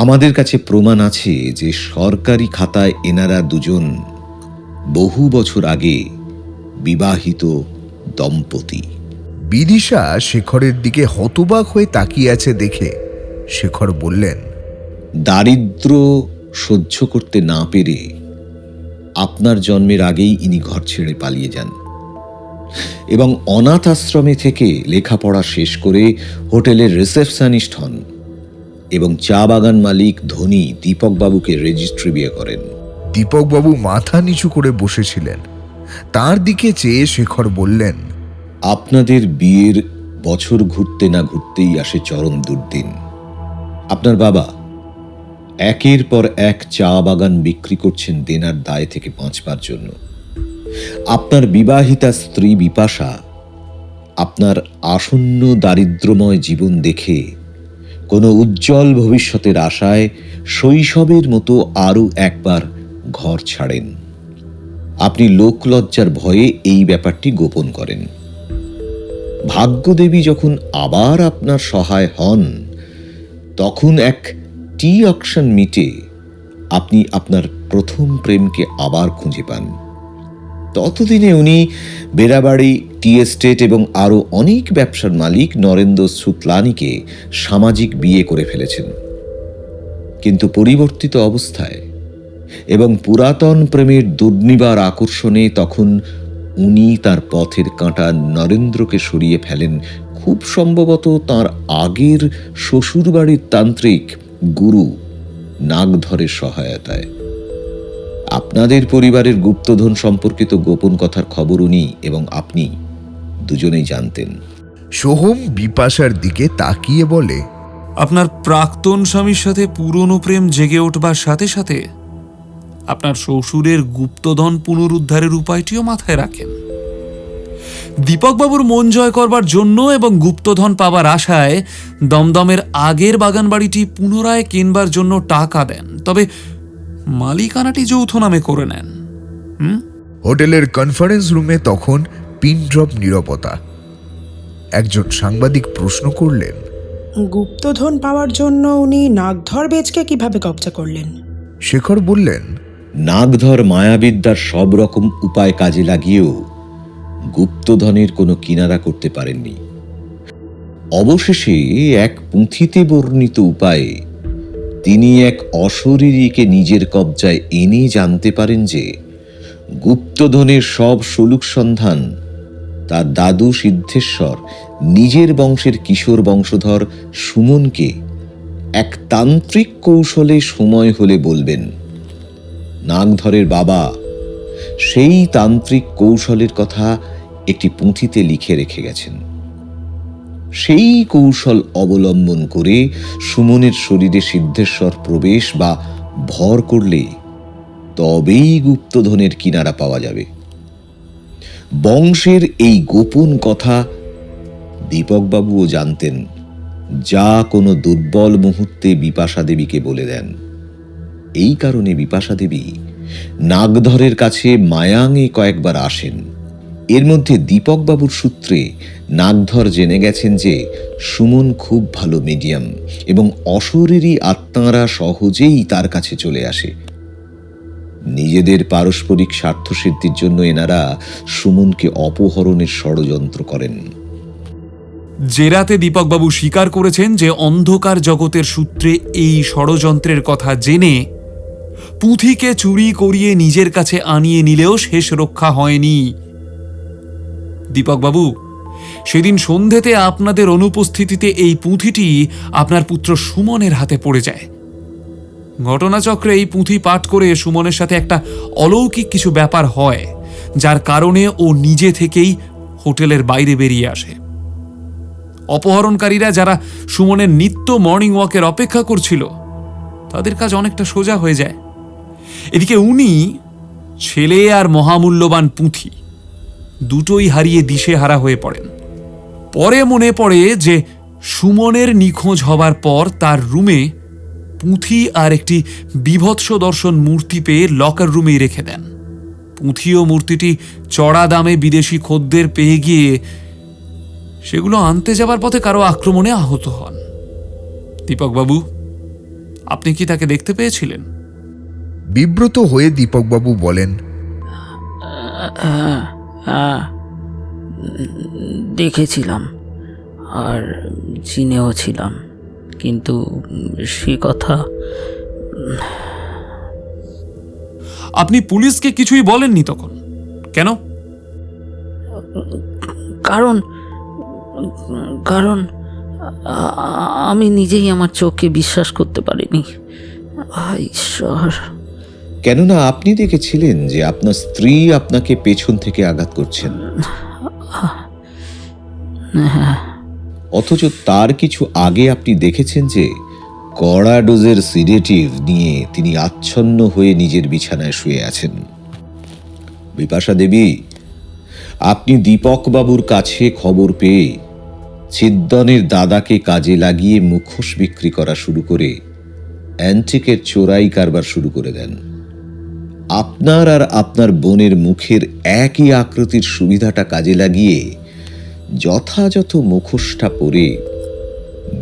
S1: আমাদের কাছে প্রমাণ আছে যে সরকারি খাতায় এনারা দুজন বহু বছর আগে বিবাহিত দম্পতি।
S5: বিদিশা শেখরের দিকে হতবাক হয়ে তাকিয়ে আছে দেখে শেখর বললেন,
S1: দারিদ্র সহ্য করতে না পেরে আপনার জন্মের আগেই ইনি ঘর ছেড়ে পালিয়ে যান। এবং অনাথ আশ্রমে থেকে লেখাপড়া শেষ করে হোটেলের রিসেপশনিস্ট হন এবং চা বাগান মালিক ধনী দীপকবাবুকে রেজিস্ট্রি বিয়ে করেন।
S5: দীপকবাবু মাথা নিচু করে বসেছিলেন। তার দিকে চেয়ে শেখর বললেন,
S1: আপনাদের বিয়ের বছর ঘুরতে না ঘুরতেই আসে চরম দুর্দিন। আপনার বাবা একের পর এক চা বাগান বিক্রি করছেন দেনার দায় থেকে বাঁচবার জন্য। আপনার বিবাহিতা স্ত্রী বিপাশা আপনার আসন্ন দারিদ্র্যময় জীবন দেখে কোনো উজ্জ্বল ভবিষ্যতের আশায় শৈশবের মতো আরও একবার ঘর ছাড়েন। আপনি লোকলজ্জার ভয়ে এই ব্যাপারটি গোপন করেন। ভাগ্যদেবী যখন আবার আপনার সহায় হন, তখন এক টি অকশন মিটে আপনি আপনার প্রথম প্রেমকে আবার খুঁজে পান। ততদিনে উনি বেড়াবাড়ি, টি এস্টেট এবং আরও অনেক ব্যবসার মালিক নরেন্দ্র সুতলানিকে সামাজিক বিয়ে করে ফেলেছেন। কিন্তু পরিবর্তিত অবস্থায় এবং পুরাতন প্রেমের দুর্নিবার আকর্ষণে তখন উনি তার পথের কাঁটা নরেন্দ্রকে সরিয়ে ফেলেন, খুব সম্ভবত তার আগের শ্বশুরবাড়ির তান্ত্রিক গুরু নাগধরের সহায়তায়। আপনাদের পরিবারের গুপ্তধন সম্পর্কিত গোপন কথার খবর উনি এবং আপনি দুজনেই জানতেন।
S5: সোহম বিপাশার দিকে তাকিয়ে বলে,
S2: আপনার প্রাক্তন স্বামীর সাথে পুরনো প্রেম জেগে উঠবার সাথে সাথে আপনার শ্বশুরের গুপ্তধন পুনরুদ্ধারের উপায়টিও মাথায় রাখেন। দীপকবাবুর মন জয় করবার জন্য এবং গুপ্তধন পাবার আশায় দমদমের আগের বাগান বাড়িটি পুনরায় কেনবার জন্য টাকা দেন, তবে মালিকানাটি যৌথ নামে করে নেন।
S5: হোটেলের কনফারেন্স রুমে তখন পিন ড্রপ নীরবতা। একজন সাংবাদিক প্রশ্ন করলেন,
S17: গুপ্তধন পাওয়ার জন্য উনি নাগধর বেচকে কিভাবে কবজা করলেন?
S5: শেখর বললেন,
S1: নাগধর মায়াবিদ্যার সব রকম উপায় কাজে লাগিয়েও গুপ্তধনের কোনো কিনারা করতে পারেননি। অবশেষে এক পুঁথিতে বর্ণিত উপায়ে তিনি এক অশরীরীকে নিজের কবজায় এনে জানতে পারেন যে গুপ্তধনের সব সুলুক সন্ধান তার দাদু সিদ্ধেশ্বর নিজের বংশের কিশোর বংশধর সুমনকে এক তান্ত্রিক কৌশলে সময় হলে বলবেন। নাগধরের বাবা সেই তান্ত্রিক কৌশলের কথা একটি পুঁথিতে লিখে রেখে গেছেন। সেই কৌশল অবলম্বন করে সুমনের শরীরে সিদ্ধেশ্বর প্রবেশ বা ভর করলে তবেই গুপ্তধনের কিনারা পাওয়া যাবে। বংশের এই গোপন কথা দীপকবাবুও জানতেন, যা কোনো দুর্বল মুহূর্তে বিপাশা দেবীকে বলে দেন। এই কারণে বিপাশা দেবী নাগধরের কাছে মায়াঙে কয়েকবার আসেন। এর মধ্যে দীপকবাবুর সূত্রে নাগধর জেনে গেছেন যে সুমন খুব ভালো মিডিয়াম এবং অশরীরী আত্মারা সহজেই তার কাছে চলে আসে। নিজেদের পারস্পরিক স্বার্থসিদ্ধির জন্য এনারা সুমনকে অপহরণের ষড়যন্ত্র করেন।
S2: জেরাতে দীপকবাবু স্বীকার করেছেন যে অন্ধকার জগতের সূত্রে এই ষড়যন্ত্রের কথা জেনে পুঁথিকে চুরি করিয়ে নিজের কাছে আনিয়ে নিলেও শেষ রক্ষা হয়নি। দীপকবাবু, সেদিন সন্ধেতে আপনাদের অনুপস্থিতিতে এই পুঁথিটি আপনার পুত্র সুমনের হাতে পড়ে যায়। ঘটনাচক্রে এই পুঁথি পাঠ করে সুমনের সাথে একটা অলৌকিক কিছু ব্যাপার হয়, যার কারণে ও নিজে থেকেই হোটেলের বাইরে বেরিয়ে আসে। অপহরণকারীরা যারা সুমনের নিত্য মর্নিং ওয়াকের অপেক্ষা করছিল, তাদের কাজ অনেকটা সোজা হয়ে যায়। এদিকে উনি ছেলে আর মহামূল্যবান পুঁথি দুটোই হারিয়ে দিশেহারা হয়ে পড়েন। পরে মনে পড়ে যে সুমনের নিখোঁজ হবার পর তার রুমে পুঁথি আর একটি বিভৎস দর্শন মূর্তি পেয়ে লকার রুমেই রেখে দেন। পুঁথি ও মূর্তিটি চড়া দামে বিদেশি খদ্দের পেয়ে গিয়ে সেগুলো আনতে যাবার পথে কারো আক্রমণে আহত হন। দীপকবাবু, আপনি কি তাকে দেখতে পেয়েছিলেন?
S5: বিব্রত হয়ে দীপকবাবু বলেন,
S6: দেখেছিলাম আর চিনেও ছিলাম, কিন্তু সে কথা
S2: আপনি পুলিশকে কিছুই বলেননি তখন? কেন?
S6: কারণ কারণ আমি নিজেই আমার চোখকে বিশ্বাস করতে পারিনি। ঈশ্বর!
S1: কেননা আপনি দেখেছিলেন যে আপনার স্ত্রী আপনাকে পেছন থেকে আঘাত করছেন, অথচ তার কিছু আগে আপনি দেখেছেন যে কড়া ডোজের সিডেটিভ নিয়ে তিনি আচ্ছন্ন হয়ে নিজের বিছানায় শুয়ে আছেন। বিপাশা দেবী, আপনি দীপক বাবুর কাছে খবর পেয়ে ছিদ্দনের দাদাকে কাজে লাগিয়ে মুখোশ বিক্রি করা শুরু করে অ্যান্টিকের চোরাই কারবার শুরু করে দেন। আপনার আর আপনার বোনের মুখের একই আকৃতির সুবিধাটা কাজে লাগিয়ে যথাযথ মুখোশটা পরে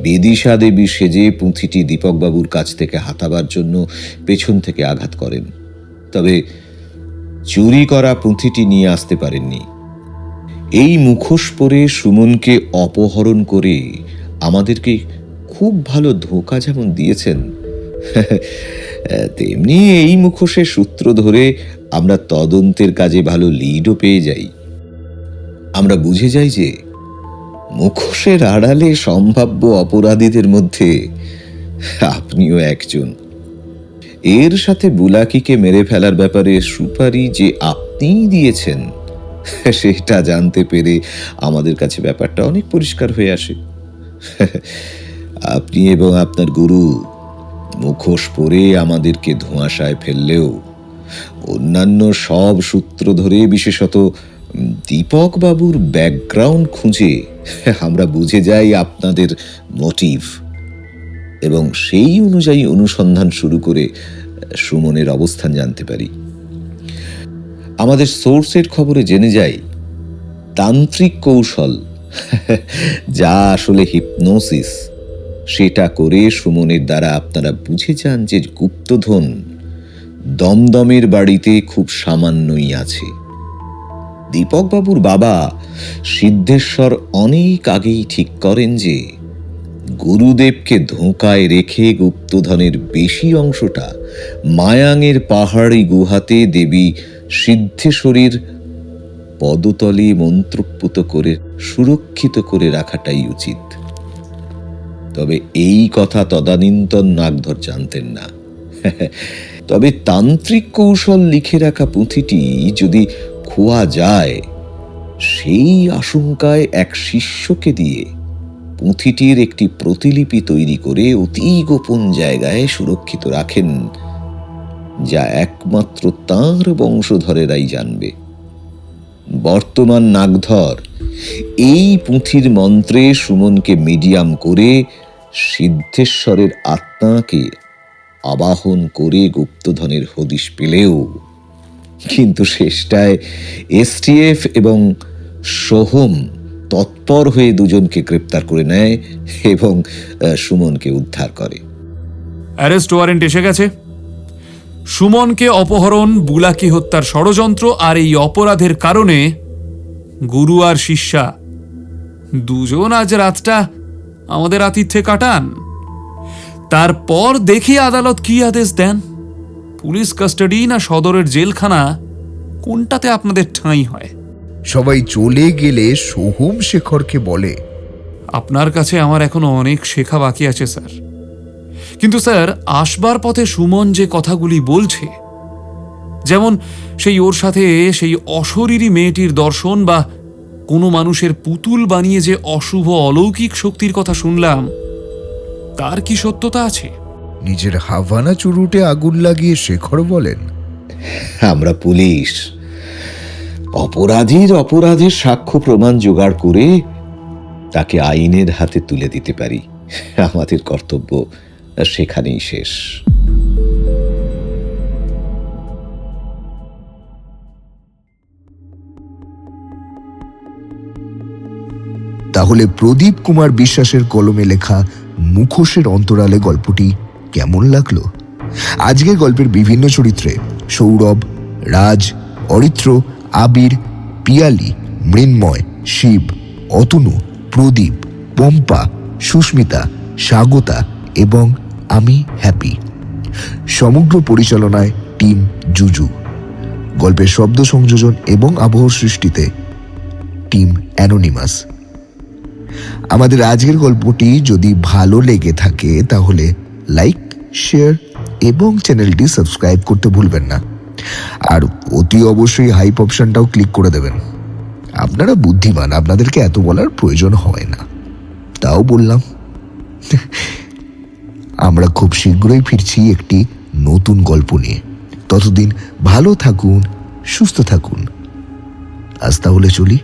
S1: বিদিশা দেবী সেজে পুঁথিটি দীপকবাবুর কাছ থেকে হাতাবার জন্য পেছন থেকে আঘাত করেন, তবে চুরি করা পুঁথিটি নিয়ে আসতে পারেননি। এই মুখোশ পরে সুমনকে অপহরণ করে আমাদেরকে খুব ভালো ধোঁকা যেমন দিয়েছেন, তেমনি এই মুখোশের সূত্র ধরে আমরা তদন্তের কাজে ভালো লিডও পেয়ে যাই। আমরা বুঝে যাই যে মুখোশের আড়ালে সম্ভাব্য অপরাধীদের মধ্যে আপনিও একজন। এর সাথে বুলাকিকে মেরে ফেলার ব্যাপারে সুপারি যে আপনিই দিয়েছেন সেটা জানতে পেরে আমাদের কাছে ব্যাপারটা অনেক পরিষ্কার হয়ে আসে। আপনি এবং আপনার গুরু মুখোশ পরে আমাদেরকে ধোঁয়াশায় ফেললেও অন্যান্য সব সূত্র ধরে, বিশেষত দীপক বাবুর ব্যাকগ্রাউন্ড খুঁজে আমরা বুঝে যাই আপনাদের মোটিভ, এবং সেই অনুযায়ী অনুসন্ধান শুরু করে সুমনের অবস্থান জানতে পারি। আমাদের সোর্সের খবরে জেনে যাই তান্ত্রিক কৌশল, যা আসলে হিপনোসিস, সেটা করে সুমনের দ্বারা আপনারা বুঝে যান যে গুপ্তধন দমদমের বাড়িতে খুব সামান্যই আছে। দীপকবাবুর বাবা সিদ্ধেশ্বর অনেক আগেই ঠিক করেন যে গুরুদেবকে ধোঁকায় রেখে গুপ্তধনের বেশি অংশটা মায়াঙের পাহাড়ি গুহাতে দেবী সিদ্ধেশ্বরীর পদতলে মন্ত্রপুত করে সুরক্ষিত করে রাখাটাই উচিত। তবে এই কথা তদানীন্তন নাগধর জানতেন না। তবে তান্ত্রিক কৌশল লিখে রাখা পুঁথিটি যদি খোয়া যায়, সেই আশঙ্কায় এক শিষ্যকে দিয়ে পুঁথিটির একটি প্রতিলিপি তৈরি করে অতি গোপন জায়গায় সুরক্ষিত রাখেন, যা একমাত্র তাঁর বংশধরেরাই জানবে। বর্তমান নাগধর এই পুঁথির মন্ত্রে সুমনকে মিডিয়াম করে সিদ্ধেশ্বরের আত্মাকে আবাহন করে গুপ্তধনের হদিশ পেলেও, কিন্তু শেষটায় এসটিএফ এবং সোহম তৎপর হয়ে দুজনকে গ্রেপ্তার করে নেয় এবং সুমনকে উদ্ধার করে।
S2: অ্যারেস্ট ওয়ারেন্ট এসে গেছে। সুমনকে অপহরণ, বুলাকি হত্যার ষড়যন্ত্র আর এই অপরাধের কারণে গুরু আর শিষ্যা দুজন আজ রাতটা আমাদের আতিথ্যে কাটান। তারপর দেখি আদালত কি আদেশ দেন। পুলিশ কাস্টাডি না সদরের জেলখানা, কোনটাতে আপনাদের ঠাঁই হয়?
S5: সবাই চলে গেলে সোহম শেখরকে বলে,
S2: আপনার কাছে আমার এখনো অনেক শেখা বাকি আছে স্যার। কিন্তু স্যার, আসবার পথে সুমন যে কথাগুলি বলছে, যেমন সেই ওর সাথে সেই অশরীরী মেয়েটির দর্শন, বা কোনো মানুষের পুতুল বানিয়ে যে অশুভ অলৌকিক শক্তির কথা শুনলাম, তার কি সত্যতা আছে?
S5: নিজের হাভানা চুরুটে আগুন লাগিয়ে শেখর বলেন,
S1: আমরা পুলিশ অপরাধের সাক্ষ্য প্রমাণ জোগাড় করে তাকে আইনের হাতে তুলে দিতে পারি। আমাদের কর্তব্য সেখানেই শেষ।
S5: তাহলে প্রদীপ কুমার বিশ্বাসের কলমে লেখা মুখোশের অন্তরালে গল্পটি কেমন লাগলো? আজকের গল্পের বিভিন্ন চরিত্রে সৌরভ, রাজ, অরিত্র, আবির, পিয়ালি, মৃন্ময়, শিব, অতনু, প্রদীপ, পম্পা, সুস্মিতা, স্বাগতা এবং আমি হ্যাপি। সমগ্র পরিচালনায় টিম জুজু। গল্পের শব্দ সংযোজন এবং আবহ সৃষ্টিতে টিম অ্যানোনিমাস। আমাদের আজকের গল্পটি যদি ভালো লেগে থাকে তাহলে লাইক, শেয়ার এবং চ্যানেলটি সাবস্ক্রাইব করতে ভুলবেন না। আর অতি অবশ্যই হাইপ অপশনটাও ক্লিক করে দেবেন। আপনারা বুদ্ধিমান, আপনাদেরকে এত বলার প্রয়োজন হয় না, তাও বললাম। আমরা খুব শীঘ্রই ফিরছি একটি নতুন গল্প নিয়ে। ততদিন ভালো থাকুন, সুস্থ থাকুন। আজ তাহলে চলি।